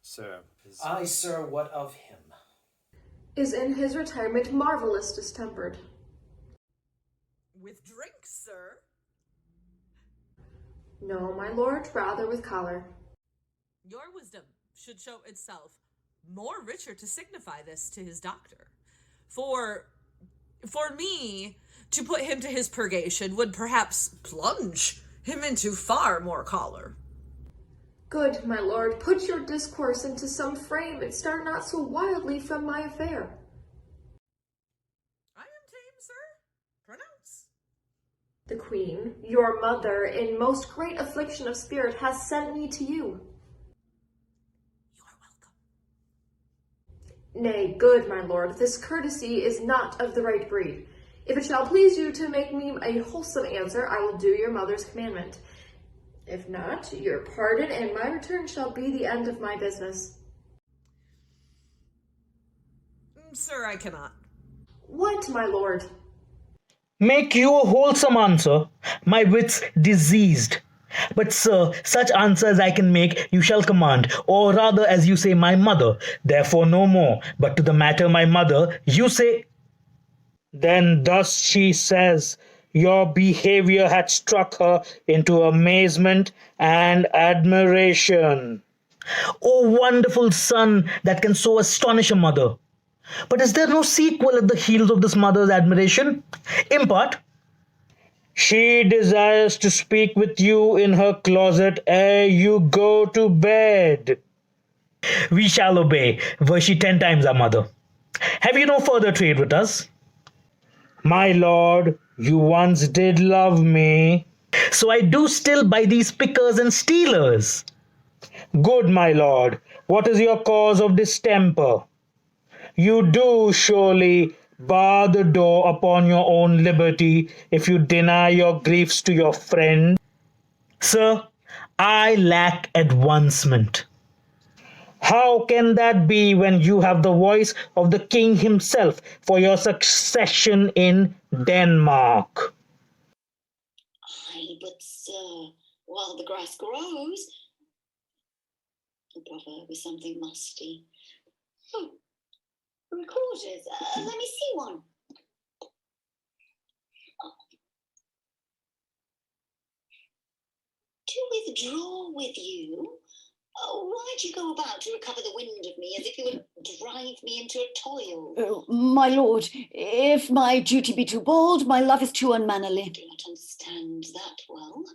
sir, is... Aye, sir, what of him? Is in his retirement marvelous distempered. With drink, sir? No, my lord, rather with choler. Your wisdom should show itself more richer to signify this to his doctor. For me to put him to his purgation would perhaps plunge him into far more choler. Good, my lord, put your discourse into some frame, and start not so wildly from my affair. I am tame, sir. Pronounce. The queen, your mother, in most great affliction of spirit, has sent me to you. You are welcome. Nay, good, my lord, this courtesy is not of the right breed. If it shall please you to make me a wholesome answer, I will do your mother's commandment. If not, your pardon and my return shall be the end of my business. Sir, I cannot. What, my lord? Make you a wholesome answer, my wits diseased. But, sir, such answer as I can make you shall command, or rather, as you say, my mother. Therefore, no more. But to the matter, my mother, you say... Then thus she says, your behavior had struck her into amazement and admiration. O wonderful son that can so astonish a mother! But is there no sequel at the heels of this mother's admiration? Impart. She desires to speak with you in her closet ere you go to bed. We shall obey, were she 10 times our mother. Have you no further trade with us? My lord, you once did love me. So I do still by these pickers and stealers. Good, my lord, what is your cause of distemper? You do surely bar the door upon your own liberty if you deny your griefs to your friend. Sir, I lack advancement. How can that be when you have the voice of the king himself for your succession in Denmark? Aye, but sir, while the grass grows... The proverb is something musty. Oh, recorders. Let me see one. To withdraw with you? Why'd you go about to recover the wind of me as if you would drive me into a toil? Oh, my lord, if my duty be too bold, my love is too unmannerly. I do not understand that well.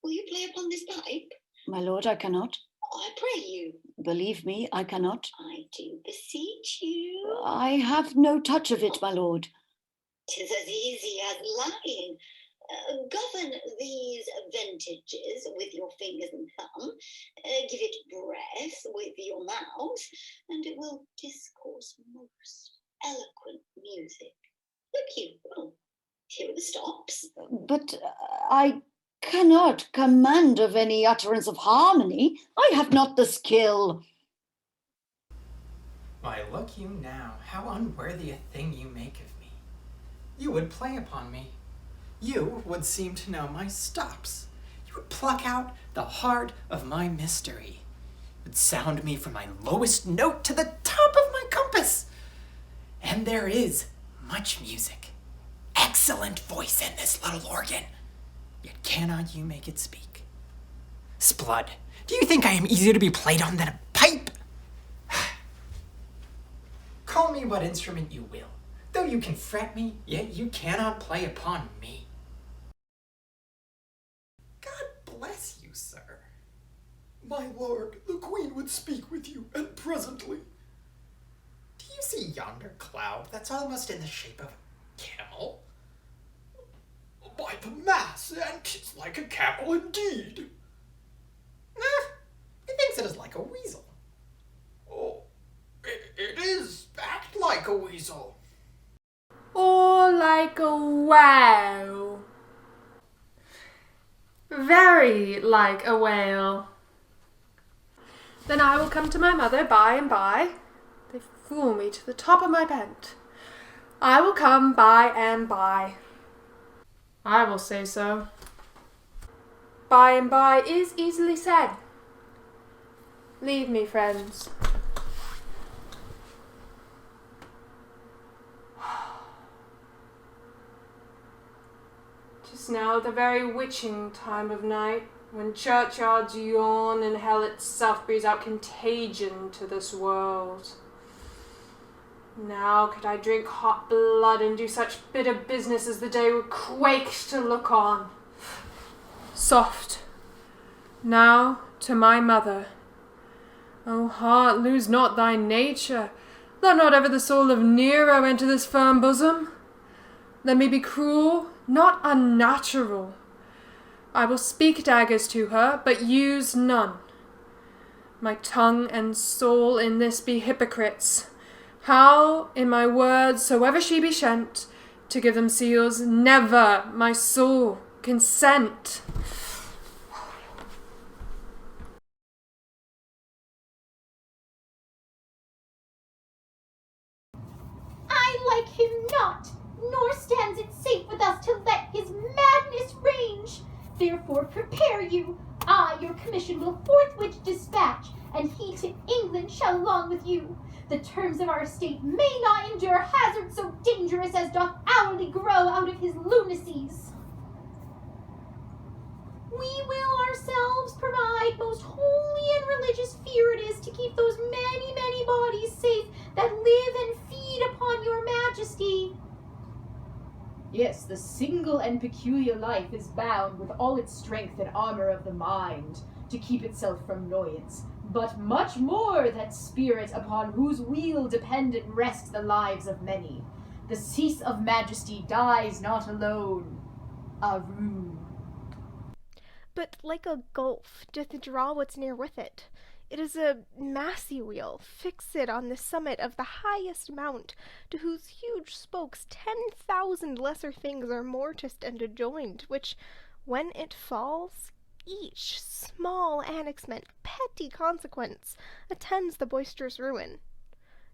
Will you play upon this pipe? My lord, I cannot. I pray you. Believe me, I cannot. I do beseech you. I have no touch of it, my lord. 'Tis as easy as lying. Govern these ventages with your fingers and thumb, give it breath with your mouth, and it will discourse most eloquent music. Look you, here are the stops. But I cannot command of any utterance of harmony. I have not the skill. Why, look you now, how unworthy a thing you make of me. You would play upon me. You would seem to know my stops. You would pluck out the heart of my mystery. You would sound me from my lowest note to the top of my compass. And there is much music, excellent voice in this little organ. Yet cannot you make it speak? Splud, do you think I am easier to be played on than a pipe? Call me what instrument you will. Though you can fret me, yet you cannot play upon me. God bless you, sir. My lord, the queen would speak with you, and presently. Do you see yonder cloud that's almost in the shape of a camel? By the mass, and 'tis like a camel indeed. He thinks it is like a weasel. Oh, it is act like a weasel. Or like a whale. Very like a whale. Then I will come to my mother by and by. They fool me to the top of my bent. I will come by and by. I will say so. By and by is easily said. Leave me, friends. Tis now the very witching time of night, when churchyards yawn and hell itself breathes out contagion to this world. Now could I drink hot blood and do such bitter business as the day would quake to look on. Soft, now to my mother. O heart, lose not thy nature. Let not ever the soul of Nero enter this firm bosom. Let me be cruel, not unnatural. I will speak daggers to her, but use none. My tongue and soul in this be hypocrites. How, in my words, soever she be shent, to give them seals, never my soul consent. I like him not, nor stands it safe with us to let his madness range. therefore prepare you. I, your commission, will forthwith dispatch, and he to England shall along with you. The terms of our estate may not endure hazard so dangerous as doth hourly grow out of his lunacies. We will ourselves provide most holy and religious fear it is to keep those many, many bodies safe that live and feed upon your majesty. Yes, the single and peculiar life is bound with all its strength and armor of the mind to keep itself from annoyance, but much more that spirit upon whose weal dependent rest the lives of many. The cease of majesty dies not alone. Aru. But like a gulf doth draw what's near with it. It is a massy wheel, fixed on the summit of the highest mount, to whose huge spokes 10,000 lesser things are morticed and adjoined, which, when it falls, each small annexment, petty consequence, attends the boisterous ruin.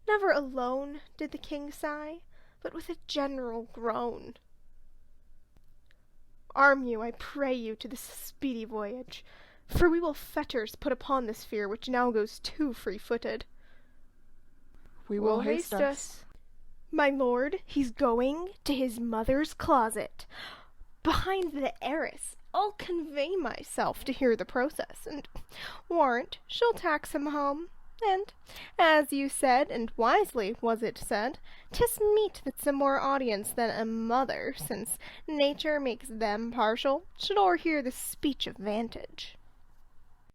Never alone did the king sigh, but with a general groan. Arm you, I pray you, to this speedy voyage, for we will fetters put upon this fear which now goes too free-footed. We will haste us. My lord, he's going to his mother's closet. Behind the arras, I'll convey myself to hear the process, and warrant she'll tax him home. And, as you said, and wisely was it said, 'tis meet that some more audience than a mother, since nature makes them partial, should o'erhear the speech of vantage.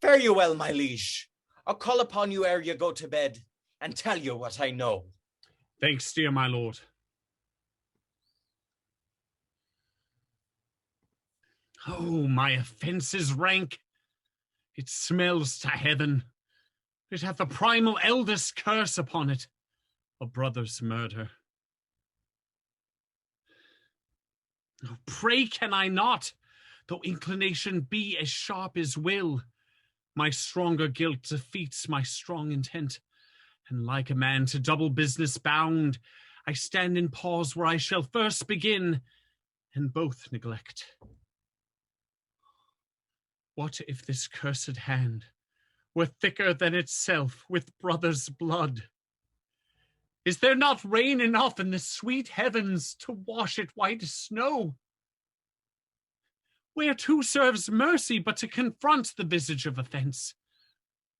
Fare you well, my liege. I'll call upon you ere you go to bed, and tell you what I know. Thanks, dear my lord. Oh, my offence is rank. It smells to heaven. It hath the primal eldest curse upon it, a brother's murder. Oh, pray can I not, though inclination be as sharp as will. My stronger guilt defeats my strong intent, and like a man to double business bound, I stand in pause where I shall first begin, and both neglect. What if this cursed hand were thicker than itself with brother's blood? Is there not rain enough in the sweet heavens to wash it white as snow? Whereto serves mercy but to confront the visage of offence?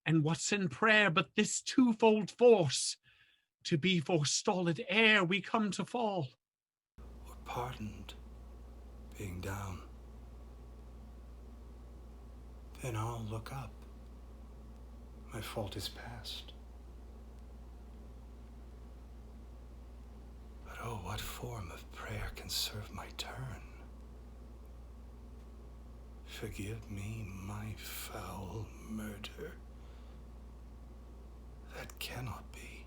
And what's in prayer but this twofold force, to be forestalled ere we come to fall? Or pardoned, being down. Then I'll look up. My fault is past. But oh, what form of prayer can serve my turn? Forgive me my foul murder. That cannot be,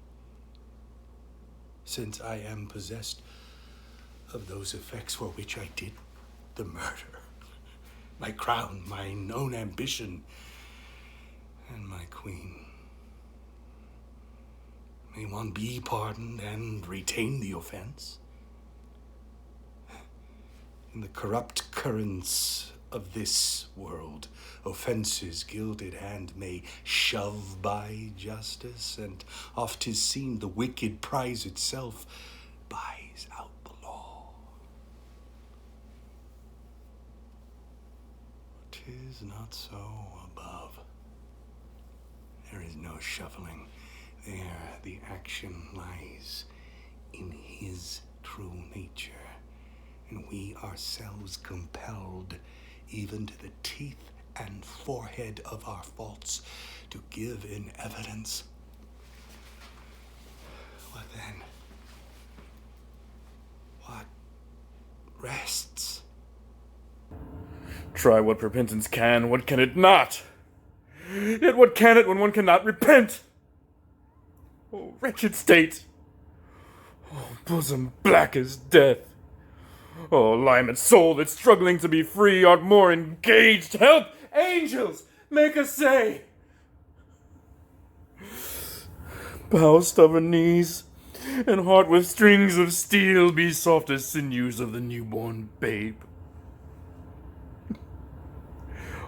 since I am possessed of those effects for which I did the murder. My crown, mine own ambition, and my queen. May one be pardoned and retain the offense? In the corrupt currents of this world, offence's gilded hand may shove by justice, and oft 'tis seen the wicked prize itself buys out the law. 'Tis not so above. There is no shuffling. There the action lies in his true nature, and we ourselves compelled, even to the teeth and forehead of our faults, to give in evidence. What then? What rests? Try what repentance can, what can it not? Yet what can it when one cannot repent? Oh, wretched state! Oh, bosom black as death! Oh, limed soul that's struggling to be free, art more engaged. Help, angels, make us say. Bow stubborn knees, and heart with strings of steel, be soft as sinews of the newborn babe.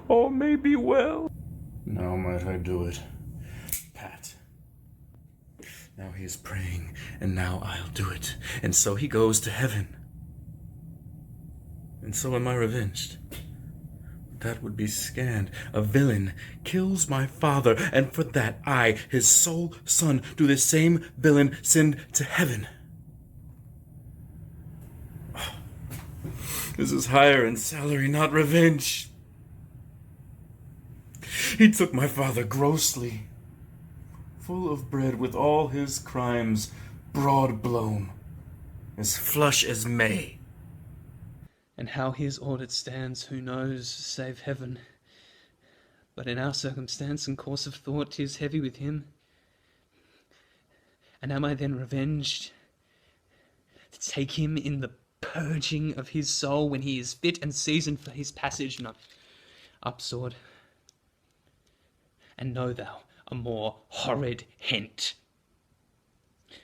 all may be well. Now might I do it. Pat. Now he is praying, and now I'll do it. And so he goes to heaven. And so am I revenged. That would be scanned. A villain kills my father, and for that I, his sole son, do the same villain send to heaven. This is higher in salary, not revenge. He took my father grossly, full of bread with all his crimes, broad blown, as flush as May. And how his audit stands, who knows, save heaven. But in our circumstance and course of thought, 'tis heavy with him. And am I then revenged? To take him in the purging of his soul when he is fit and seasoned for his passage, not up sword. And know thou a more horrid hint.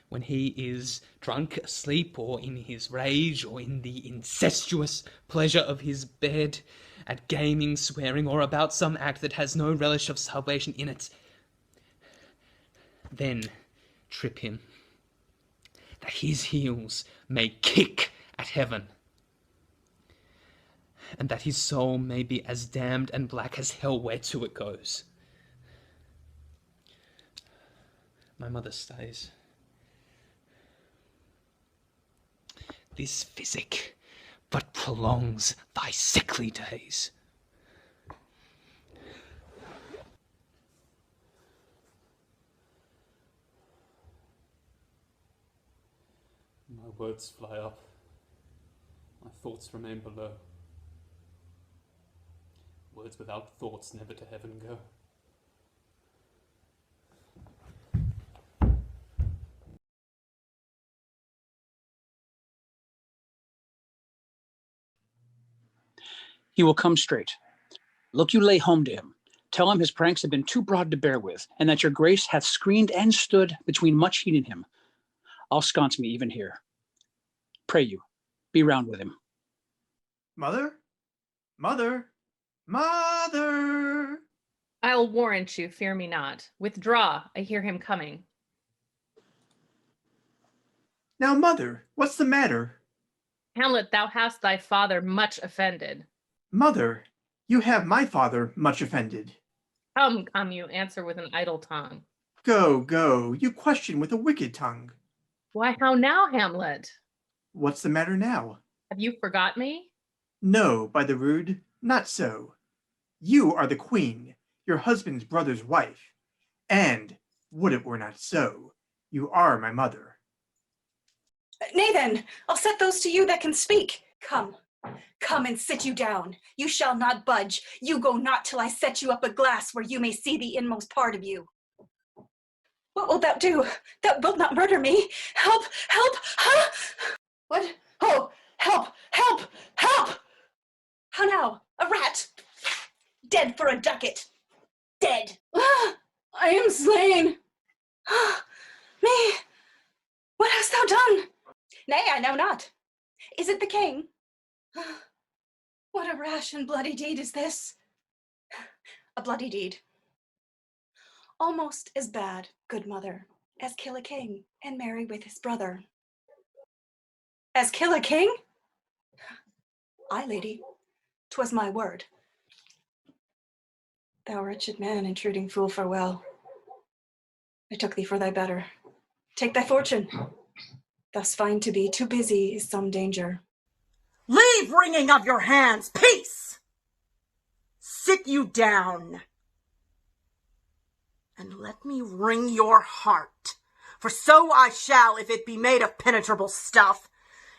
When he is drunk, asleep, or in his rage, or in the incestuous pleasure of his bed, at gaming, swearing, or about some act that has no relish of salvation in it, then trip him, that his heels may kick at heaven, and that his soul may be as damned and black as hell whereto it goes. My mother stays. This physic but prolongs thy sickly days. My words fly up, my thoughts remain below. Words without thoughts never to heaven go. He will come straight. Look you lay home to him. Tell him his pranks have been too broad to bear with, and that your grace hath screened and stood between much heat in him. I'll sconce me even here. Pray you, be round with him. Mother? Mother? Mother! I'll warrant you, fear me not. Withdraw, I hear him coming. Now, mother, what's the matter? Hamlet, thou hast thy father much offended. Mother, you have my father much offended. Come, you answer with an idle tongue. Go, go, you question with a wicked tongue. Why, how now, Hamlet? What's the matter now? Have you forgot me? No, by the rood, not so. You are the queen, your husband's brother's wife, and, would it were not so, you are my mother. Nay then, I'll set those to you that can speak. Come, come and sit you down. You shall not budge. You go not till I set you up a glass where you may see the inmost part of you. What wilt thou do? Thou wilt not murder me. Help, help, huh? What? Oh, help, help, help! How now? A rat? Dead for a ducat. Dead. I am slain. Me, what hast thou done? Nay, I know not. Is it the king? What a rash and bloody deed is this? A bloody deed. Almost as bad, good mother, as kill a king and marry with his brother. As kill a king? Aye, lady, 'twas my word. Thou wretched man, intruding fool, farewell. I took thee for thy better. Take thy fortune. Thus find to be too busy is some danger. Leave wringing of your hands, peace! Sit you down, and let me wring your heart, for so I shall if it be made of penetrable stuff,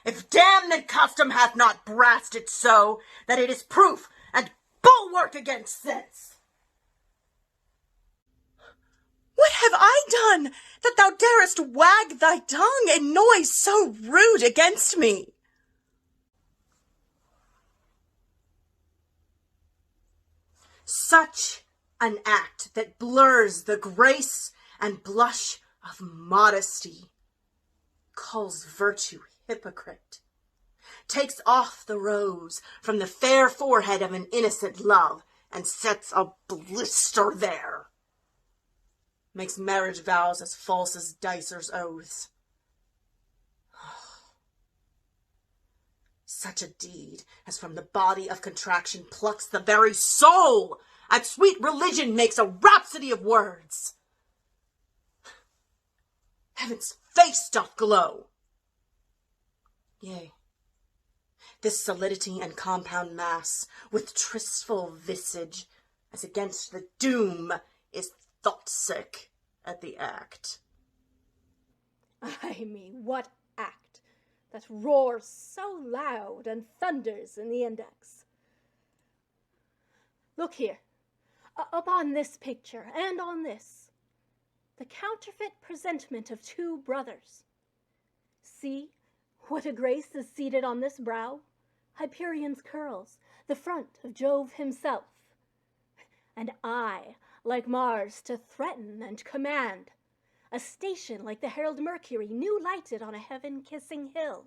if damned custom hath not brassed it so, that it is proof and bulwark against sense. What have I done, that thou darest wag thy tongue and noise so rude against me? Such an act that blurs the grace and blush of modesty, calls virtue hypocrite, takes off the rose from the fair forehead of an innocent love, and sets a blister there. Makes marriage vows as false as dicers' oaths. Such a deed as from the body of contraction plucks the very soul, and sweet religion makes a rhapsody of words. Heaven's face doth glow. Yea, this solidity and compound mass, with tristful visage, as against the doom, is thought-sick at the act. I mean, what act that roars so loud and thunders in the index? Look here, upon this picture and on this, the counterfeit presentment of two brothers. See what a grace is seated on this brow, Hyperion's curls, the front of Jove himself. And I, like Mars, to threaten and command, a station like the herald Mercury, new lighted on a heaven-kissing hill.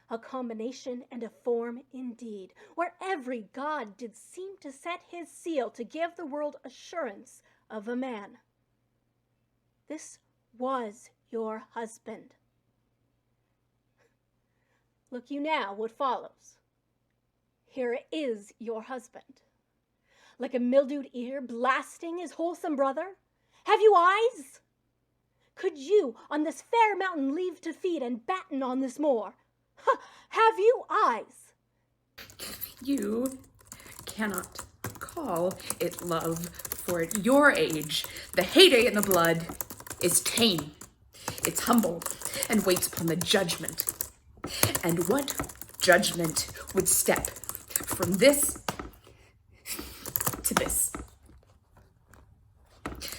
A combination and a form indeed, where every god did seem to set his seal to give the world assurance of a man. This was your husband. Look you now what follows. Here is your husband, like a mildewed ear blasting his wholesome brother. Have you eyes? Could you on this fair mountain leave to feed and batten on this moor? Have you eyes? You cannot call it love, for at your age, the heyday in the blood is tame. It's humble and waits upon the judgment. And what judgment would step from this to this?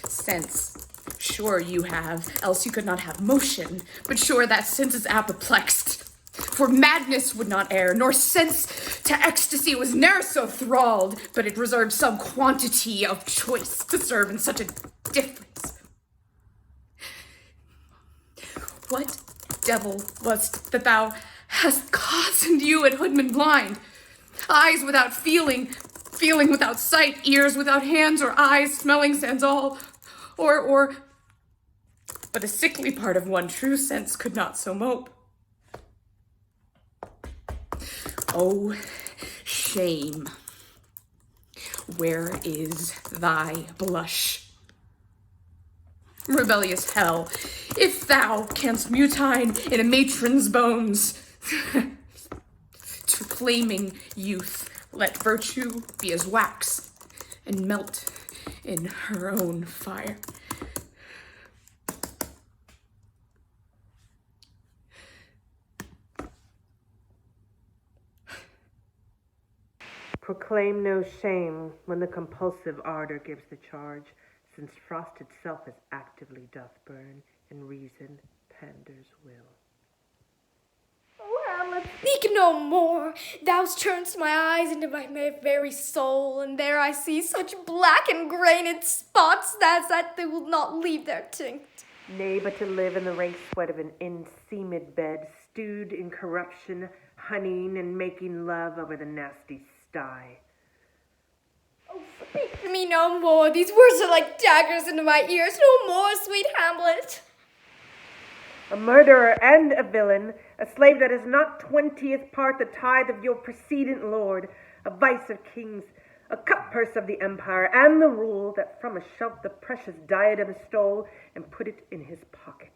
Sense, sure you have, else you could not have motion, but sure that sense is apoplexed. For madness would not err, nor sense to ecstasy was ne'er so thralled, but it reserved some quantity of choice to serve in such a difference. What devil was't that thou hast cozened you at Hoodman blind? Eyes without feeling, feeling without sight, ears without hands or eyes, smelling sans all, or, but a sickly part of one true sense could not so mope. Oh, shame, where is thy blush? Rebellious hell, if thou canst mutine in a matron's bones, to flaming youth let virtue be as wax, and melt in her own fire. Proclaim no shame when the compulsive ardor gives the charge, since frost itself as actively doth burn, and reason panders will. Oh, Hamlet, speak no more. Thou turn'st my eyes into my very soul, and there I see such black and grained spots as that they will not leave their tinct. Nay, but to live in the rank sweat of an enseamed bed, stewed in corruption, honeying and making love over the nasty sty. Oh, speak to me no more. These words are like daggers into my ears. No more, sweet Hamlet. A murderer and a villain, a slave that is not 20th part the tithe of your precedent lord, a vice of kings, a cutpurse of the empire, and the rule that from a shelf the precious diadem stole and put it in his pocket.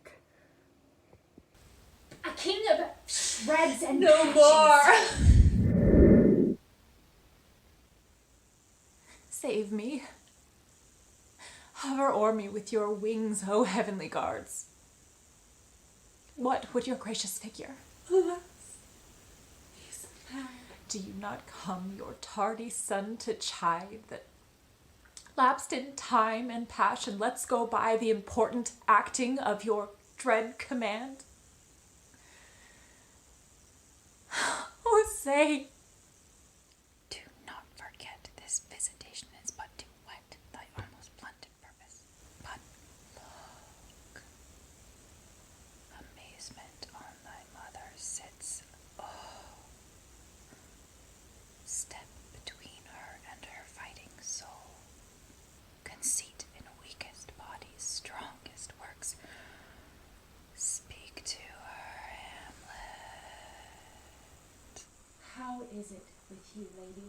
A king of shreds and no patches. more. Save me. Hover o'er me with your wings, O heavenly guards. What would your gracious figure? Alas, do you not come your tardy son to chide that lapsed in time and passion lets go by the important acting of your dread command? Oh, say, do not forget this visitation is but to whet thy almost blunted purpose. But look, amazement on thy mother sits. Oh, step between her and her fighting How is it with you, lady?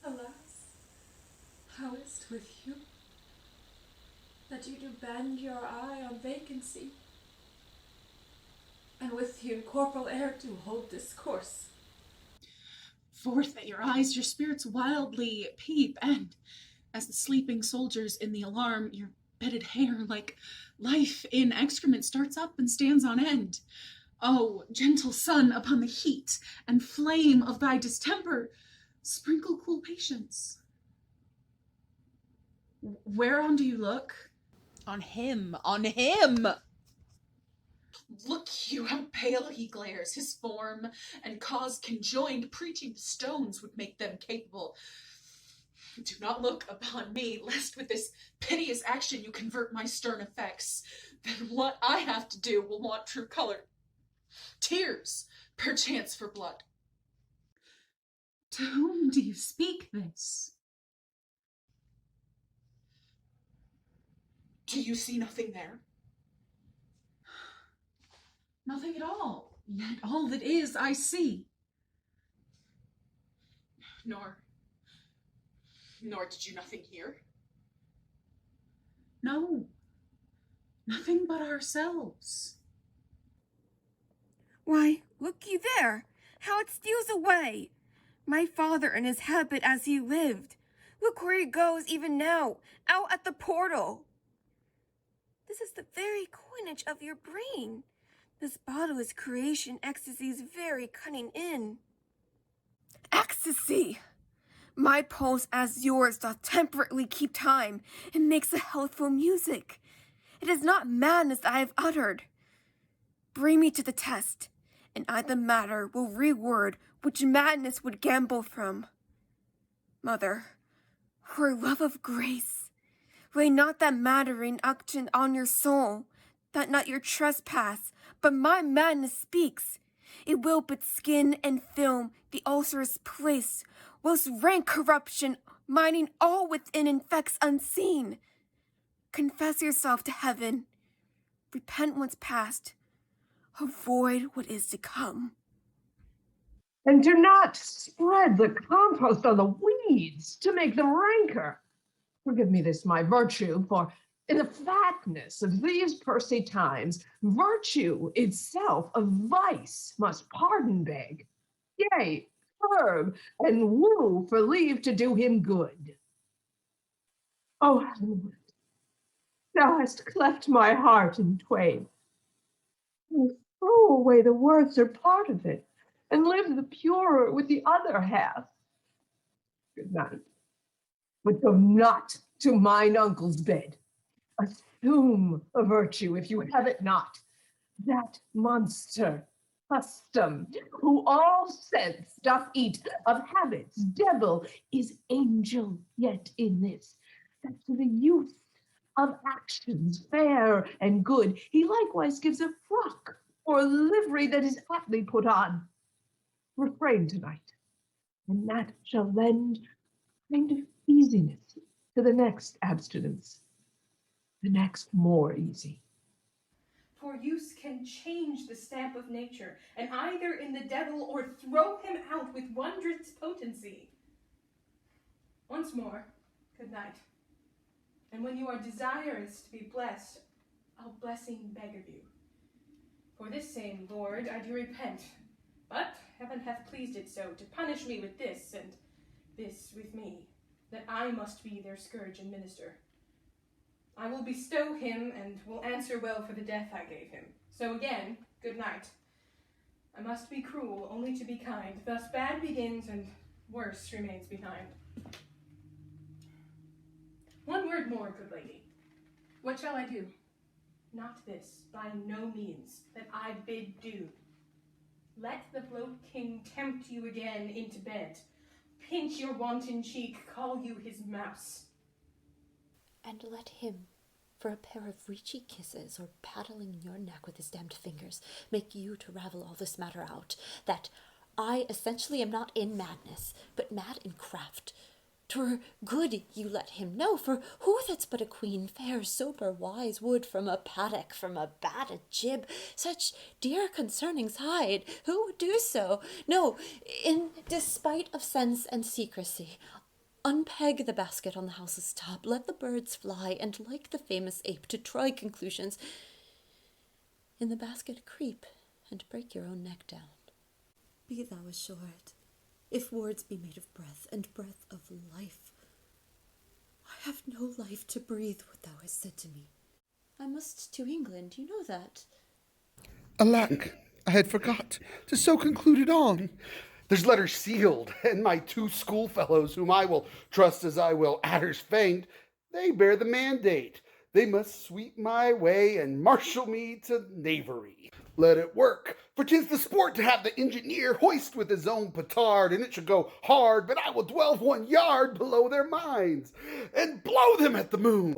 Alas, how is't with you, that you do bend your eye on vacancy, and with the incorporeal air do hold discourse? Forth at your eyes your spirits wildly peep, and, as the sleeping soldiers in the alarm, your bedded hair, like life in excrement, starts up and stands on end. O gentle sun, upon the heat and flame of thy distemper, sprinkle cool patience. Whereon do you look? On him, on him! Look you how pale he glares, his form and cause conjoined, preaching the stones would make them capable. Do not look upon me, lest with this piteous action you convert my stern effects. Then what I have to do will want true color. Tears, perchance for blood. To whom do you speak this? Do you see nothing there? Nothing at all, yet all that is I see. Nor did you nothing hear? No, nothing but ourselves. Why, look you there, how it steals away! My father in his habit as he lived. Look where he goes even now, out at the portal. This is the very coinage of your brain. This bottle is creation ecstasy's very cunning in. Ecstasy! My pulse as yours doth temperately keep time, and makes a healthful music. It is not madness I have uttered. Bring me to the test, and I the matter will reword which madness would gamble from. Mother, for love of grace, lay not that mattering unction on your soul, that not your trespass, but my madness speaks. It will but skin and film the ulcerous place, whilst rank corruption, mining all within infects unseen. Confess yourself to heaven. Repent what's past. Avoid what is to come. And do not spread the compost on the weeds to make them ranker. Forgive me this, my virtue, for in the fatness of these pursy times, virtue itself of vice must pardon beg, yea, curb and woo for leave to do him good. Oh, Hamlet, thou hast cleft my heart in twain. Throw away the worser part of it, and live the purer with the other half. Good night. But go not to mine uncle's bed. Assume a virtue if you have it not. That monster, custom, who all sense doth eat of habits, devil, is angel yet in this, that to the use of actions fair and good, he likewise gives a frock or livery that is aptly put on. Refrain tonight, and that shall lend kind of easiness to the next abstinence, the next more easy. For use can change the stamp of nature, and either in the devil or throw him out with wondrous potency. Once more, good night. And when you are desirous to be blessed, I'll blessing beg of you. For this same Lord I do repent, but heaven hath pleased it so to punish me with this, and this with me, that I must be their scourge and minister. I will bestow him, and will answer well for the death I gave him. So again, good night. I must be cruel, only to be kind. Thus bad begins, and worse remains behind. One word more, good lady. What shall I do? Not this, by no means, that I bid do. Let the bloat king tempt you again into bed. Pinch your wanton cheek, call you his mouse. And let him, for a pair of reachy kisses, or paddling your neck with his damned fingers, make you to ravel all this matter out, that I essentially am not in madness, but mad in craft, 'Twere good you let him know, for who that's but a queen, fair, sober, wise, would from a paddock, from a bat, a jib, such dear concernings hide? Who would do so? No, in despite of sense and secrecy, unpeg the basket on the house's top, let the birds fly, and like the famous ape to try conclusions, in the basket creep, and break your own neck down. Be thou assured, if words be made of breath, and breath of life, I have no life to breathe what thou hast said to me. I must to England, you know that. Alack, I had forgot to so conclude it on. There's letters sealed, and my 2 schoolfellows, whom I will trust as I will adders faint, they bear the mandate. They must sweep my way and marshal me to knavery. Let it work, for 'tis the sport to have the engineer hoist with his own petard, and it shall go hard, but I will dwell 1 yard below their minds, and blow them at the moon.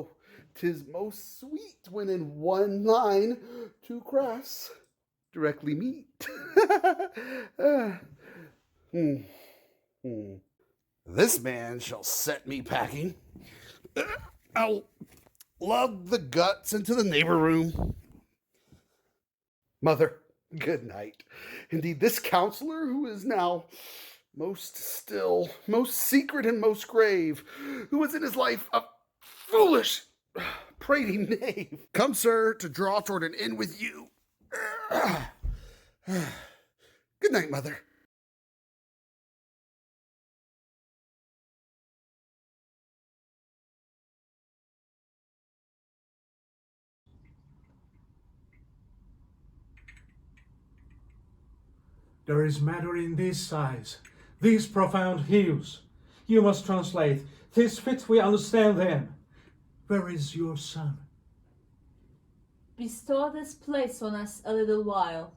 'Tis most sweet when in 1 line 2 crafts directly meet. This man shall set me packing. I'll lug the guts into the neighbor room. Mother, good night. Indeed, this counselor, who is now most still, most secret, and most grave, who was in his life a foolish, prating knave, come, sir, to draw toward an end with you. Good night, mother. There is matter in these sighs, these profound hues. You must translate. 'Tis fit we understand them. Where is your son? Bestow this place on us a little while.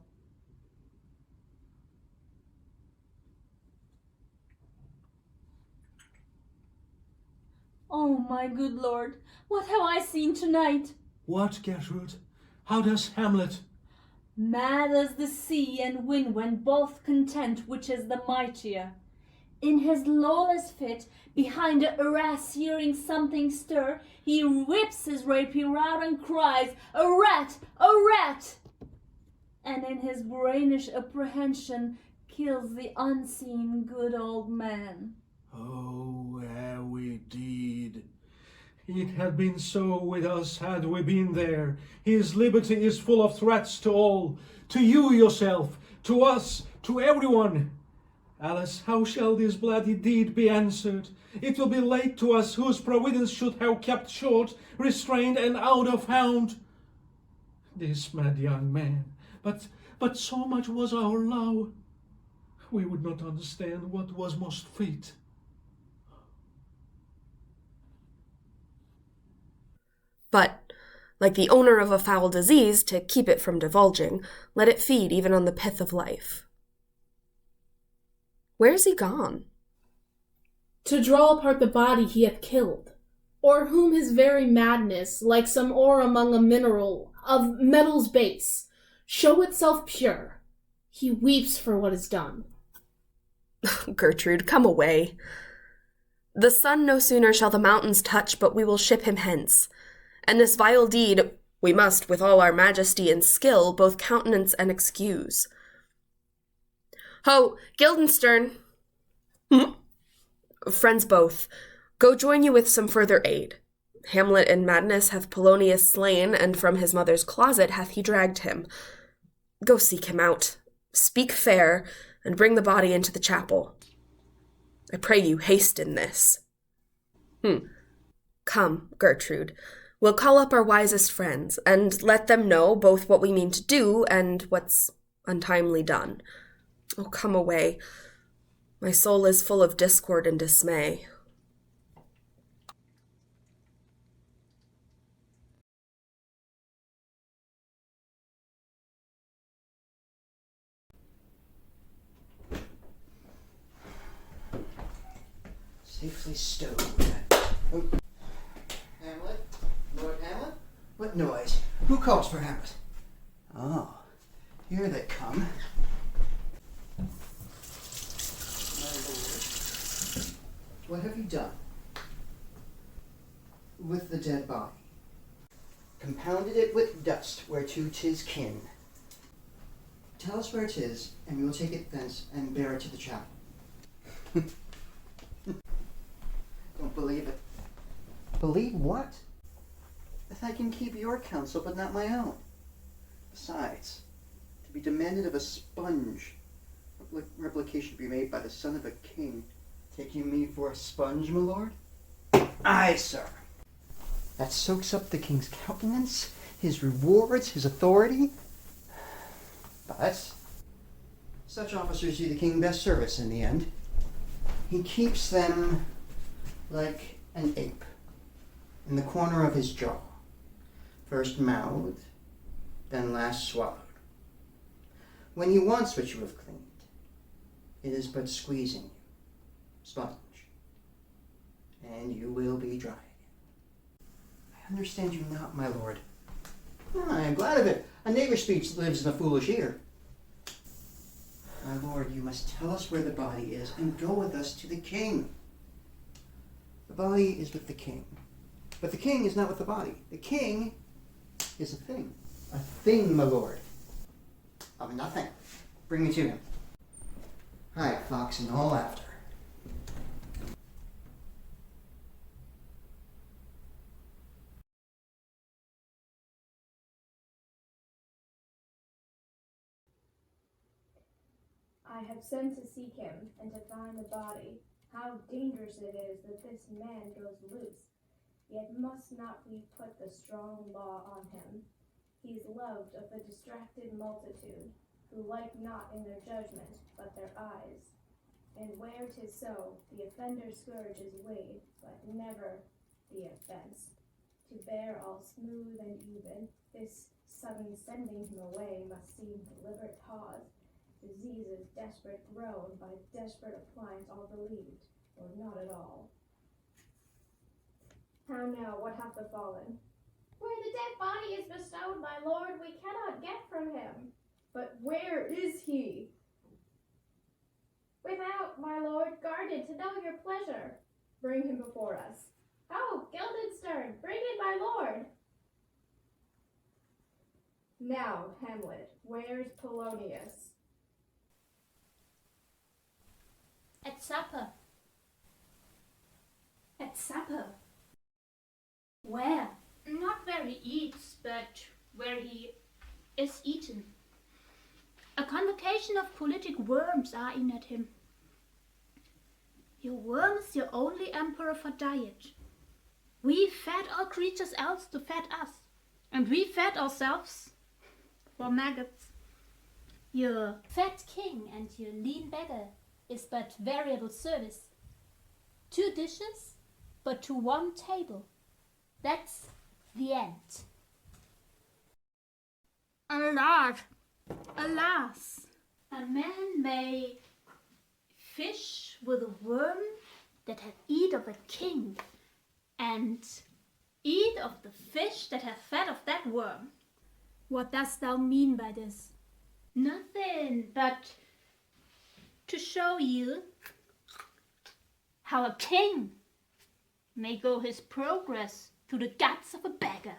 Oh, my good lord, what have I seen tonight? What, Gertrude? How does Hamlet? Mad as the sea and wind when both contend which is the mightier. In his lawless fit, behind a arras hearing something stir, he whips his rapier out and cries, "A rat! A rat!" And in his brainish apprehension kills the unseen good old man. Oh, ere we did. It had been so with us had we been there. His liberty is full of threats to all, to you yourself, to us, to everyone. Alice, how shall this bloody deed be answered? It will be laid to us whose providence should have kept short, restrained, and out of hound. This mad young man, but so much was our love. We would not understand what was most fit. But, like the owner of a foul disease, to keep it from divulging, let it feed even on the pith of life. Where is he gone? To draw apart the body he hath killed, or whom his very madness, like some ore among a mineral of metal's base, show itself pure. He weeps for what is done. Gertrude, come away. The sun no sooner shall the mountains touch, but we will ship him hence. And this vile deed we must, with all our majesty and skill, both countenance and excuse. Ho, Guildenstern! Friends both, go join you with some further aid. Hamlet in madness hath Polonius slain, and from his mother's closet hath he dragged him. Go seek him out, speak fair, and bring the body into the chapel. I pray you, haste in this. Come, Gertrude, we'll call up our wisest friends, and let them know both what we mean to do and what's untimely done. Oh, come away. My soul is full of discord and dismay. Safely stowed. Oh. Hamlet? Lord Hamlet? What noise? Who calls for Hamlet? Oh, here they come. My lord, what have you done? with the dead body. Compounded it with dust, whereto 'tis kin. Tell us where 'tis, and we will take it thence and bear it to the chapel. Don't believe it. Believe what? That I can keep your counsel, but not my own. Besides, to be demanded of a sponge, replication to be made by the son of a king, taking me for a sponge, my lord? Aye, sir. That soaks up the king's countenance, his rewards, his authority. But such officers do the king best service in the end. He keeps them like an ape in the corner of his jaw, first mouthed, then last swallowed. When he wants what you have cleaned, it is but squeezing you, sponge, and you will be dry again. I understand you not, my lord. I am glad of it. A neighbor's speech lives in a foolish ear. My lord, you must tell us where the body is and go with us to the king. The body is with the king, but the king is not with the body. The king is a thing. A thing, my lord. Of nothing. Bring me to him. Hi, fox and all after. I have sent to seek him and to find the body. How dangerous it is that this man goes loose. Yet must not we put the strong law on him. He is loved of the distracted multitude, who like not in their judgment, but their eyes. And where 'tis so, the offender's scourge is weighed, but never the offense. To bear all smooth and even, this sudden sending him away must seem deliberate cause. Diseases desperate grown, by desperate appliance all relieved, or not at all. How now, what hath befallen? Where the dead body is bestowed, my lord, we cannot get from him. But where is he? Without, my lord, guarded to know your pleasure. Bring him before us. Oh, Guildenstern, bring in my lord. Now, Hamlet, where's Polonius? At supper. At supper? Where? Not where he eats, but where he is eaten. A convocation of politic worms are in at him. Your worm is your only emperor for diet. We fed all creatures else to fed us, and we fed ourselves for maggots. Your fat king and your lean beggar is but variable service. 2 dishes, but to 1 table. That's the end. Alas, alas, a man may fish with a worm that hath eat of a king, and eat of the fish that hath fed of that worm. What dost thou mean by this? Nothing, but to show you how a king may go his progress through the guts of a beggar.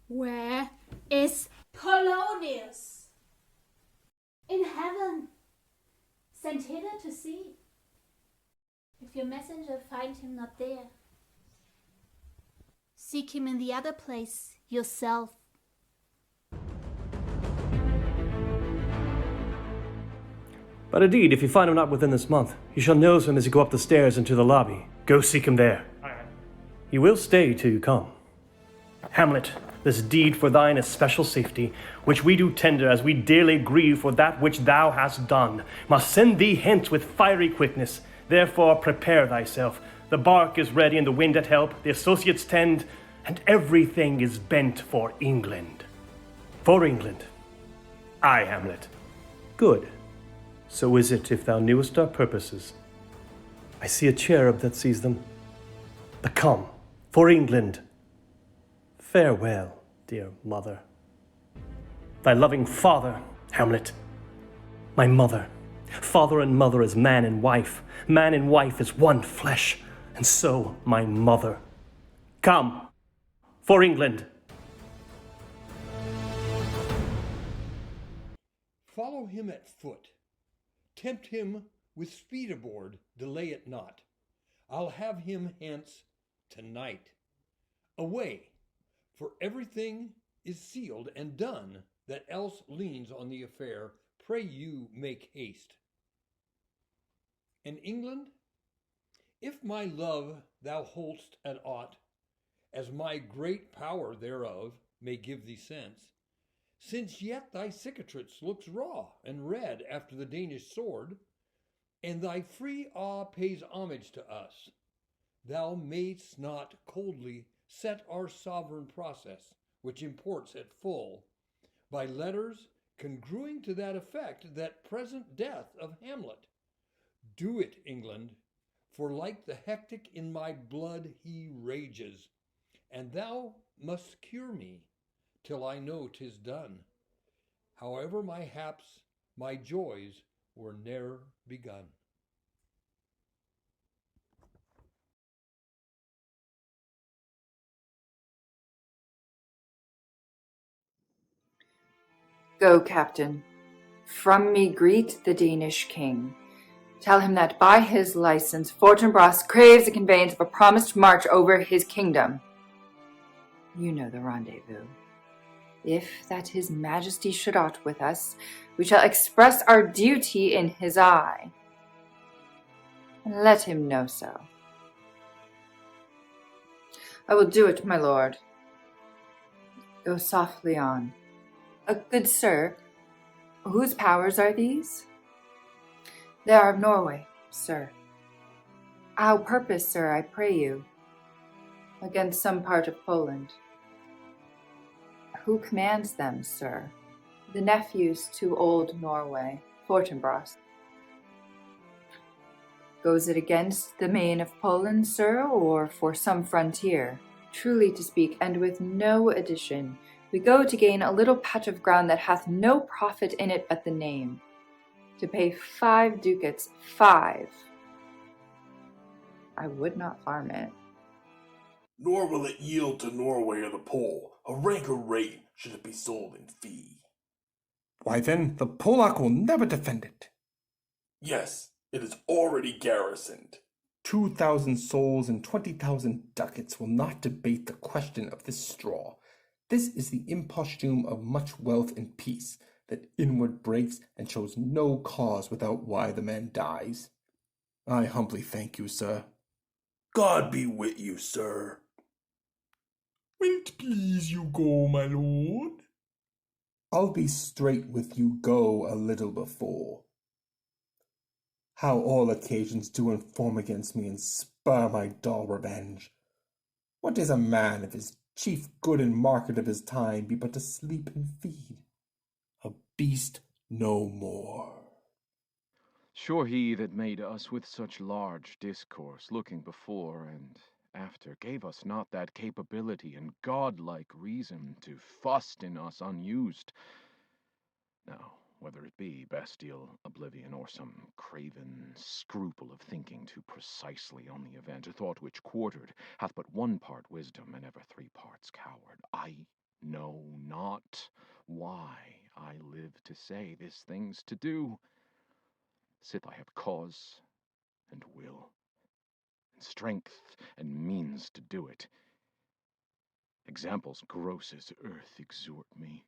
Where is Polonius? In heaven, sent hither to see. If your messenger find him not there, seek him in the other place yourself. But indeed, if you find him not within this month, you shall notice him as you go up the stairs into the lobby. Go seek him there. He will stay till you come. Hamlet, this deed for thine especial safety, which we do tender as we dearly grieve for that which thou hast done, must send thee hence with fiery quickness. Therefore prepare thyself. The bark is ready and the wind at help, the associates tend, and everything is bent for England. For England. Aye, Hamlet. Good. So is it if thou knewest our purposes. I see a cherub that sees them. But come, for England. Farewell, dear mother. Thy loving father, Hamlet. My mother, Father and mother as man and wife is one flesh, and so my mother. Come, for England. Follow him at foot. Tempt him with speed aboard, delay it not. I'll have him hence tonight. Away, for everything is sealed and done that else leans on the affair. Pray you make haste. And England, if my love thou hold'st at aught, as my great power thereof may give thee sense, since yet thy cicatrice looks raw and red after the Danish sword, and thy free awe pays homage to us, thou mayst not coldly set our sovereign process, which imports at full, by letters congruing to that effect that present death of Hamlet. Do it, England, for like the hectic in my blood he rages, and thou must cure me till I know 'tis done. However my haps, my joys were ne'er begun. Go, captain. From me greet the Danish king. Tell him that by his license Fortinbras craves the conveyance of a promised march over his kingdom. You know the rendezvous. If that his majesty should aught with us, we shall express our duty in his eye. And let him know so. I will do it, my lord. Go softly on. Good sir, whose powers are these? They are of Norway, sir. How purpose, sir, I pray you? Against some part of Poland. Who commands them, sir? The nephews to old Norway, Fortinbras. Goes it against the main of Poland, sir, or for some frontier? Truly to speak, and with no addition, we go to gain a little patch of ground that hath no profit in it but the name. To pay 5 ducats, 5. I would not farm it. Nor will it yield to Norway or the Pole a ranker rate should it be sold in fee. Why then, the Polak will never defend it. Yes, it is already garrisoned. 2,000 souls and 20,000 ducats will not debate the question of this straw. This is the imposthume of much wealth and peace, that inward breaks and shows no cause without why the man dies. I humbly thank you, sir. God be with you, sir. Will't please you go, my lord? I'll be straight with you go a little before. How all occasions do inform against me and spur my dull revenge. What is a man if his chief good and market of his time be but to sleep and feed? A beast no more. Sure he that made us with such large discourse, looking before and after, gave us not that capability and godlike reason to fust in us unused. Now, whether it be bestial oblivion or some craven scruple of thinking too precisely on the event, a thought which quartered hath but 1 part wisdom and ever 3 parts coward, I know not why I live to say this thing's to do. Sith I have cause and will, and strength and means to do it. Examples gross as earth exhort me.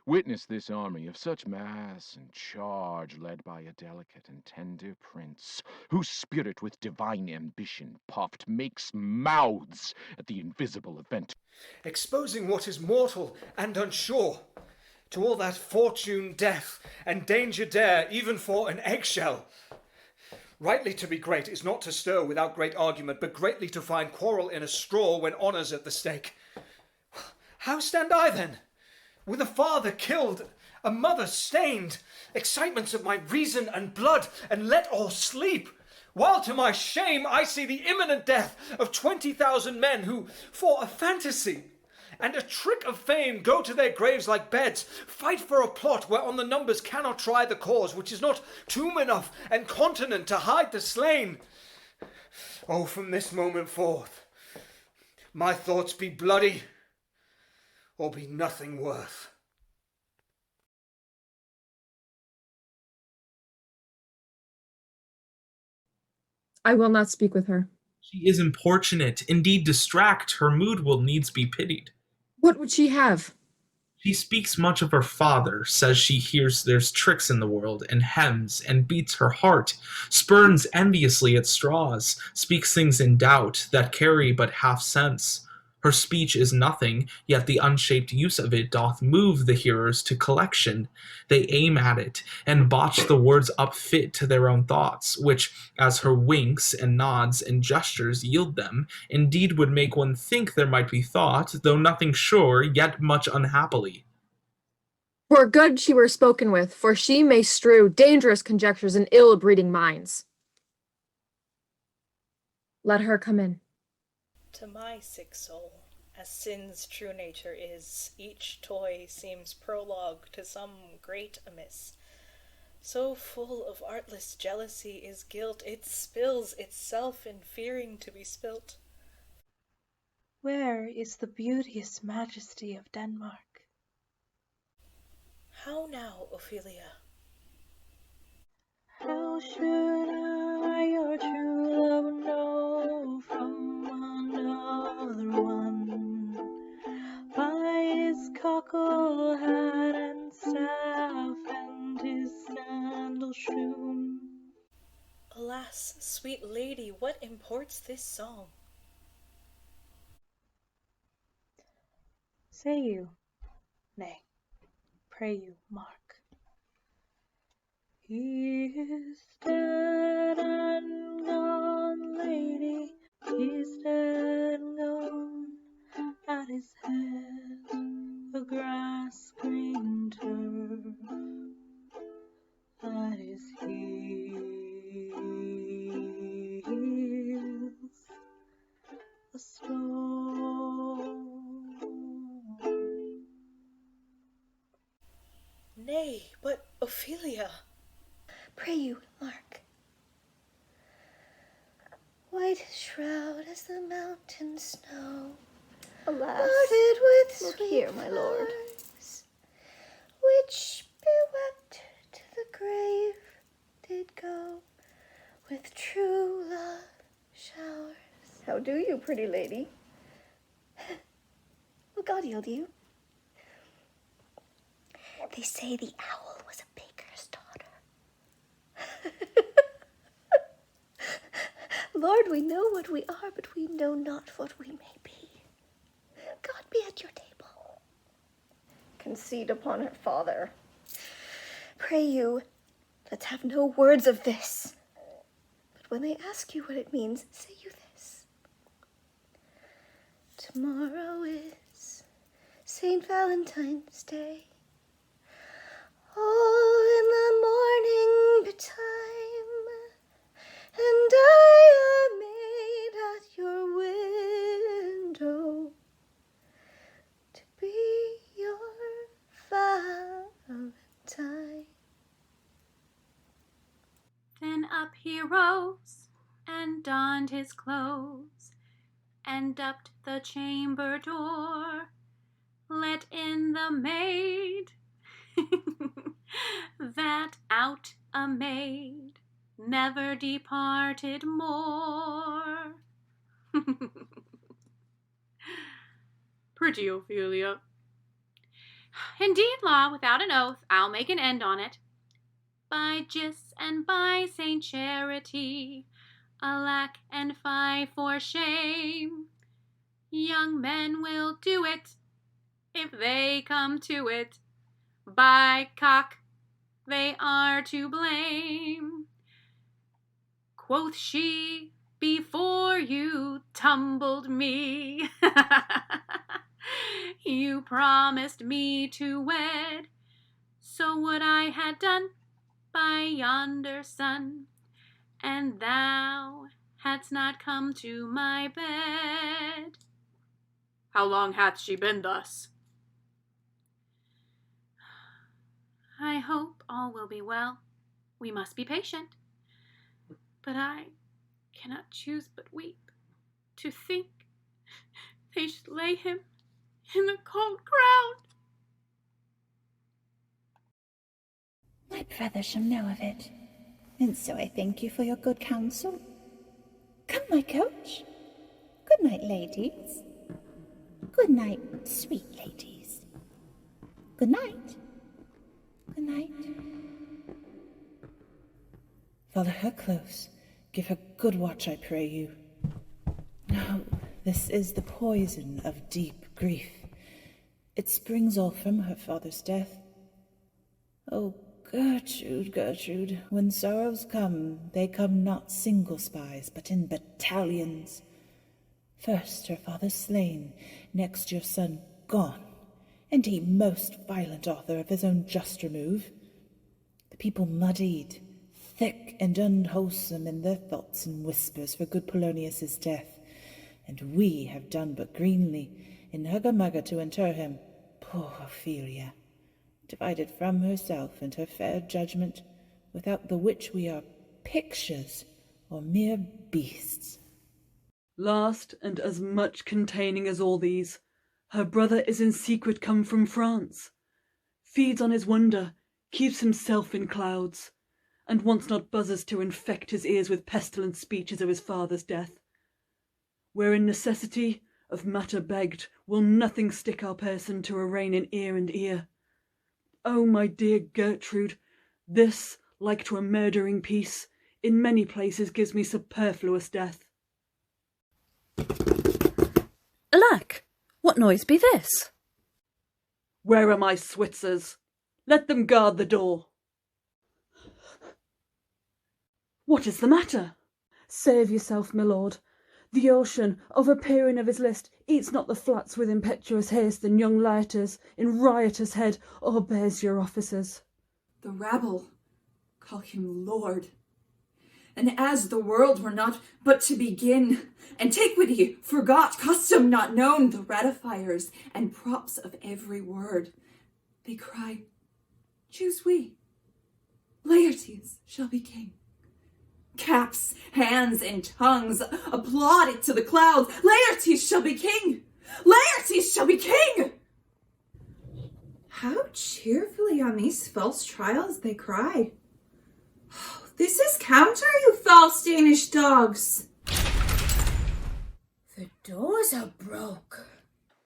Witness this army of such mass and charge, led by a delicate and tender prince, whose spirit with divine ambition puffed makes mouths at the invisible event. Exposing what is mortal and unsure, to all that fortune, death, and danger dare, even for an eggshell. Rightly to be great is not to stir without great argument, but greatly to find quarrel in a straw when honour's at the stake. How stand I then? With a father killed, a mother stained, excitements of my reason and blood, and let all sleep, while to my shame I see the imminent death of 20,000 men who, for a fantasy, and a trick of fame go to their graves like beds, fight for a plot whereon the numbers cannot try the cause, which is not tomb enough and continent to hide the slain. Oh, from this moment forth, my thoughts be bloody, or be nothing worth. I will not speak with her. She is importunate, indeed distract, her mood will needs be pitied. What would she have? She speaks much of her father, says she hears there's tricks in the world, and hems, and beats her heart, spurns enviously at straws, speaks things in doubt, that carry but half sense. Her speech is nothing, yet the unshaped use of it doth move the hearers to collection. They aim at it, and botch the words up fit to their own thoughts, which, as her winks and nods and gestures yield them, indeed would make one think there might be thought, though nothing sure, yet much unhappily. For good she were spoken with, for she may strew dangerous conjectures in ill-breeding minds. Let her come in. To my sick soul, as sin's true nature is, each toy seems prologue to some great amiss. So full of artless jealousy is guilt, it spills itself in fearing to be spilt. Where is the beauteous majesty of Denmark? How now, Ophelia? How should I your true love know from another one? By his cockle hat and staff and his sandal shoon. Alas, sweet lady, what imports this song? Say you, nay, pray you, mark. He is dead and gone, lady, he's dead and gone. At his head a grass-green turf, at his heels a stone. Nay, but Ophelia. Pray you, Mark. White as shroud as the mountain snow, Alas, loaded with look sweet here, my lord. flowers, which bewept to the grave did go with true love showers. How do you, pretty lady? Will God yield you? They say the owl was a baker's daughter. Lord, we know what we are, but we know not what we may be. God be at your table. Concede upon her father. Pray you, let's have no words of this. But when they ask you what it means, say you this. Tomorrow is St. Valentine's Day. All in the morning betime, and I am made at your window to be your Valentine. Then up he rose, and donned his clothes, and upped the chamber door, let in the maid, that out a maid never departed more. Pretty Ophelia. Indeed, law, without an oath, I'll make an end on it. By Gis and by Saint Charity, alack and fie for shame. Young men will do it, if they come to it. By cock, they are to blame. Quoth she, before you tumbled me, you promised me to wed, so would I had done by yonder sun, and thou hadst not come to my bed. How long hath she been thus? I hope all will be well. We must be patient. But I cannot choose but weep. To think they should lay him in the cold ground. My brother shall know of it, and so I thank you for your good counsel. Come, my coach. Good night, ladies. Good night, sweet ladies. Good night. Good night. Follow her close. Give her good watch, I pray you. No, this is the poison of deep grief. It springs all from her father's death. Oh, Gertrude, Gertrude, when sorrows come, they come not single spies, but in battalions. First her father slain, next your son gone, and he most violent author of his own just remove. The people muddied, thick and unwholesome in their thoughts and whispers for good Polonius's death, and we have done but greenly in hugger-mugger to inter him. Poor Ophelia, divided from herself and her fair judgment, without the which we are pictures or mere beasts. Last, and as much containing as all these, her brother is in secret come from France, feeds on his wonder, keeps himself in clouds, and wants not buzzers to infect his ears with pestilent speeches of his father's death. Where in necessity of matter begged will nothing stick our person to arraign in ear and ear. Oh, my dear Gertrude, this, like to a murdering piece, in many places gives me superfluous death. Alack, what noise be this? Where are my Switzers? Let them guard the door. What is the matter? Save yourself, my lord. The ocean, overpeering of his list, eats not the flats with impetuous haste, and young lighters, in riotous head, obeys your officers. The rabble call him lord. And as the world were not but to begin, antiquity forgot, custom not known, the ratifiers and props of every word, they cry, choose we, Laertes shall be king. Caps, hands, and tongues applaud it to the clouds. Laertes shall be king! Laertes shall be king! How cheerfully on these false trials they cry. This is counter, you false Danish dogs! The doors are broke.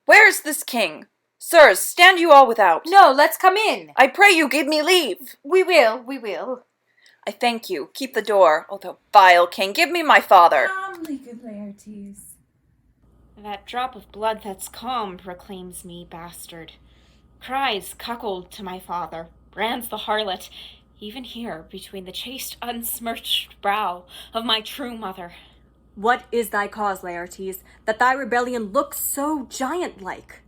Where is this king? Sirs, stand you all without. No, let's come in. I pray you give me leave. We will. I thank you. Keep the door. Oh, thou vile king, give me my father. Calmly, good Laertes. That drop of blood that's calm proclaims me bastard. Cries cuckold to my father, brands the harlot, even here between the chaste unsmirched brow of my true mother. What is thy cause, Laertes, that thy rebellion looks so giant-like?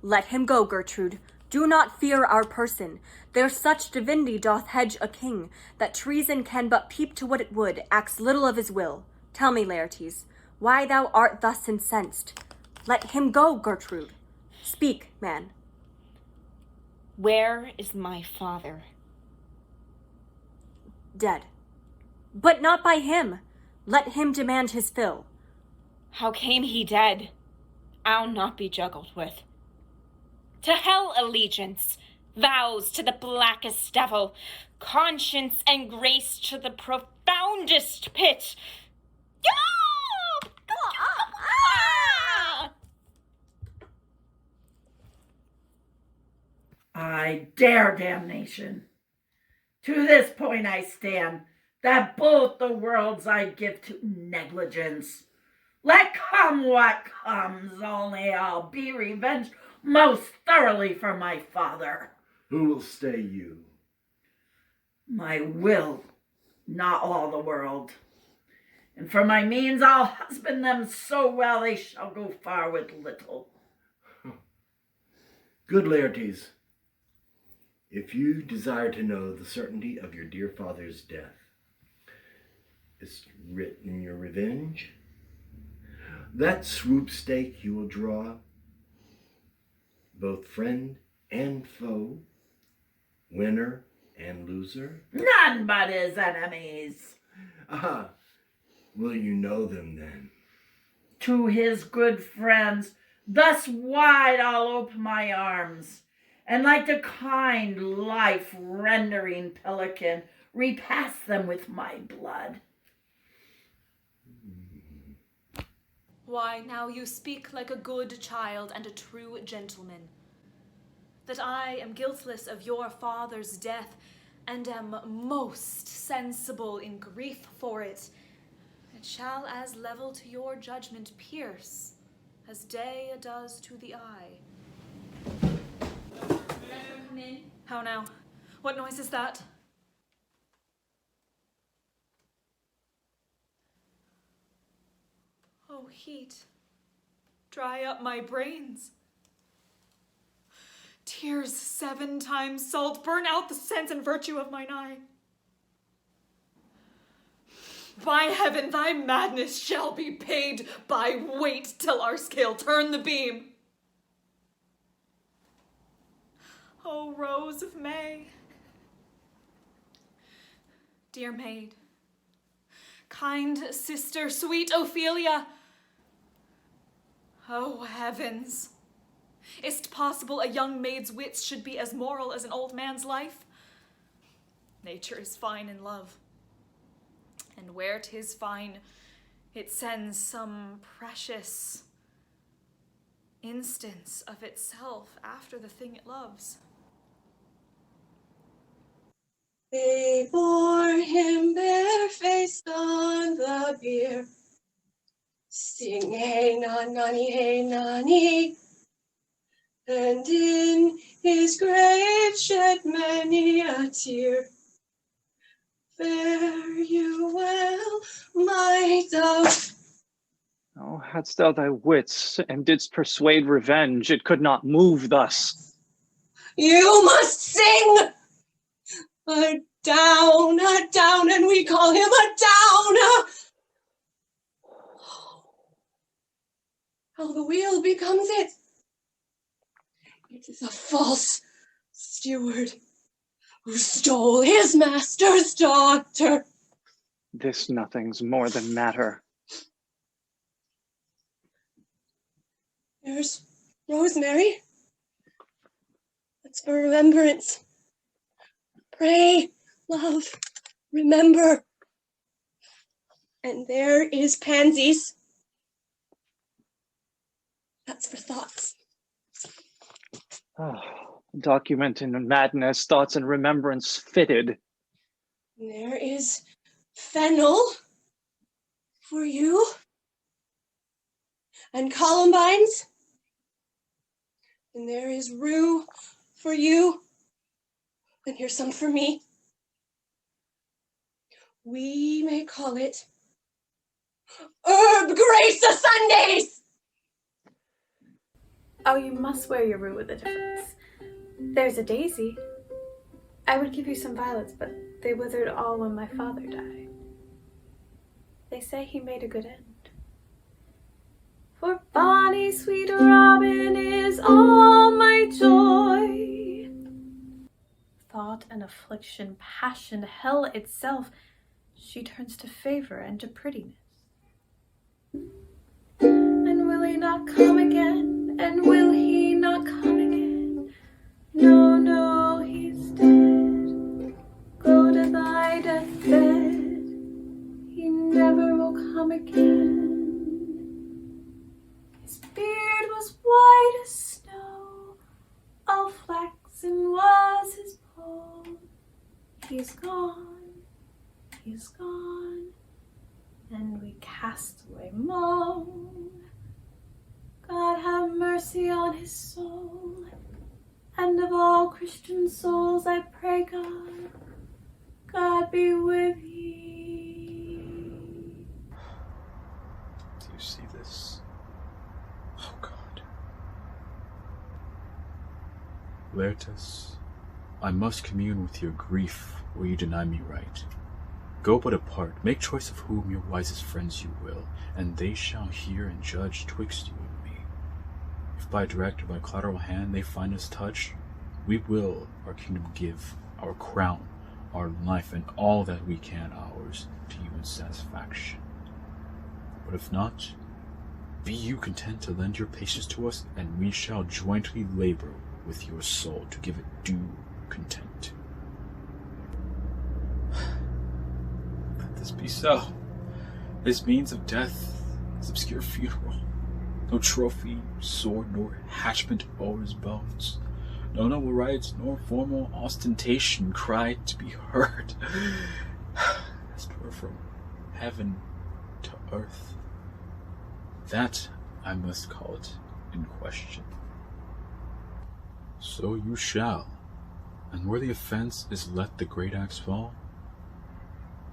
Let him go, Gertrude. Do not fear our person. There such divinity doth hedge a king, that treason can but peep to what it would, acts little of his will. Tell me, Laertes, why thou art thus incensed? Let him go, Gertrude. Speak, man. Where is my father? Dead. But not by him. Let him demand his fill. How came he dead? I'll not be juggled with. To hell allegiance, vows to the blackest devil, conscience and grace to the profoundest pit. I dare damnation. To this point I stand, that both the worlds I give to negligence. Let come what comes, only I'll be revenged most thoroughly for my father. Who will stay you? My will, not all the world. And for my means I'll husband them so well they shall go far with little. Good Laertes, if you desire to know the certainty of your dear father's death, is written in your revenge. That swoop stake you will draw both friend and foe, winner and loser? None but his enemies. Ah, will you know them then? To his good friends, thus wide I'll open my arms, and like the kind life-rendering pelican, repass them with my blood. Why, now you speak like a good child and a true gentleman. That I am guiltless of your father's death, and am most sensible in grief for it, it shall as level to your judgment pierce, as day does to the eye. Come in. How now? What noise is that? Oh, heat, dry up my brains. Tears 7 times salt, burn out the sense and virtue of mine eye. By heaven, thy madness shall be paid by weight till our scale turn the beam. O Rose of May, dear maid, kind sister, sweet Ophelia, oh heavens, is't possible a young maid's wits should be as moral as an old man's life? Nature is fine in love, and where 'tis fine, it sends some precious instance of itself after the thing it loves. They bore him barefaced on the bier, sing hey nani, and in his grave shed many a tear. Fare you well, my dove. Oh, hadst thou thy wits, and didst persuade revenge, it could not move thus. You must sing! A down, and we call him a down. How the wheel becomes it. It is a false steward who stole his master's daughter. This nothing's more than matter. There's Rosemary. That's for remembrance. Pray, love, remember. And there is Pansies. That's for thoughts. Oh, document in madness, thoughts and remembrance fitted. And there is Fennel for you. And Columbines. And there is Rue for you. And here's some for me. We may call it Herb Grace of Sundays! Oh, you must wear your rue with a difference. There's a daisy. I would give you some violets, but they withered all when my father died. They say he made a good end. For bonny sweet Robin is all my joy. Thought and affliction, passion, hell itself, she turns to favor and to prettiness. And will he not come again? And will he not come again? No, no, he's dead. Go to thy deathbed. He never will come again. His beard was white as snow, all flaxen was his poll. He's gone, and we castaway moan. God have mercy on his soul, and of all Christian souls I pray God, God be with ye. Do you see this? Oh God. Laertes, I must commune with your grief, or you deny me right. Go but apart, make choice of whom your wisest friends you will, and they shall hear and judge twixt you and me. if by direct or by collateral hand they find us touch, we will our kingdom give, our crown, our life, and all that we can ours to you in satisfaction. But if not, be you content to lend your patience to us, and we shall jointly labor with your soul to give it due content. Let this be so. This means of death is obscure funeral. No trophy, sword, nor hatchment o'er his bones. No noble rites, nor formal ostentation cried to be heard. As 'twere from heaven to earth. That I must call it in question. So you shall, and where the offense is let the great axe fall,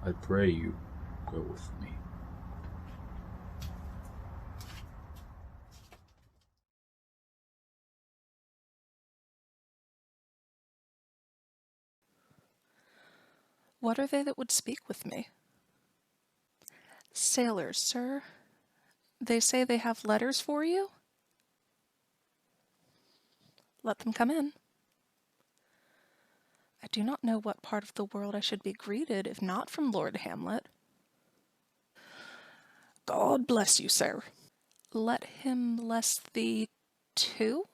I pray you go with me. What are they that would speak with me? Sailors, sir. They say they have letters for you? Let them come in. I do not know what part of the world I should be greeted, if not from Lord Hamlet. God bless you, sir. Let him bless thee, too?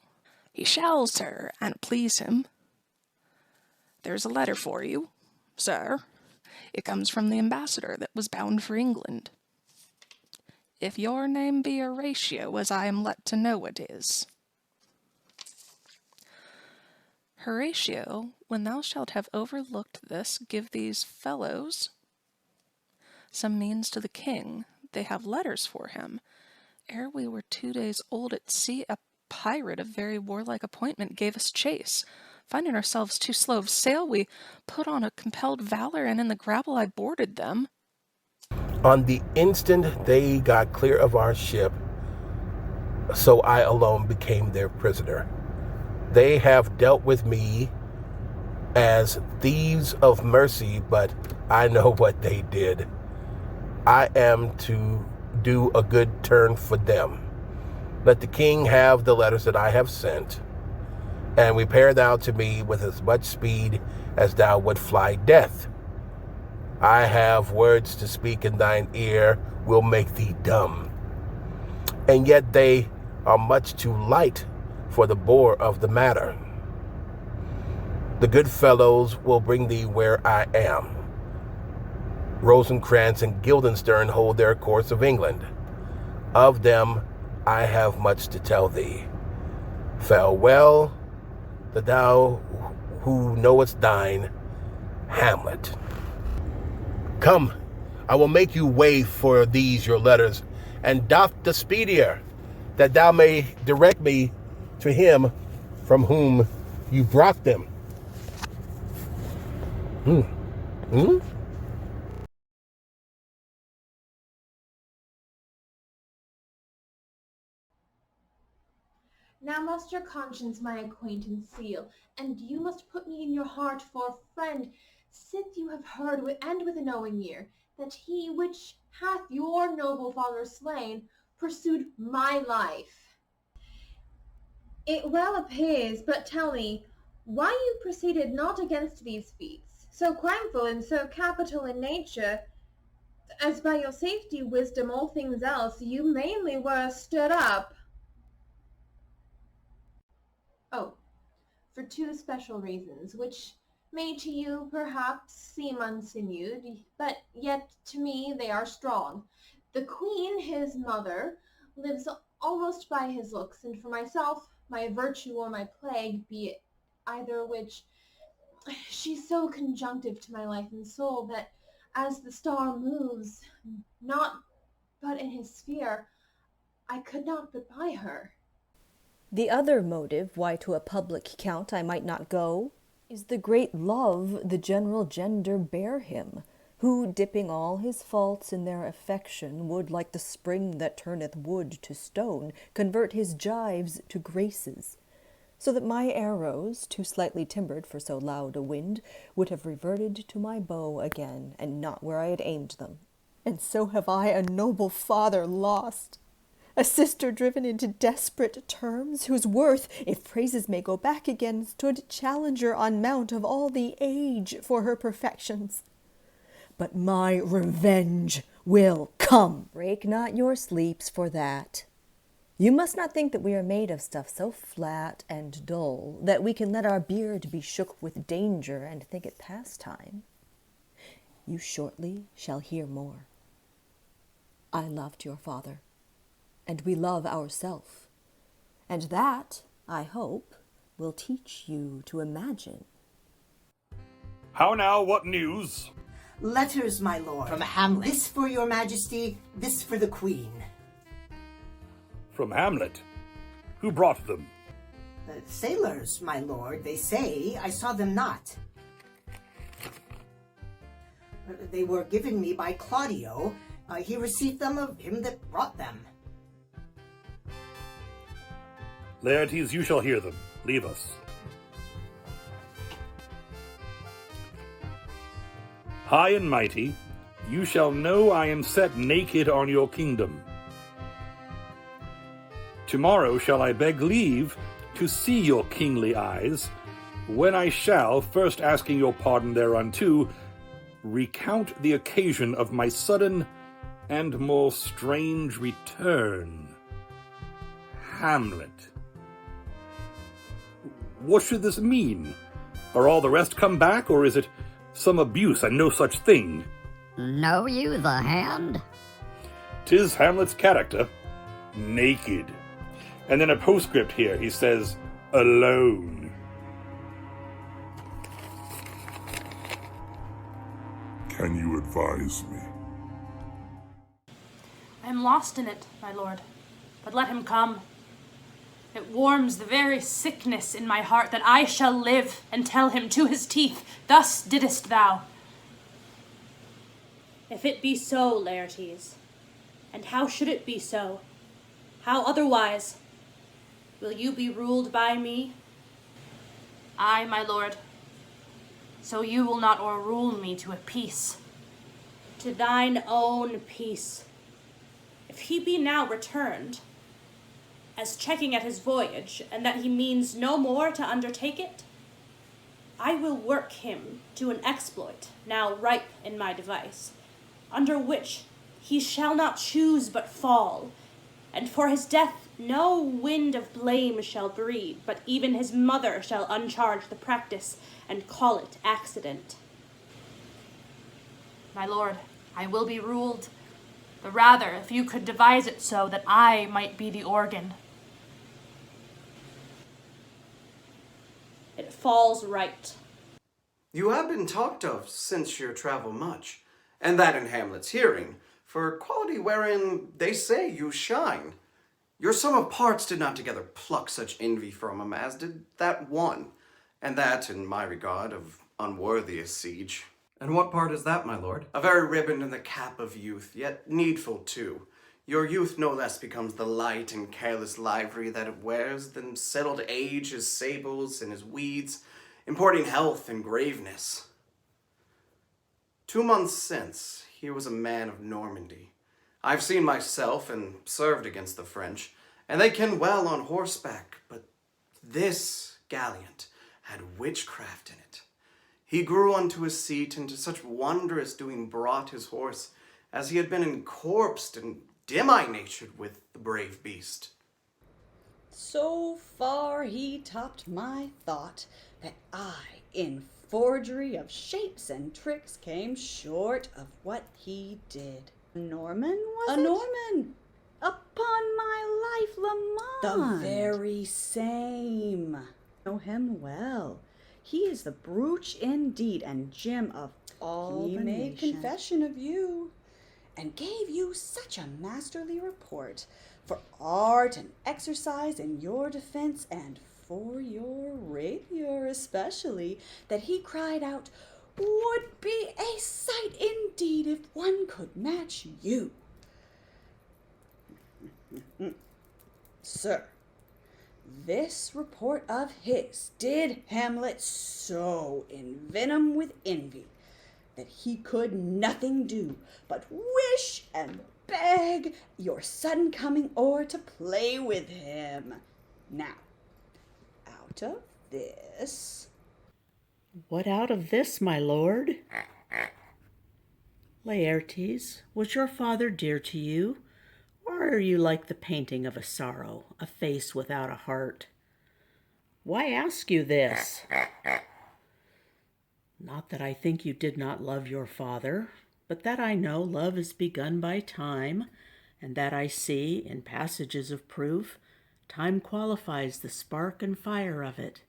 He shall, sir, and please him. There's a letter for you, sir. It comes from the ambassador that was bound for England. If your name be Horatio, as I am let to know it is. Horatio, when thou shalt have overlooked this, give these fellows some means to the king. They have letters for him. Ere we were 2 days old at sea, a pirate of very warlike appointment gave us chase. Finding ourselves too slow of sail, we put on a compelled valor, and in the grapple I boarded them. On the instant they got clear of our ship, so I alone became their prisoner. They have dealt with me as thieves of mercy, but I know what they did. I am to do a good turn for them. Let the king have the letters that I have sent, and repair thou to me with as much speed as thou would fly death. I have words to speak in thine ear, will make thee dumb. And yet they are much too light for the bore of the matter. The good fellows will bring thee where I am. Rosencrantz and Guildenstern hold their course of England. Of them I have much to tell thee. Farewell, that thou who knowest thine, Hamlet. Come, I will make you way for these your letters, and doff the speedier, that thou may direct me to him from whom you brought them. Now must your conscience my acquaintance seal, and you must put me in your heart for a friend, sith you have heard and with a knowing ear, that he which hath your noble father slain pursued my life. It well appears, but tell me, why you proceeded not against these feats, so crimeful and so capital in nature, as by your safety, wisdom, all things else, you mainly were stirred up. Oh, for two special reasons, which may to you perhaps seem unsinewed, but yet to me they are strong. The queen, his mother, lives almost by his looks, and for myself, my virtue or my plague, be it either which, she's so conjunctive to my life and soul that as the star moves, not but in his sphere, I could not but buy her. The other motive why to a public count I might not go is the great love the general gender bear him, who, dipping all his faults in their affection, would, like the spring that turneth wood to stone, convert his gyves to graces, so that my arrows, too slightly timbered for so loud a wind, would have reverted to my bow again, and not where I had aimed them. And so have I a noble father lost. A sister driven into desperate terms, whose worth, if praises may go back again, stood challenger on mount of all the age for her perfections. But my revenge will come. Break not your sleeps for that. You must not think that we are made of stuff so flat and dull that we can let our beard be shook with danger and think it pastime. You shortly shall hear more. I loved your father, and we love ourself, and that, I hope, will teach you to imagine. How now, what news? Letters, my lord. From Hamlet. This for your majesty, this for the queen. From Hamlet? Who brought them? Sailors, my lord, they say. I saw them not. They were given me by Claudio. He received them of him that brought them. Laertes, you shall hear them. Leave us. High and mighty, you shall know I am set naked on your kingdom. Tomorrow shall I beg leave to see your kingly eyes, when I shall, first asking your pardon thereunto, recount the occasion of my sudden and more strange return. Hamlet. What should this mean? Are all the rest come back, or is it some abuse and no such thing? Know you the hand? 'Tis Hamlet's character, naked. And then a postscript here, he says, alone. Can you advise me? I am lost in it, my lord, but let him come. It warms the very sickness in my heart that I shall live and tell him to his teeth, thus didst thou. If it be so, Laertes, and how should it be so? How otherwise? Will you be ruled by me? Aye, my lord, so you will not o'errule me to a peace. To thine own peace. If he be now returned, as checking at his voyage, and that he means no more to undertake it, I will work him to an exploit, now ripe in my device, under which he shall not choose but fall, and for his death no wind of blame shall breathe, but even his mother shall uncharge the practice, and call it accident. My lord, I will be ruled, the rather if you could devise it so that I might be the organ. It falls right. You have been talked of since your travel much, and that in Hamlet's hearing, for quality wherein they say you shine. Your sum of parts did not together pluck such envy from him as did that one, and that, in my regard, of unworthiest siege. And what part is that, my lord? A very ribbon in the cap of youth, yet needful too. Your youth no less becomes the light and careless livery that it wears than settled age his sables and his weeds, importing health and graveness. 2 months since, here was a man of Normandy. I've seen myself and served against the French, and they ken well on horseback, but this gallant had witchcraft in it. He grew unto his seat, and to such wondrous doing brought his horse, as he had been encorpsed and dim-eye-natured with the brave beast. So far he topped my thought that I, in forgery of shapes and tricks, came short of what he did. Norman, was A it? Norman! Upon my life, Lamont! The very same. Know him well. He is the brooch indeed, and Jim of all He the made nation. confession of you, and gave you such a masterly report for art and exercise in your defense, and for your rapier especially, that he cried out, would be a sight indeed if one could match you. Sir, this report of his did Hamlet so envenom with envy that he could nothing do but wish and beg your sudden coming o'er to play with him. Now, out of this. What out of this, my lord? Laertes, was your father dear to you, or are you like the painting of a sorrow, a face without a heart? Why ask you this? Not that I think you did not love your father, but that I know love is begun by time, and that I see, in passages of proof, time qualifies the spark and fire of it.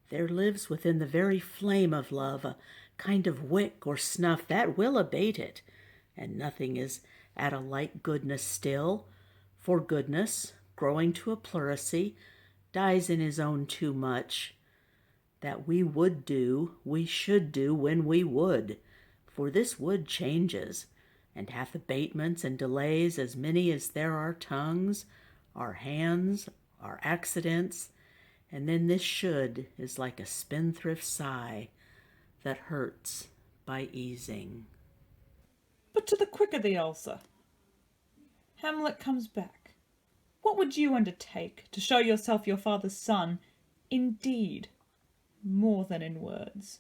There lives within the very flame of love a kind of wick or snuff that will abate it, and nothing is at a like goodness still, for goodness, growing to a pleurisy, dies in his own too much. That we would do, we should do when we would, for this wood changes, and hath abatements and delays as many as there are tongues, our hands, our accidents, and then this should is like a spendthrift sigh that hurts by easing. But to the quick of the ulcer. Hamlet comes back. What would you undertake to show yourself your father's son, indeed, more than in words?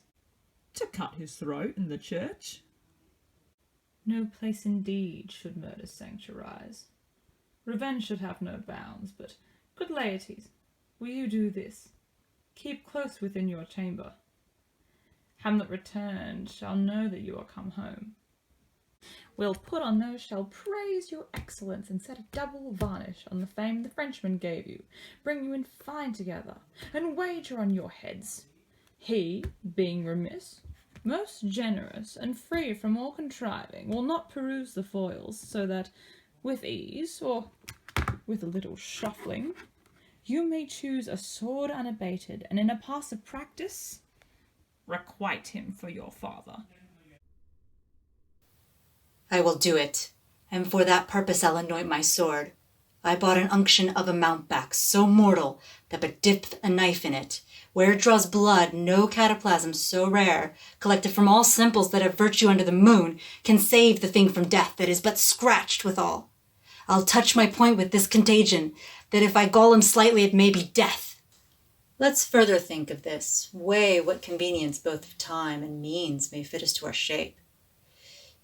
To cut his throat in the church. No place indeed should murder sanctuarize. Revenge should have no bounds, but, good Laertes, will you do this? Keep close within your chamber. Hamlet returned shall know that you are come home. We'll put on those shall praise your excellence and set a double varnish on the fame the Frenchman gave you, bring you in fine together, and wager on your heads. He, being remiss, most generous, and free from all contriving, will not peruse the foils, so that, with ease, or with a little shuffling, you may choose a sword unabated, and in a pass of practice, requite him for your father. I will do it, and for that purpose I'll anoint my sword. I bought an unction of a mountebank so mortal that but dipped a knife in it, where it draws blood, no cataplasm so rare, collected from all simples that have virtue under the moon, can save the thing from death that is but scratched withal. I'll touch my point with this contagion, that if I gall him slightly it may be death. Let's further think of this, weigh what convenience both of time and means may fit us to our shape.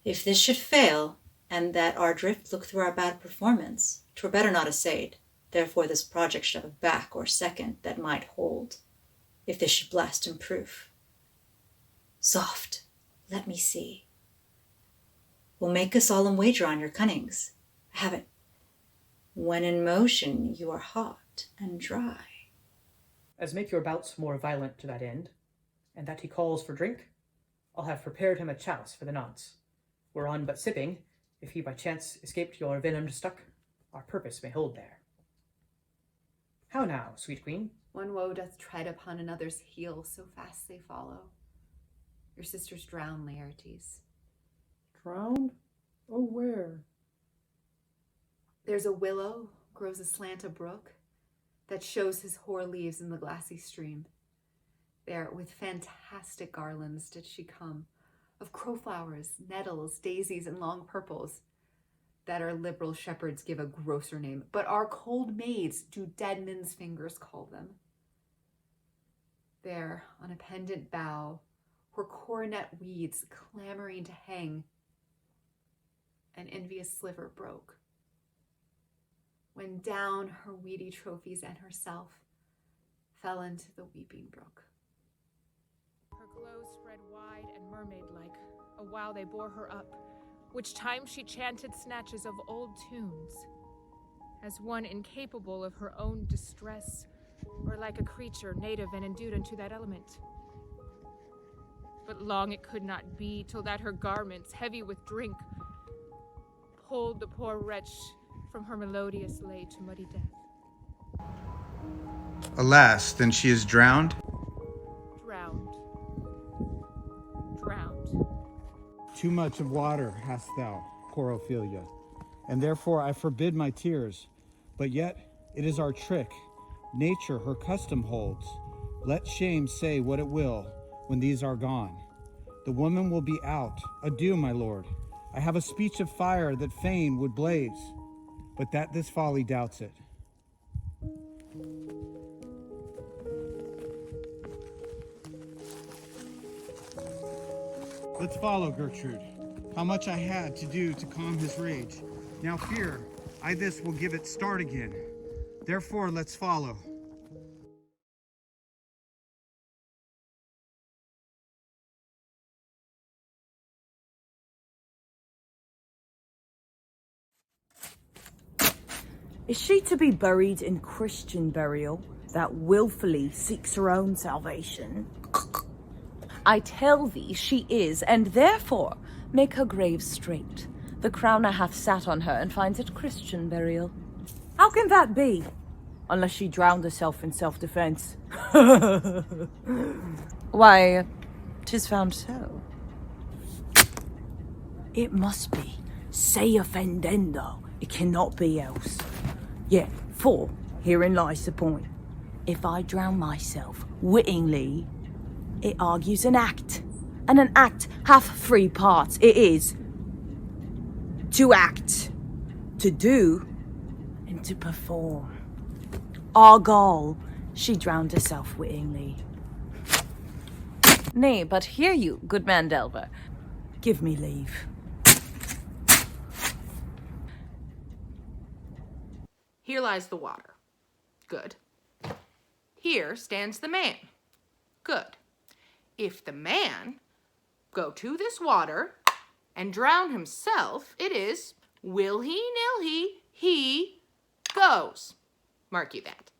If this should fail, and that our drift look through our bad performance, 'twere better not essayed, therefore this project should have a back or second that might hold, if this should blast in proof. Soft, let me see. We'll make a solemn wager on your cunnings. I have it. When in motion you are hot and dry. As make your bouts more violent to that end, and that he calls for drink, I'll have prepared him a chalice for the nonce, whereon but sipping, if he by chance escaped your venomed stuck, our purpose may hold there. How now, sweet queen? One woe doth tread upon another's heel, so fast they follow. Your sisters drown, Laertes. Drowned? Oh, where? There's a willow, grows aslant a brook, that shows his hoar leaves in the glassy stream. There, with fantastic garlands did she come, of crowflowers, nettles, daisies, and long purples, that our liberal shepherds give a grosser name, but our cold maids do dead men's fingers call them. There, on a pendant bough, were coronet weeds clamoring to hang. An envious sliver broke, when down her weedy trophies and herself fell into the weeping brook. Her glow spread wide and mermaid-like, a while they bore her up, which time she chanted snatches of old tunes, as one incapable of her own distress, or like a creature native and endued unto that element. But long it could not be, till that her garments, heavy with drink, pulled the poor wretch from her melodious lay to muddy death. Alas, then she is drowned? Drowned. Too much of water hast thou, poor Ophelia, and therefore I forbid my tears. But yet it is our trick. Nature her custom holds. Let shame say what it will when these are gone. The woman will be out. Adieu, my lord. I have a speech of fire that fain would blaze, but that this folly doubts it. Let's follow, Gertrude. How much I had to do to calm his rage. Now fear, I this will give it start again. Therefore, let's follow. Is she to be buried in Christian burial that wilfully seeks her own salvation? I tell thee she is, and therefore make her grave straight. The crowner hath sat on her and finds it Christian burial. How can that be? Unless she drowned herself in self-defense. Why, 'tis found so. It must be. Se offendendo. It cannot be else. Yet, for herein lies the point. If I drown myself wittingly, it argues an act. And an act hath three parts. It is to act, to do, and to perform. Argal, she drowned herself wittingly. Nay, but hear you, good man Delver. Give me leave. Here lies the water. Good. Here stands the man. Good. If the man go to this water and drown himself, it is will he, nil he goes. Mark you that.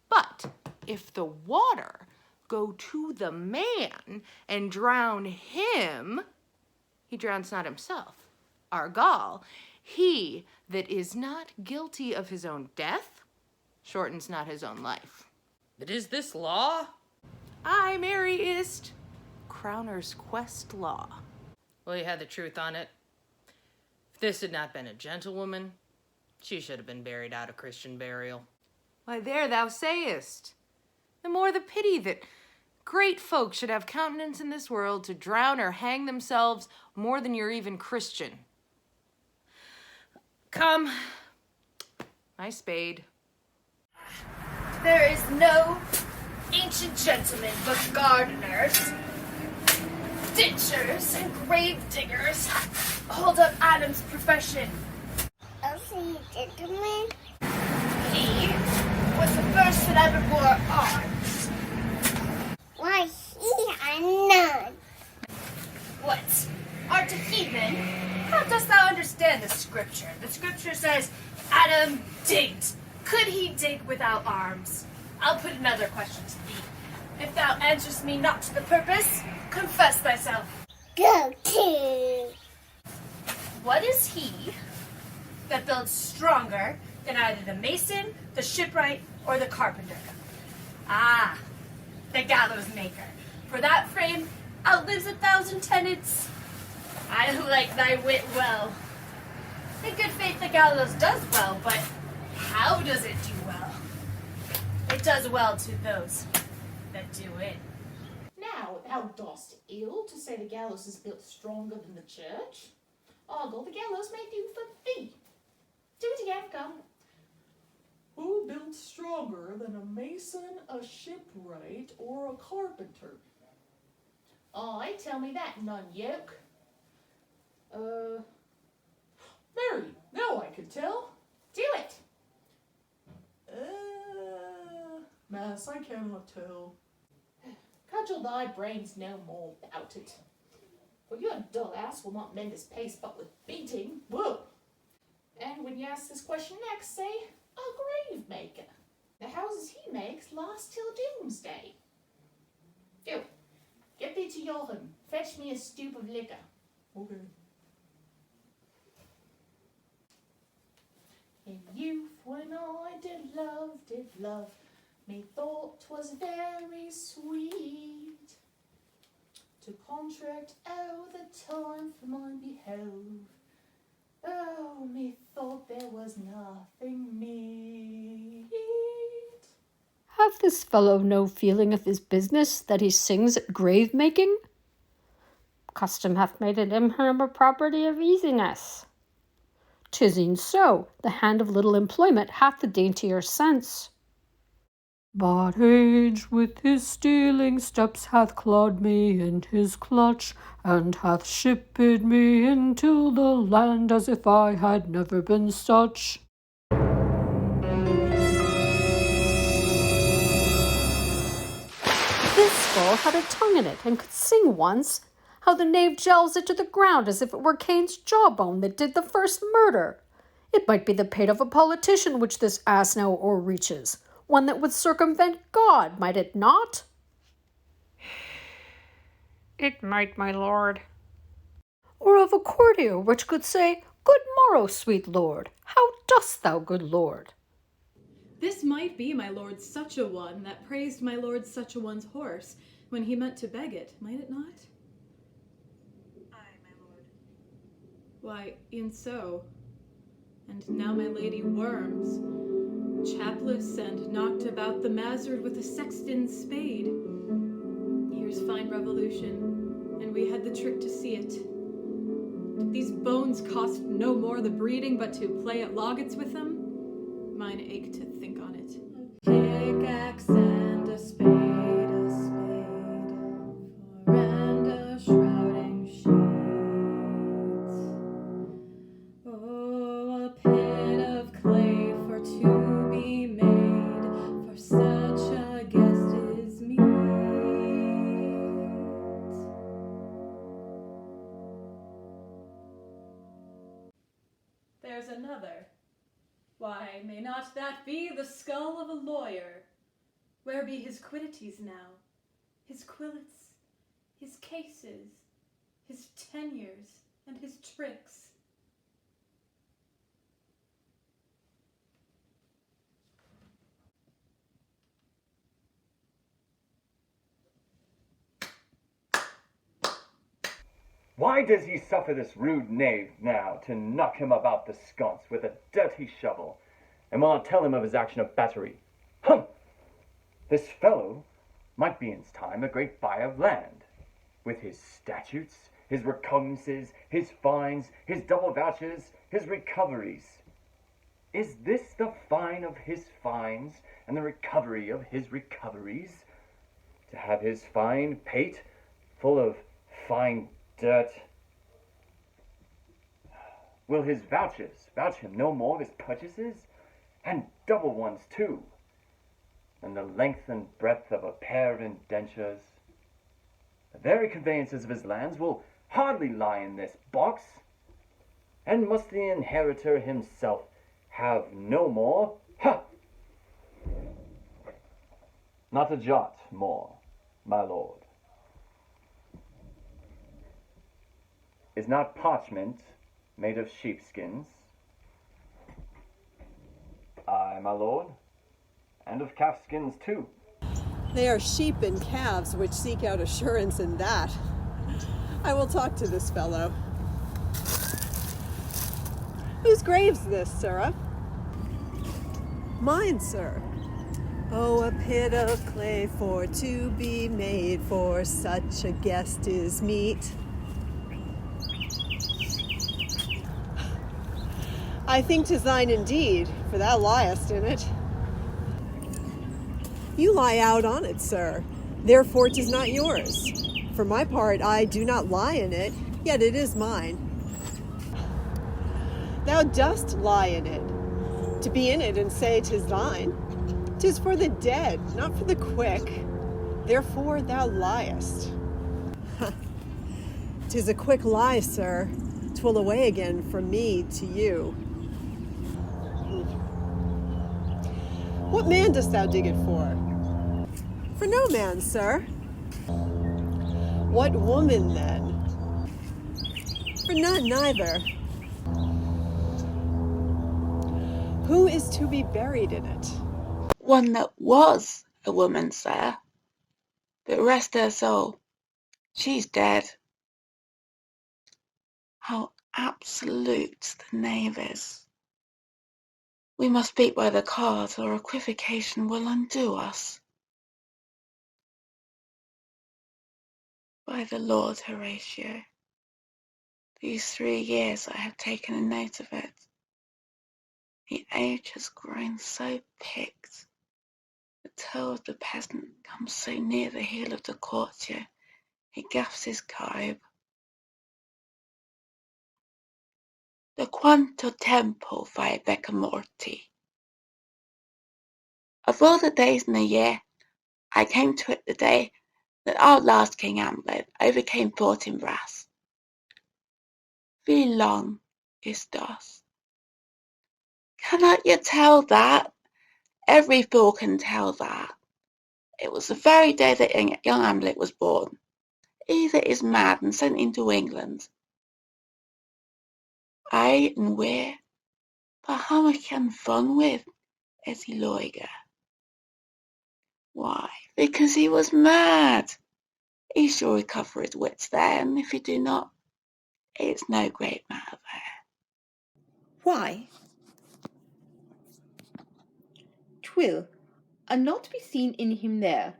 But if the water go to the man and drown him, he drowns not himself. Argal, he that is not guilty of his own death shortens not his own life. But is this law? Aye, marry, is't Crowner's quest law. Well, you had the truth on it. If this had not been a gentlewoman, she should have been buried out of Christian burial. Why, there thou sayest. The more the pity that great folk should have countenance in this world to drown or hang themselves more than you're even Christian. Come, my spade. There is no ancient gentlemen but gardeners, ditchers, and grave diggers hold up Adam's profession. Also, gentlemen? He was the first that ever wore arms. Why, he had none. What? Art a heathen? How dost thou understand the scripture? The scripture says, Adam digged. Could he dig without arms? I'll put another question to thee. If thou answerest me not to the purpose, confess thyself. Go to. What is he that builds stronger than either the mason, the shipwright, or the carpenter? Ah, the gallows maker. For that frame outlives 1,000 tenants. I like thy wit well. In good faith, the gallows does well, but how does it do well? It does well to those that do it. Now thou dost ill to say the gallows is built stronger than the church. Ogle, the gallows may do for thee. Do it again, come. Who built stronger than a mason, a shipwright, or a carpenter? Aye, tell me that, nun-yoke. Mary, now I can tell. Do it. Mass, I cannot tell. Cudgel thy brains no more about it. For your dull ass will not mend his pace but with beating. Whoa. And when you ask this question next, say, a grave maker. The houses he makes last till doomsday. Do. Get thee to your home. Fetch me a stoop of liquor. Okay. In youth, when I did love, methought 'twas very sweet to contract out the time for my behove. Oh, methought there was nothing meet. Hath this fellow no feeling of his business that he sings at grave making? custom hath made it him a property of easiness. 'Tis e'en so, the hand of little employment hath the daintier sense. But age with his stealing steps hath clawed me in his clutch, and hath shipped me into the land as if I had never been such. This skull had a tongue in it, and could sing once, how the knave jells it to the ground as if it were Cain's jawbone that did the first murder. It might be the pate of a politician which this ass now o'erreaches, one that would circumvent God, might it not? It might, my lord. Or of a courtier which could say, Good morrow, sweet lord, how dost thou, good lord? This might be my lord such a one that praised my lord such a one's horse when he meant to beg it, might it not? Aye, my lord. Why, e'en so. And now my lady worms, chapless and knocked about the mazzard with a sexton's spade. Here's fine revolution, and we had the trick to see it. Did these bones cost no more the breeding but to play at loggets with them? Mine ache to think on it. A pickaxe and a spade, and a shrouding sheet. Oh, a pit of clay for to be made, for such a guest is meet. There's another. Why, may not that be the skull of a lawyer? Where be his quiddities now, his quillets, his cases, his tenures, and his tricks? Why does he suffer this rude knave now to knock him about the sconce with a dirty shovel, and will not tell him of his action of battery? Hum! This fellow might be in his time a great buyer of land, with his statutes, his recognizances, his fines, his double vouchers, his recoveries. Is this the fine of his fines, and the recovery of his recoveries? To have his fine pate full of fine dirt. Will his vouchers vouch him no more of his purchases, and double ones too, and the length and breadth of a pair of indentures? The very conveyances of his lands will hardly lie in this box, and must the inheritor himself have no more? Ha! Not a jot more, my lord. Is not parchment made of sheepskins? Aye, my lord, and of calfskins too. They are sheep and calves which seek out assurance in that. I will talk to this fellow. Whose grave's this, sirrah? Mine, sir. Oh, a pit of clay for to be made, for such a guest is meet. I think 'tis thine indeed, for thou liest in it. You lie out on it, sir, therefore 'tis not yours. For my part, I do not lie in it, yet it is mine. Thou dost lie in it, to be in it and say 'tis thine. 'Tis for the dead, not for the quick, therefore thou liest. 'Tis a quick lie, sir, 'twill away again from me to you. What man dost thou dig it for? For no man, sir. What woman, then? For none, neither. Who is to be buried in it? One that was a woman, sir. But rest her soul, she's dead. How absolute the knave is. We must speak by the cards, or equivocation will undo us. By By the Lord, Horatio, these 3 years I have taken a note of it. The age has grown so picked. The toe of the peasant comes so near the heel of the courtier, he gaffs his gibe. The quanto tempo vai becca morti. Of all the days in the year, I came to it the day that our last King Hamlet overcame Fortinbras. Wie long ist das? Cannot you tell that? Every fool can tell that. It was the very day that young Hamlet was born. Either is mad and sent into England. I and where, but how much can fun with, is he loiger? Why, because he was mad. He shall recover his wits there, and if he do not, it's no great matter there. Why? 'Twill a not be seen in him there.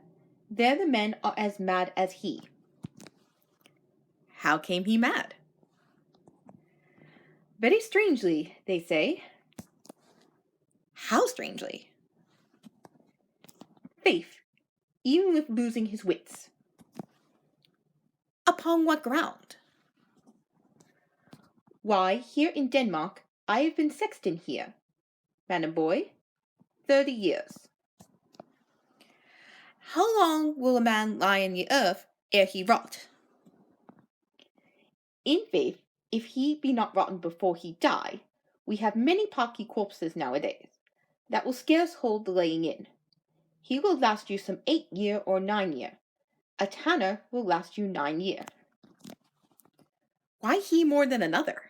There the men are as mad as he. How came he mad? Very strangely, they say. How strangely? Faith, even with losing his wits. Upon what ground? Why, here in Denmark, I have been sexton here, man and boy, 30 years. How long will a man lie in the earth ere he rot? In faith, if he be not rotten before he die, we have many pocky corpses nowadays, that will scarce hold the laying in. He will last you some 8 year or 9 year. A tanner will last you 9 year. Why he more than another?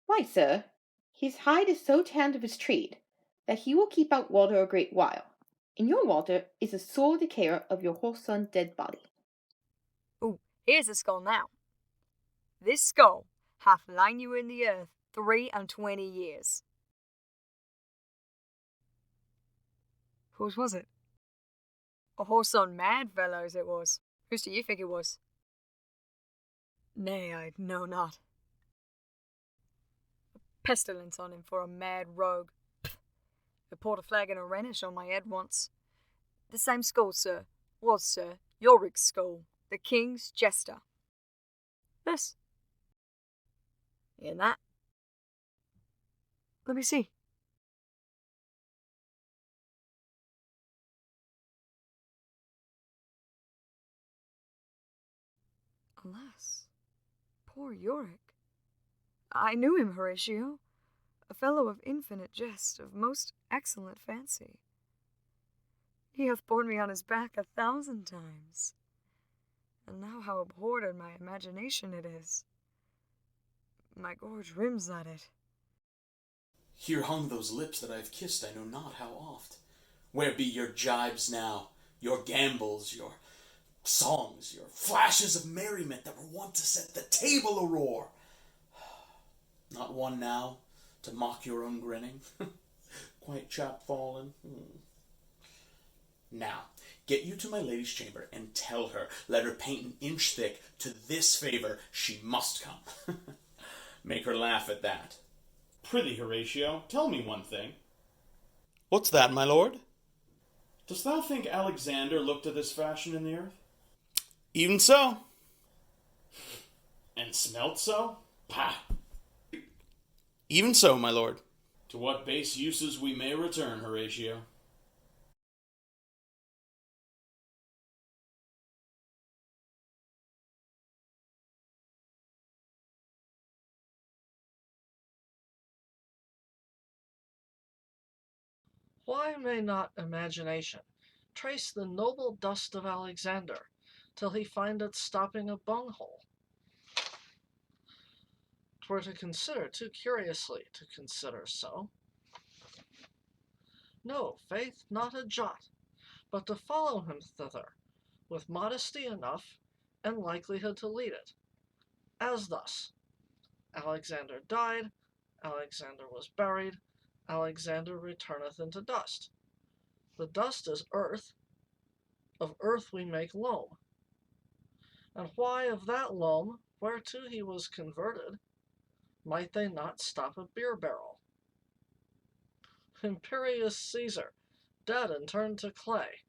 Why, sir, his hide is so tanned of his trade, that he will keep out water a great while. In your water is a sore decayer of your whoreson dead body. Ooh, here's a skull now. This skull hath lain you in the earth 23 years. Whose was it? A whoreson mad fellow's it was. Whose do you think it was? Nay, I know not. A pestilence on him for a mad rogue. I poured a flagon of Rhenish on my head once. The same skull, sir, was, sir, Yorick's skull, the king's jester. This. And that. Let me see. Alas, poor Yorick. I knew him, Horatio, a fellow of infinite jest, of most excellent fancy. He hath borne me on his back 1,000 times, and now how abhorred in my imagination it is. My gorge rims at it. Here hung those lips that I have kissed I know not how oft. Where be your jibes now, your gambols, your songs, your flashes of merriment that were wont to set the table a-roar? Not one now to mock your own grinning? Quite chapfallen? Now, get you to my lady's chamber and tell her, let her paint an inch thick, to this favour she must come. Make her laugh at that. Prithee, Horatio, tell me one thing. What's that, my lord? Dost thou think Alexander looked to this fashion in the earth? Even so. And smelt so? Pah! Even so, my lord. To what base uses we may return, Horatio. Why may not imagination trace the noble dust of Alexander till he find it stopping a bunghole? 'Twere to consider too curiously to consider so. No, faith, not a jot, but to follow him thither, with modesty enough, and likelihood to lead it. As thus: Alexander died, Alexander was buried, Alexander returneth into dust. The dust is earth, of earth we make loam. And why of that loam, whereto he was converted, might they not stop a beer barrel? Imperious Caesar, dead and turned to clay,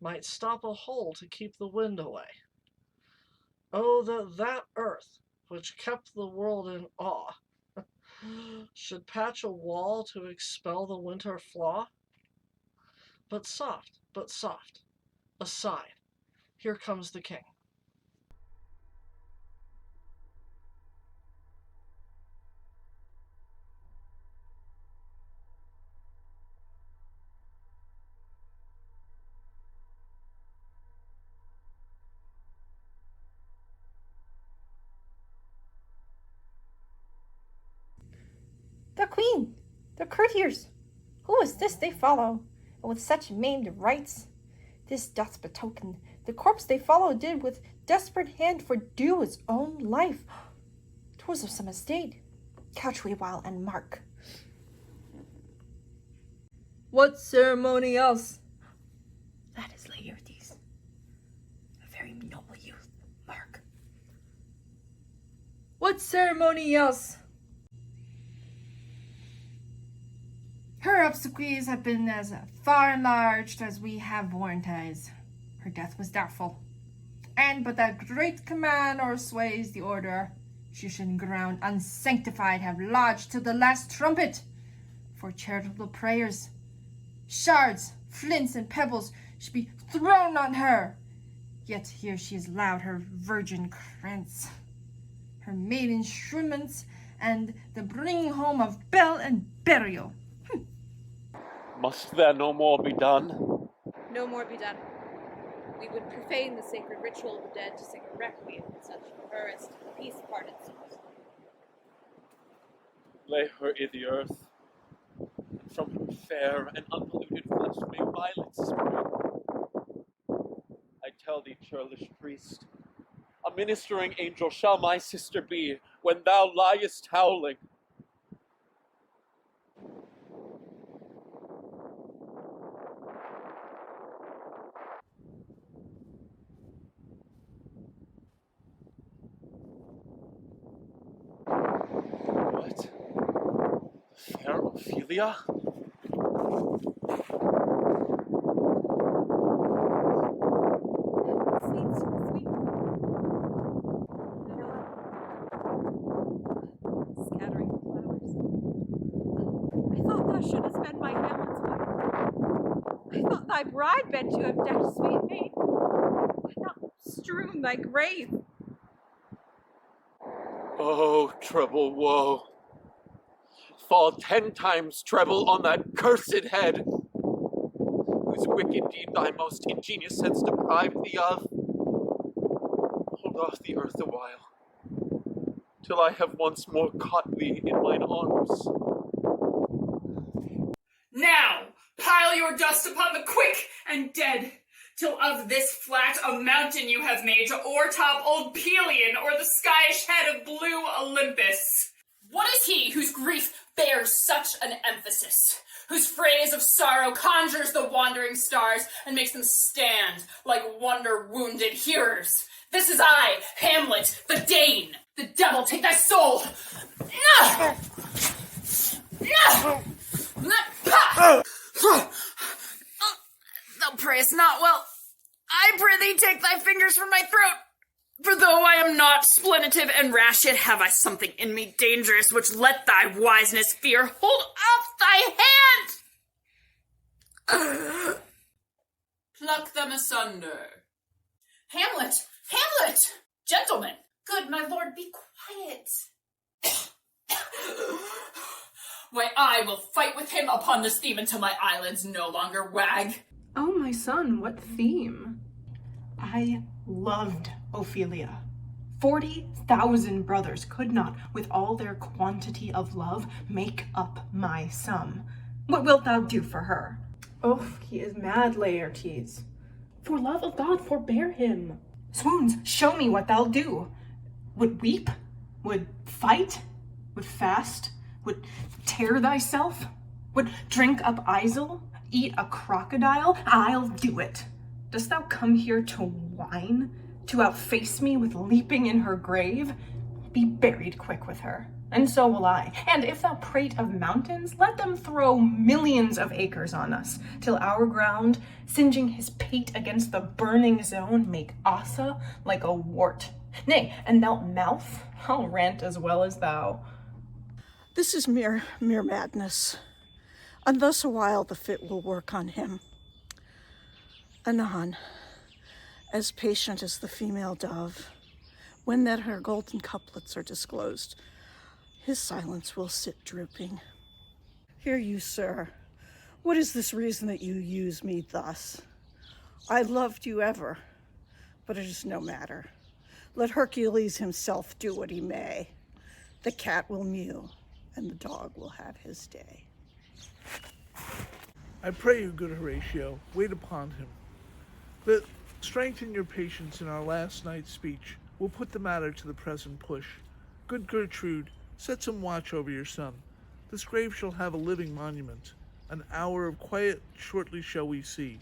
might stop a hole to keep the wind away. Oh, that that earth, which kept the world in awe, should patch a wall to expel the winter flaw. But soft, aside, here comes the king. The queen, the courtiers, who is this they follow, and with such maimed rites? This doth betoken the corpse they follow did with desperate hand fordo his own life. 'Twas of some estate. Couch we while and mark. What ceremony else? That is Laertes, a very noble youth, mark. What ceremony else? Her obsequies have been as far enlarged as we have warranties. Her death was doubtful, and but that great command o'ersways the order, she should in ground unsanctified have lodged till the last trumpet. For charitable prayers, shards, flints, and pebbles should be thrown on her. Yet here she is allowed her virgin krantz, her maiden instruments, and the bringing home of bell and burial. Must there no more be done? No more be done. We would profane the sacred ritual of the dead to sing a requiem and such for her as to the peace-parted souls. Lay her i' the earth, and from her fair and unpolluted flesh may violets spring. I tell thee, churlish priest, a ministering angel shall my sister be when thou liest howling. Fair Ophelia? Sweet. Scattering the flowers. I thought thou shouldst been my Hamlet's wife. I thought thy bride bed to have decked sweet maid, and not strewn thy grave. Oh, treble woe! Fall 10 times treble on that cursed head, whose wicked deed thy most ingenious sense deprived thee of. Hold off the earth a while, till I have once more caught thee in mine arms. Now, pile your dust upon the quick and dead, till of this flat a mountain you have made to o'ertop old Pelion or the skyish head of blue Olympus. What is he whose grief bears such an emphasis, whose phrase of sorrow conjures the wandering stars and makes them stand like wonder-wounded hearers? This is I, Hamlet, the Dane. The devil take thy soul! Thou prayest not well. I prithee take thy fingers from my throat. For though I am not splenitive and rash, yet have I something in me dangerous, which let thy wiseness fear. Hold up thy hand! Pluck them asunder. Hamlet! Hamlet! Gentlemen! Good, my lord, be quiet. Why, I will fight with him upon this theme until my eyelids no longer wag. Oh, my son, what theme? I loved Ophelia. 40,000 brothers could not, with all their quantity of love, make up my sum. What wilt thou do for her? Oh, he is mad, Laertes. For love of God, forbear him. Swoons, show me what thou'lt do. Would weep? Would fight? Would fast? Would tear thyself? Would drink up Isel? Eat a crocodile? I'll do it. Dost thou come here to whine? To outface me with leaping in her grave? Be buried quick with her, and so will I. And if thou prate of mountains, let them throw millions of acres on us, till our ground, singeing his pate against the burning zone, make Asa like a wart. Nay, and thou mouth, I'll rant as well as thou. This is mere madness, and thus a while the fit will work on him. Anon, as patient as the female dove, when that her golden couplets are disclosed, his silence will sit drooping. Hear you, sir, what is this reason that you use me thus? I loved you ever, but it is no matter. Let Hercules himself do what he may. The cat will mew, and the dog will have his day. I pray you, good Horatio, wait upon him. But strengthen your patience in our last night's speech. We'll put the matter to the present push. Good Gertrude, set some watch over your son. This grave shall have a living monument. An hour of quiet shortly shall we see.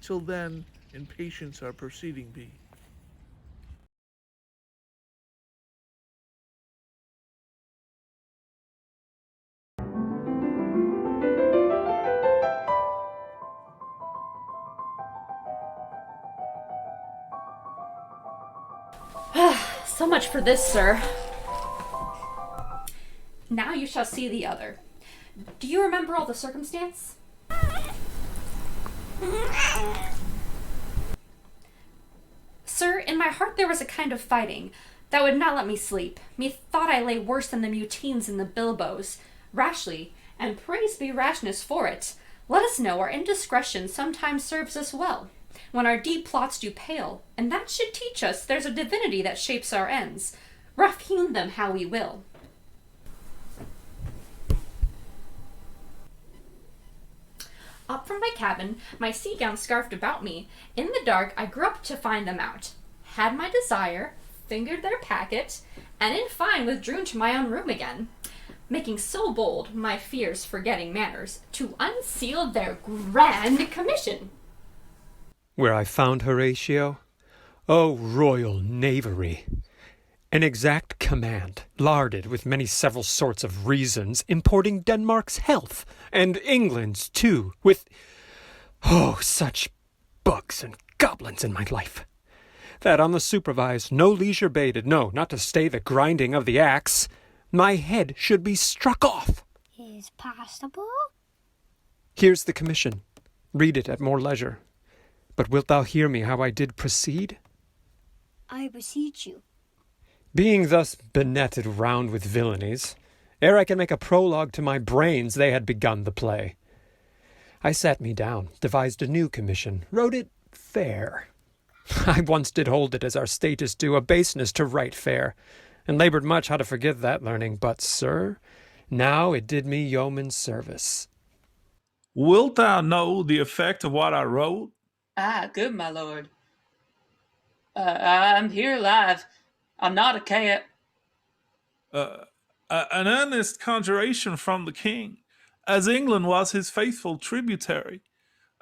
Till then, in patience our proceeding be. So much for this, sir. Now you shall see the other. Do you remember all the circumstance? Sir, in my heart there was a kind of fighting that would not let me sleep. Methought I lay worse than the mutines and the bilboes. Rashly, and praise be rashness for it, let us know our indiscretion sometimes serves us well, when our deep plots do pale, and that should teach us there's a divinity that shapes our ends, rough-hewn them how we will. Up from my cabin, my sea gown scarfed about me, in the dark I groped to find them out, had my desire, fingered their packet, and in fine withdrew to my own room again, making so bold, my fears forgetting manners, to unseal their grand commission. Where I found Horatio? O royal knavery! An exact command, larded with many several sorts of reasons, importing Denmark's health, and England's too, with, such bugs and goblins in my life, that on the supervised, no leisure bated, no, not to stay the grinding of the axe, my head should be struck off. Is possible? Here's the commission. Read it at more leisure. But wilt thou hear me how I did proceed? I beseech you. Being thus benetted round with villainies, ere I can make a prologue to my brains, they had begun the play. I sat me down, devised a new commission, wrote it fair. I once did hold it as our status do, a baseness to write fair, and laboured much how to forget that learning, but, sir, now it did me yeoman's service. Wilt thou know the effect of what I wrote? Ah, good my lord. I'm here live. I'm not a cat. An earnest conjuration from the king, as England was his faithful tributary,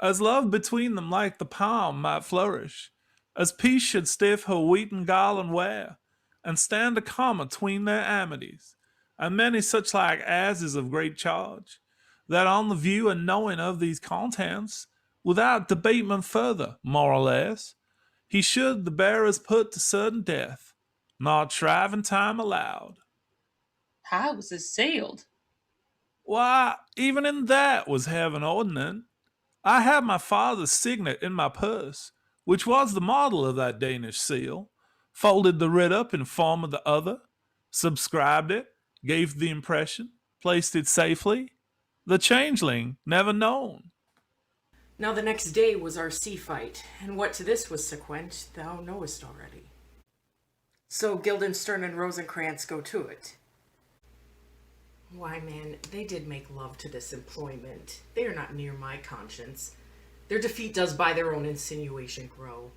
as love between them like the palm might flourish, as peace should stiff her wheaten garland wear, and stand a comma tween their amities, and many such like as is of great charge, that on the view and knowing of these contents, without debatement further, more or less, he should the bearers put to certain death, not shriving time allowed. How was it sealed? Why, even in that was heaven ordinant. I had my father's signet in my purse, which was the model of that Danish seal, folded the writ up in form of the other, subscribed it, gave the impression, placed it safely, the changeling never known. Now the next day was our sea fight, and what to this was sequent, thou knowest already. So Guildenstern and Rosencrantz go to it. Why, man, they did make love to this employment. They are not near my conscience. Their defeat does by their own insinuation grow.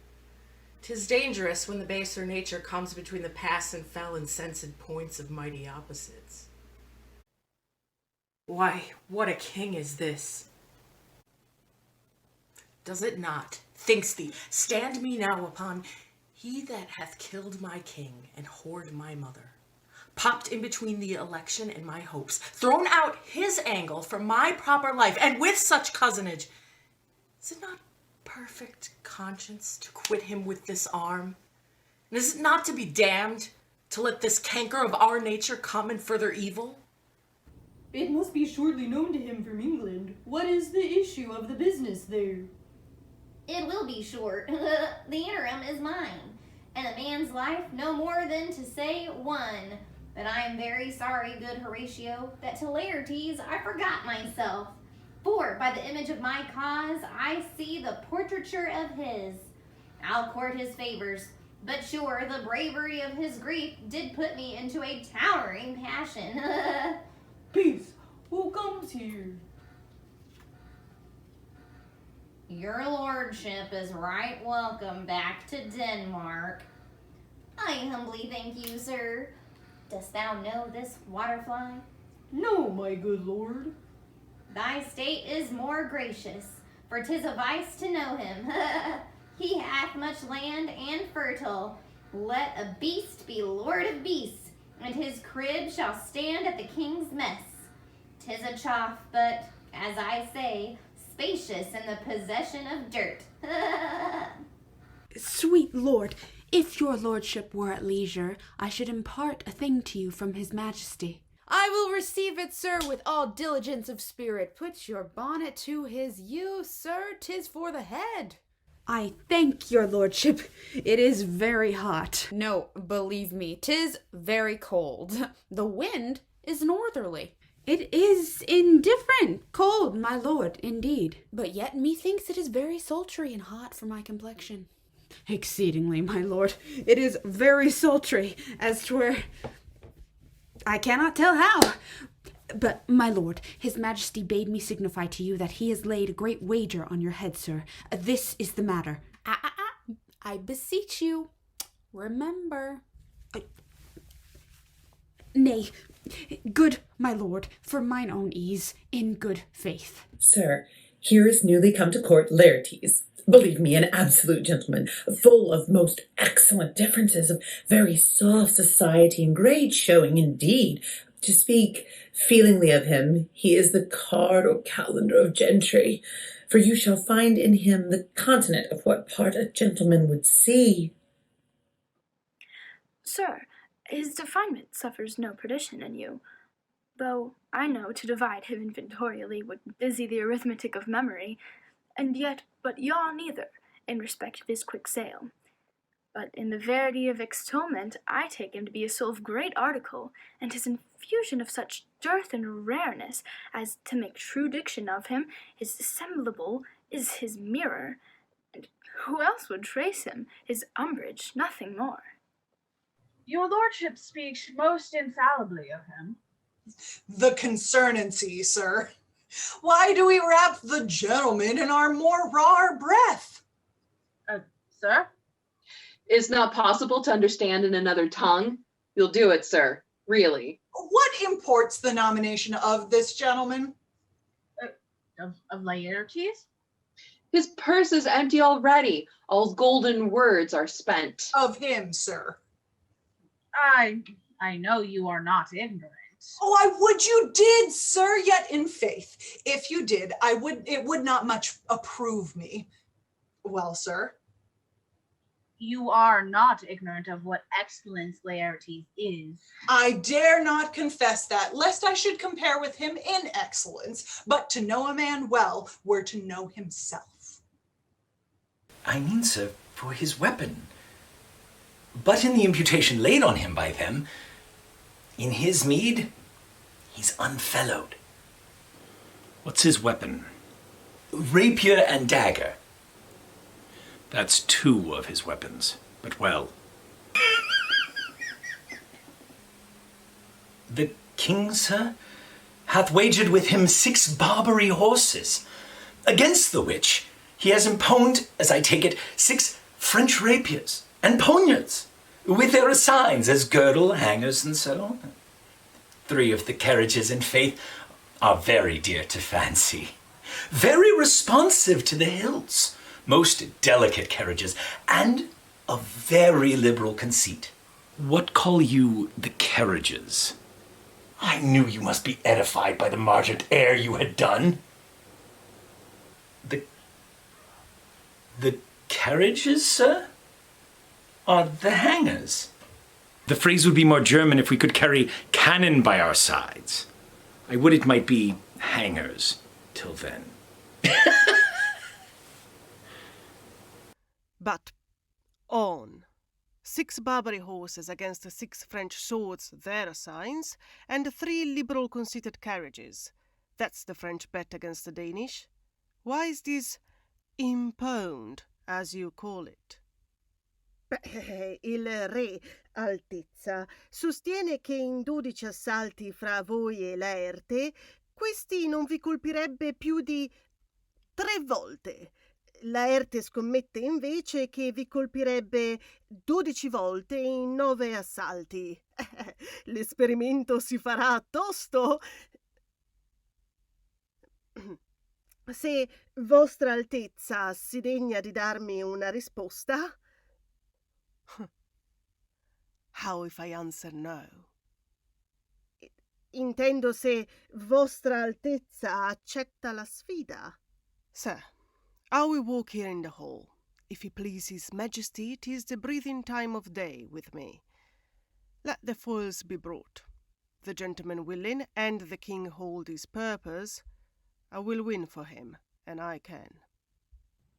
'Tis dangerous when the baser nature comes between the pass and fell insensed points of mighty opposites. Why, what a king is this! Does it not? Thinks thee, stand me now upon he that hath killed my king and whored my mother, popped in between the election and my hopes, thrown out his angle from my proper life, and with such cousinage, is it not perfect conscience to quit him with this arm? And is it not to be damned to let this canker of our nature come and further evil? It must be shortly known to him from England. What is the issue of the business there? It will be short. The interim is mine, and a man's life no more than to say one. But I am very sorry, good Horatio, that to Laertes I forgot myself. For by the image of my cause I see the portraiture of his. I'll court his favors, but sure the bravery of his grief did put me into a towering passion. Peace, who comes here? Your lordship is right welcome back to Denmark. I humbly thank you, sir. Dost thou know this waterfly? No, my good lord. Thy state is more gracious, for 'tis a vice to know him. He hath much land and fertile. Let a beast be lord of beasts, and his crib shall stand at the king's mess. 'Tis a choff, but, as I say, spacious in the possession of dirt. Sweet lord, if your lordship were at leisure, I should impart a thing to you from his majesty. I will receive it, sir, with all diligence of spirit. Put your bonnet to his use, sir. 'Tis for the head. I thank your lordship. It is very hot. No, believe me, 'tis very cold. The wind is northerly. It is indifferent cold, my lord, indeed. But yet methinks it is very sultry and hot for my complexion. Exceedingly, my lord. It is very sultry, as 'twere... I cannot tell how. But, my lord, his majesty bade me signify to you that he has laid a great wager on your head, sir. This is the matter. I beseech you, remember. Nay, good my lord, for mine own ease, in good faith. Sir, here is newly come to court Laertes. Believe me, an absolute gentleman, full of most excellent differences, of very soft society and great showing indeed. To speak feelingly of him, he is the card or calendar of gentry, for you shall find in him the continent of what part a gentleman would see. Sir, his refinement suffers no perdition in you, though I know to divide him inventorially would busy the arithmetic of memory, and yet but yaw neither, in respect of his quick sale. But in the verity of extolment, I take him to be a soul of great article, and his infusion of such dearth and rareness, as to make true diction of him, his dissemblable is his mirror, and who else would trace him, his umbrage, nothing more. Your lordship speaks most infallibly of him. The concernancy, sir. Why do we wrap the gentleman in our more raw breath? Sir? Is not possible to understand in another tongue? You'll do it, sir. Really. What imports the nomination of this gentleman? Of Laertes? His purse is empty already. All golden words are spent. Of him, sir. I know you are not ignorant. Oh, I would you did, sir, yet in faith. If you did, it would not much approve me. Well, sir. You are not ignorant of what excellence Laertes is. I dare not confess that, lest I should compare with him in excellence, but to know a man well were to know himself. I mean, sir, for his weapon. But in the imputation laid on him by them, in his meed, he's unfellowed. What's his weapon? Rapier and dagger. That's 2 of his weapons, but well. The king, sir, hath wagered with him 6 Barbary horses, against the which he has imponed, as I take it, 6 French rapiers and poniards, with their assigns as girdle, hangers, and so on. 3 of the carriages, in faith, are very dear to fancy. very responsive to the hills, most delicate carriages, and a very liberal conceit. What call you the carriages? I knew you must be edified by the margent ere you had done. The carriages, sir? Are the hangers. The phrase would be more German if we could carry cannon by our sides. I would it might be hangers till then. But on. 6 Barbary horses against 6 French swords, their signs, and 3 liberal conceited carriages. That's the French bet against the Danish. Why is this impound, as you call it? Il re, Altezza, sostiene che in 12 assalti fra voi e Laerte, questi non vi colpirebbe più di 3 volte. Laerte scommette invece che vi colpirebbe 12 volte in 9 assalti. L'esperimento si farà tosto. Se Vostra Altezza si degna di darmi una risposta. How if I answer no? Intendo se Vostra Altezza accetta la sfida. Sir, I will walk here in the hall. If it please His Majesty, 'tis the breathing time of day with me. Let the foils be brought. The gentleman willing, and the king hold his purpose, I will win for him, and I can.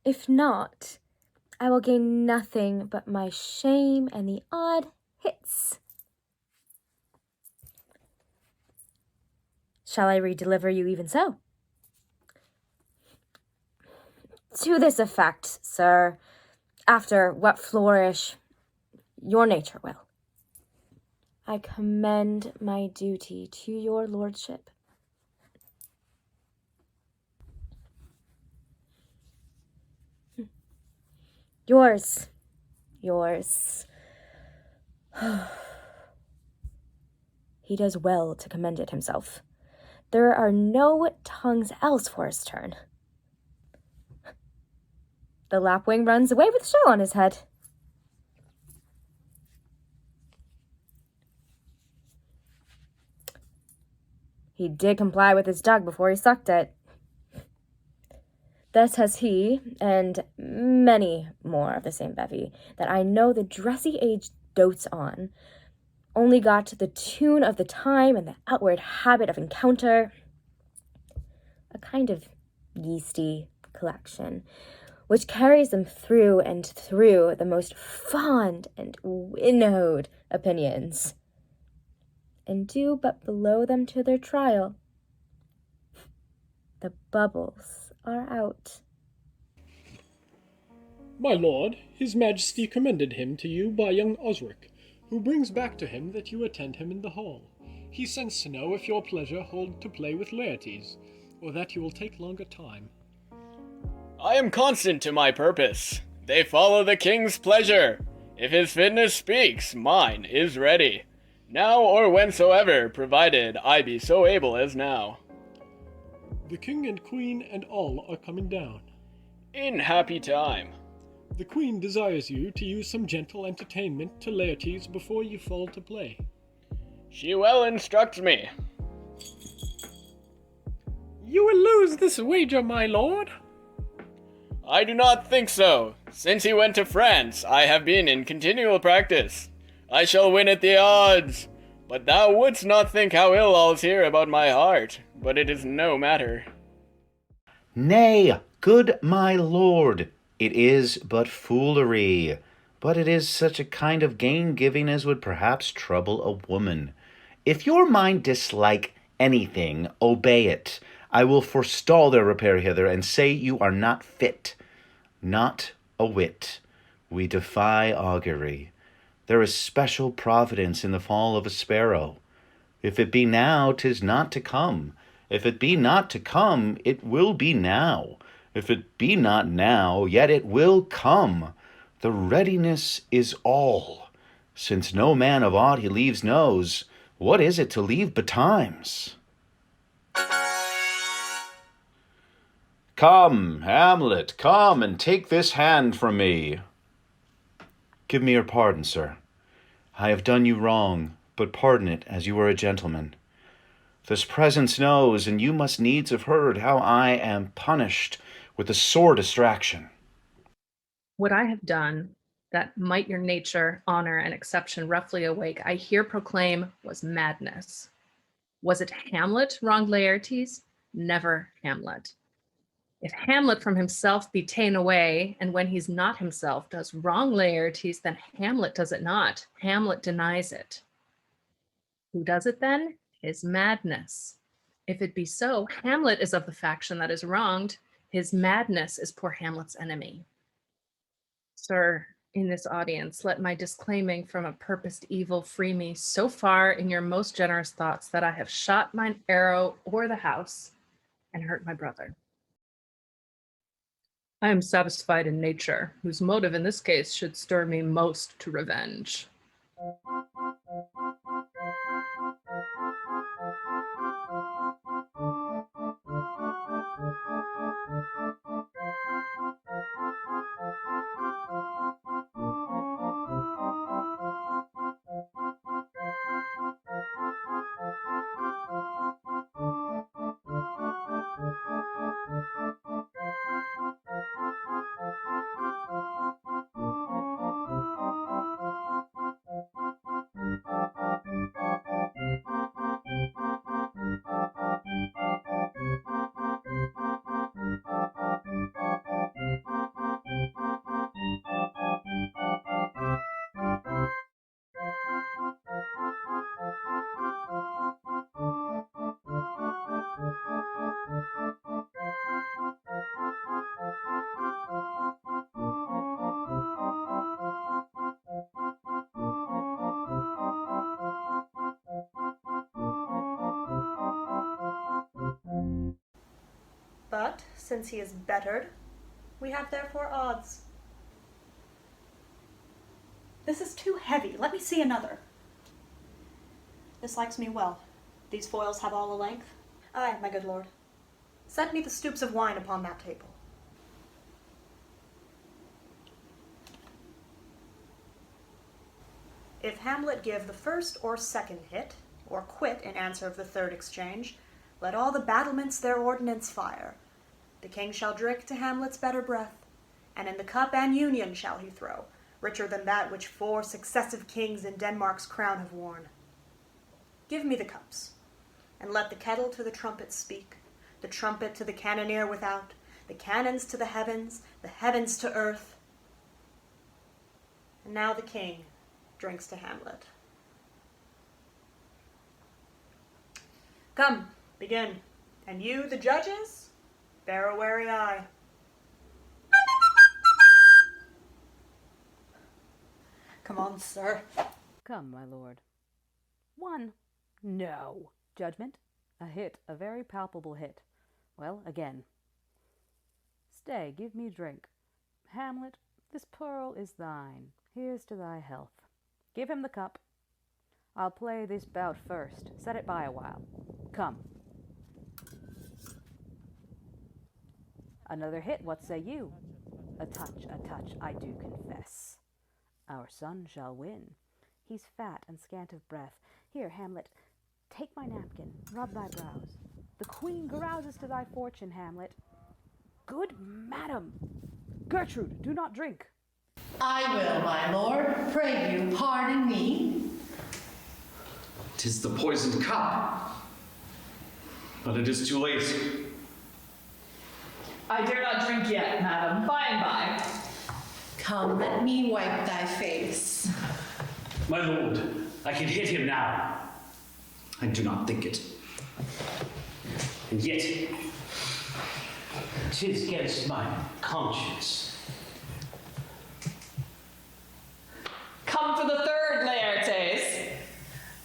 If not, I will gain nothing but my shame and the odd hits. Shall I redeliver you even so? To this effect, sir, after what flourish your nature will. I commend my duty to your lordship. Yours. He does well to commend it himself. There are no tongues else for his turn. The lapwing runs away with a shell on his head. He did comply with his dug before he sucked it. Thus has he, and many more of the same bevy, that I know the dressy age dotes on, only got the tune of the time and the outward habit of encounter, a kind of yeasty collection, which carries them through and through the most fond and winnowed opinions, and do but blow them to their trial. The bubbles are out. My lord, his majesty commended him to you by young Osric, who brings back to him that you attend him in the hall. He sends to know if your pleasure hold to play with Laertes, or that you will take longer time. I am constant to my purpose. They follow the king's pleasure. If his fitness speaks, mine is ready. Now or whensoever, provided I be so able as now. The king and queen and all are coming down. In happy time. The queen desires you to use some gentle entertainment to Laertes before you fall to play. She well instructs me. You will lose this wager, my lord. I do not think so. Since he went to France, I have been in continual practice. I shall win at the odds. But thou wouldst not think how ill all's here about my heart. But it is no matter. Nay, good my lord, it is but foolery. But it is such a kind of gain-giving as would perhaps trouble a woman. If your mind dislike anything, obey it. I will forestall their repair hither, and say you are not fit. Not a whit. We defy augury. There is special providence in the fall of a sparrow. If it be now, 'tis not to come. If it be not to come, it will be now. If it be not now, yet it will come. The readiness is all. Since no man of aught he leaves knows, what is it to leave betimes? Come, Hamlet, come and take this hand from me. Give me your pardon, sir. I have done you wrong, but pardon it as you are a gentleman. This presence knows, and you must needs have heard, how I am punished with a sore distraction. What I have done, that might your nature, honor, and exception roughly awake, I here proclaim was madness. Was it Hamlet wronged Laertes? Never Hamlet. If Hamlet from himself be ta'en away, and when he's not himself does wrong Laertes, then Hamlet does it not. Hamlet denies it. Who does it then? His madness. If it be so, Hamlet is of the faction that is wronged. His madness is poor Hamlet's enemy. Sir, in this audience, let my disclaiming from a purposed evil free me so far in your most generous thoughts that I have shot mine arrow o'er the house and hurt my brother. I am satisfied in nature, whose motive in this case should stir me most to revenge. But, since he is bettered, we have therefore odds. This is too heavy. Let me see another. This likes me well. These foils have all a length. Aye, my good lord. Set me the stoops of wine upon that table. If Hamlet give the first or second hit, or quit in answer of the third exchange, let all the battlements their ordnance fire. The king shall drink to Hamlet's better breath, and in the cup an union shall he throw, richer than that which 4 successive kings in Denmark's crown have worn. Give me the cups, and let the kettle to the trumpet speak, the trumpet to the cannoneer without, the cannons to the heavens to earth. And now the king drinks to Hamlet. Come, begin, and you, the judges, bear a wary eye. Come on, sir. Come, my lord. 1. No. Judgment. A hit, a very palpable hit. Well, again. Stay, give me drink. Hamlet, this pearl is thine. Here's to thy health. Give him the cup. I'll play this bout first. Set it by a while. Come. Another hit, what say you? A touch, I do confess. Our son shall win. He's fat and scant of breath. Here, Hamlet, take my napkin, rub thy brows. The queen carouses to thy fortune, Hamlet. Good madam! Gertrude, do not drink. I will, my lord. Pray you, pardon me. 'Tis the poisoned cup. But it is too late. I dare not drink yet, madam. By and by. Come, let me wipe thy face. My lord, I can hit him now. I do not think it. And yet, 'tis against my conscience. Come to the third, Laertes.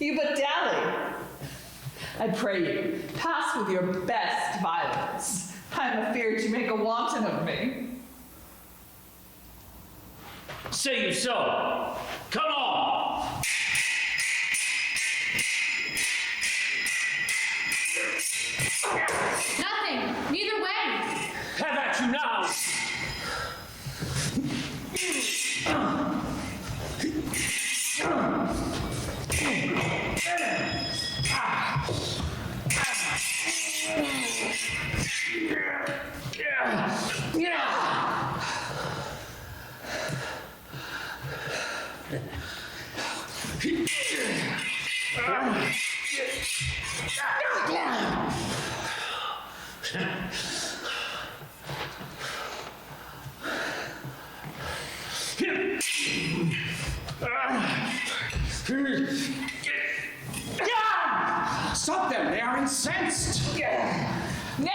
You but dally. I pray you, pass with your best violence. I am afeard you make a wanton of me. Say you so. Come on! Nothing. Neither way. Stop them! They are incensed! Nay!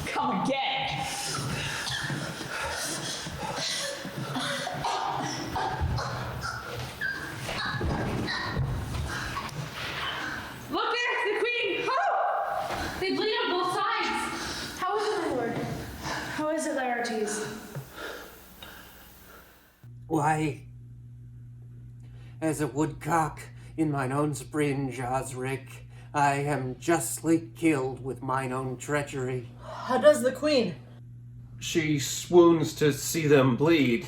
Come again! Look there, the queen! Oh! They bleed on both sides! How is it, my lord? How is it, Laertes? Why, as a woodcock in mine own springe, Osric, I am justly killed with mine own treachery. How does the queen? She swoons to see them bleed.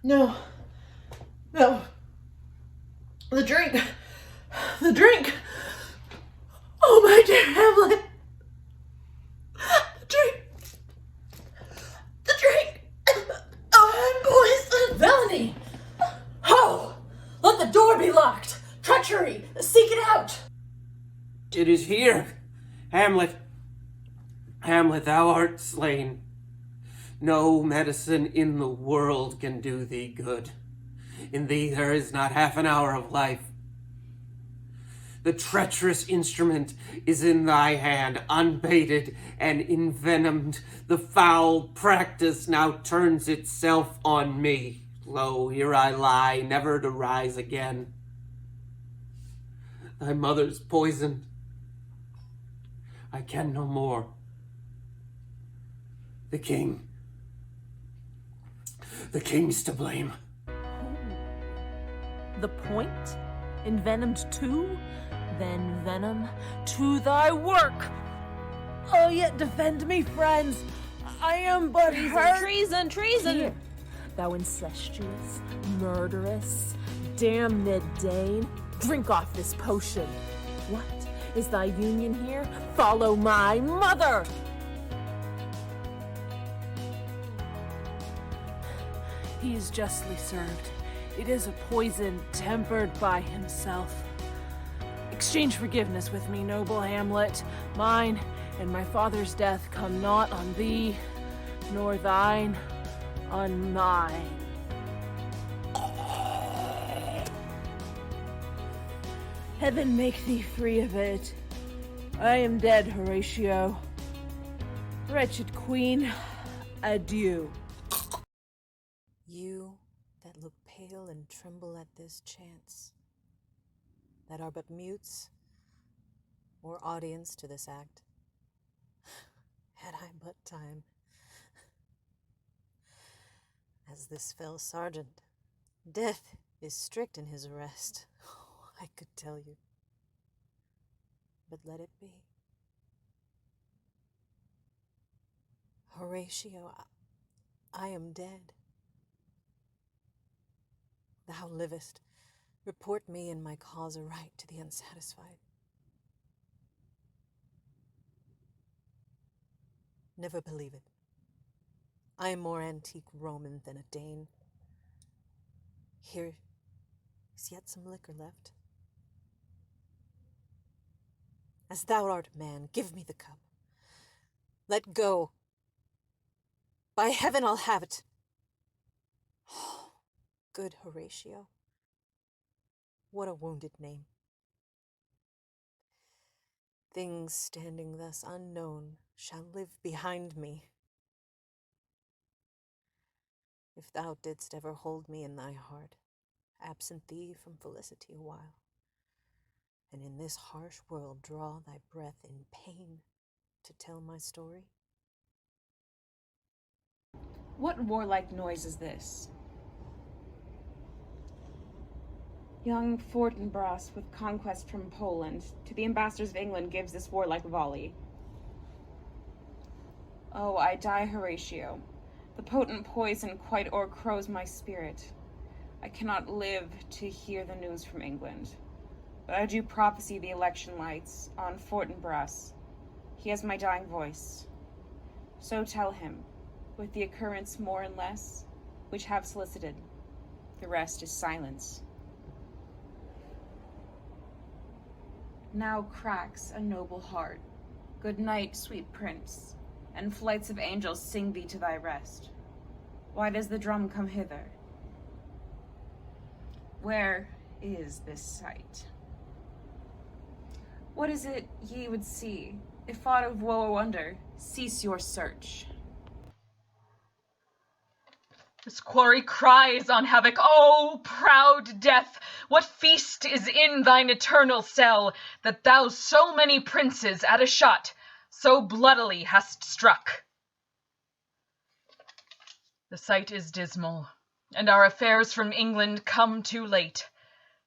No. No. The drink. The drink. Oh, my dear Hamlet. The drink. The drink. Oh, I'm poisoned. Villainy! Ho! Let the door be locked! Treachery! Seek it out! It is here, Hamlet. Hamlet, thou art slain. No medicine in the world can do thee good. In thee there is not half an hour of life. The treacherous instrument is in thy hand, unbaited and envenomed. The foul practice now turns itself on me. Lo, here I lie, never to rise again. Thy mother's poisoned. I can no more. The king's to blame. The point? Envenomed too? Then venom to thy work! Oh, yet defend me, friends! I am but hurt. Treason! Here, thou incestuous, murderous, damned Dane, drink off this potion. What is thy union here? Follow my mother! He is justly served. It is a poison tempered by himself. Exchange forgiveness with me, noble Hamlet. Mine and my father's death come not on thee, nor thine on mine. Heaven make thee free of it. I am dead, Horatio. Wretched queen, adieu. You that look pale and tremble at this chance, that are but mutes or audience to this act, had I but time. As this fell sergeant, death is strict in his arrest. Oh, I could tell you, but let it be. Horatio, I am dead. Thou livest. Report me and my cause aright to the unsatisfied. Never believe it. I am more antique Roman than a Dane. Here is yet some liquor left. As thou art man, give me the cup. Let go. By heaven, I'll have it. Oh, good Horatio. What a wounded name. Things standing thus unknown shall live behind me. If thou didst ever hold me in thy heart, absent thee from felicity a while, and in this harsh world draw thy breath in pain to tell my story. What warlike noise is this? Young Fortinbras, with conquest from Poland, to the ambassadors of England gives this warlike volley. Oh, I die, Horatio. The potent poison quite o'ercrows my spirit. I cannot live to hear the news from England. But I do prophesy the election lights on Fortinbras. He has my dying voice. So tell him, with the occurrence more and less, which have solicited, The rest is silence. Now cracks a noble heart. Good night, sweet prince, and flights of angels sing thee to thy rest. Why does the drum come hither? Where is this sight? What is it ye would see? If aught of woe or wonder, cease your search. This quarry cries on havoc. Oh, proud death, what feast is in thine eternal cell, that thou so many princes at a shot so bloodily hast struck? The sight is dismal, and our affairs from England come too late.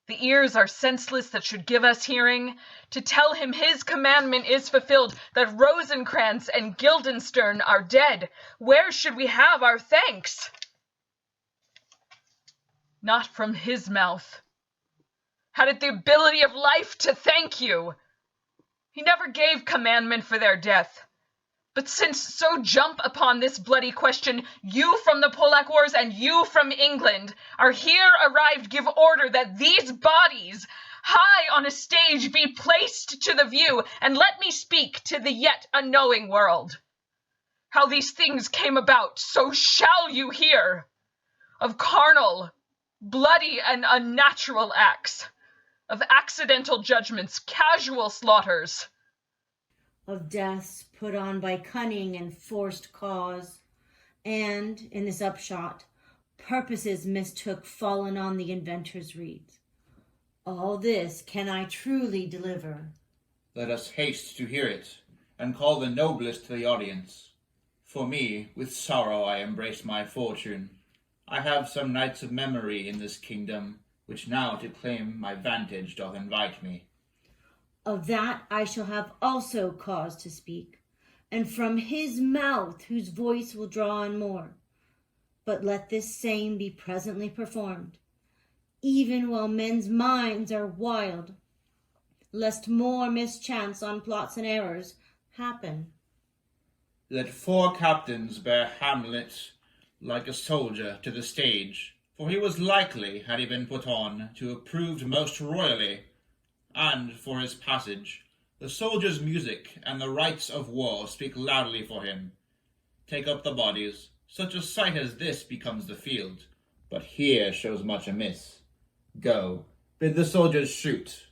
The ears are senseless that should give us hearing, to tell him his commandment is fulfilled, that Rosencrantz and Guildenstern are dead. Where should we have our thanks? Not from his mouth. Had it the ability of life to thank you. He never gave commandment for their death. But since so jump upon this bloody question, you from the Polack Wars and you from England are here arrived, give order that these bodies high on a stage be placed to the view, and let me speak to the yet unknowing world. How these things came about, so shall you hear. Of carnal, bloody and unnatural acts, of accidental judgments, casual slaughters, of deaths put on by cunning and forced cause, and, in this upshot, purposes mistook fallen on the inventor's reeds. All this can I truly deliver. Let us haste to hear it, and call the noblest to the audience. For me, with sorrow I embrace my fortune. I have some knights of memory in this kingdom, which now to claim my vantage doth invite me. Of that I shall have also cause to speak, and from his mouth whose voice will draw on more. But let this same be presently performed, even while men's minds are wild, lest more mischance on plots and errors happen. Let 4 captains bear Hamlet like a soldier to the stage, for he was likely, had he been put on, to have proved most royally. And for his passage, the soldier's music and the rites of war speak loudly for him. Take up the bodies, such a sight as this becomes the field, but here shows much amiss. Go, bid the soldiers shoot.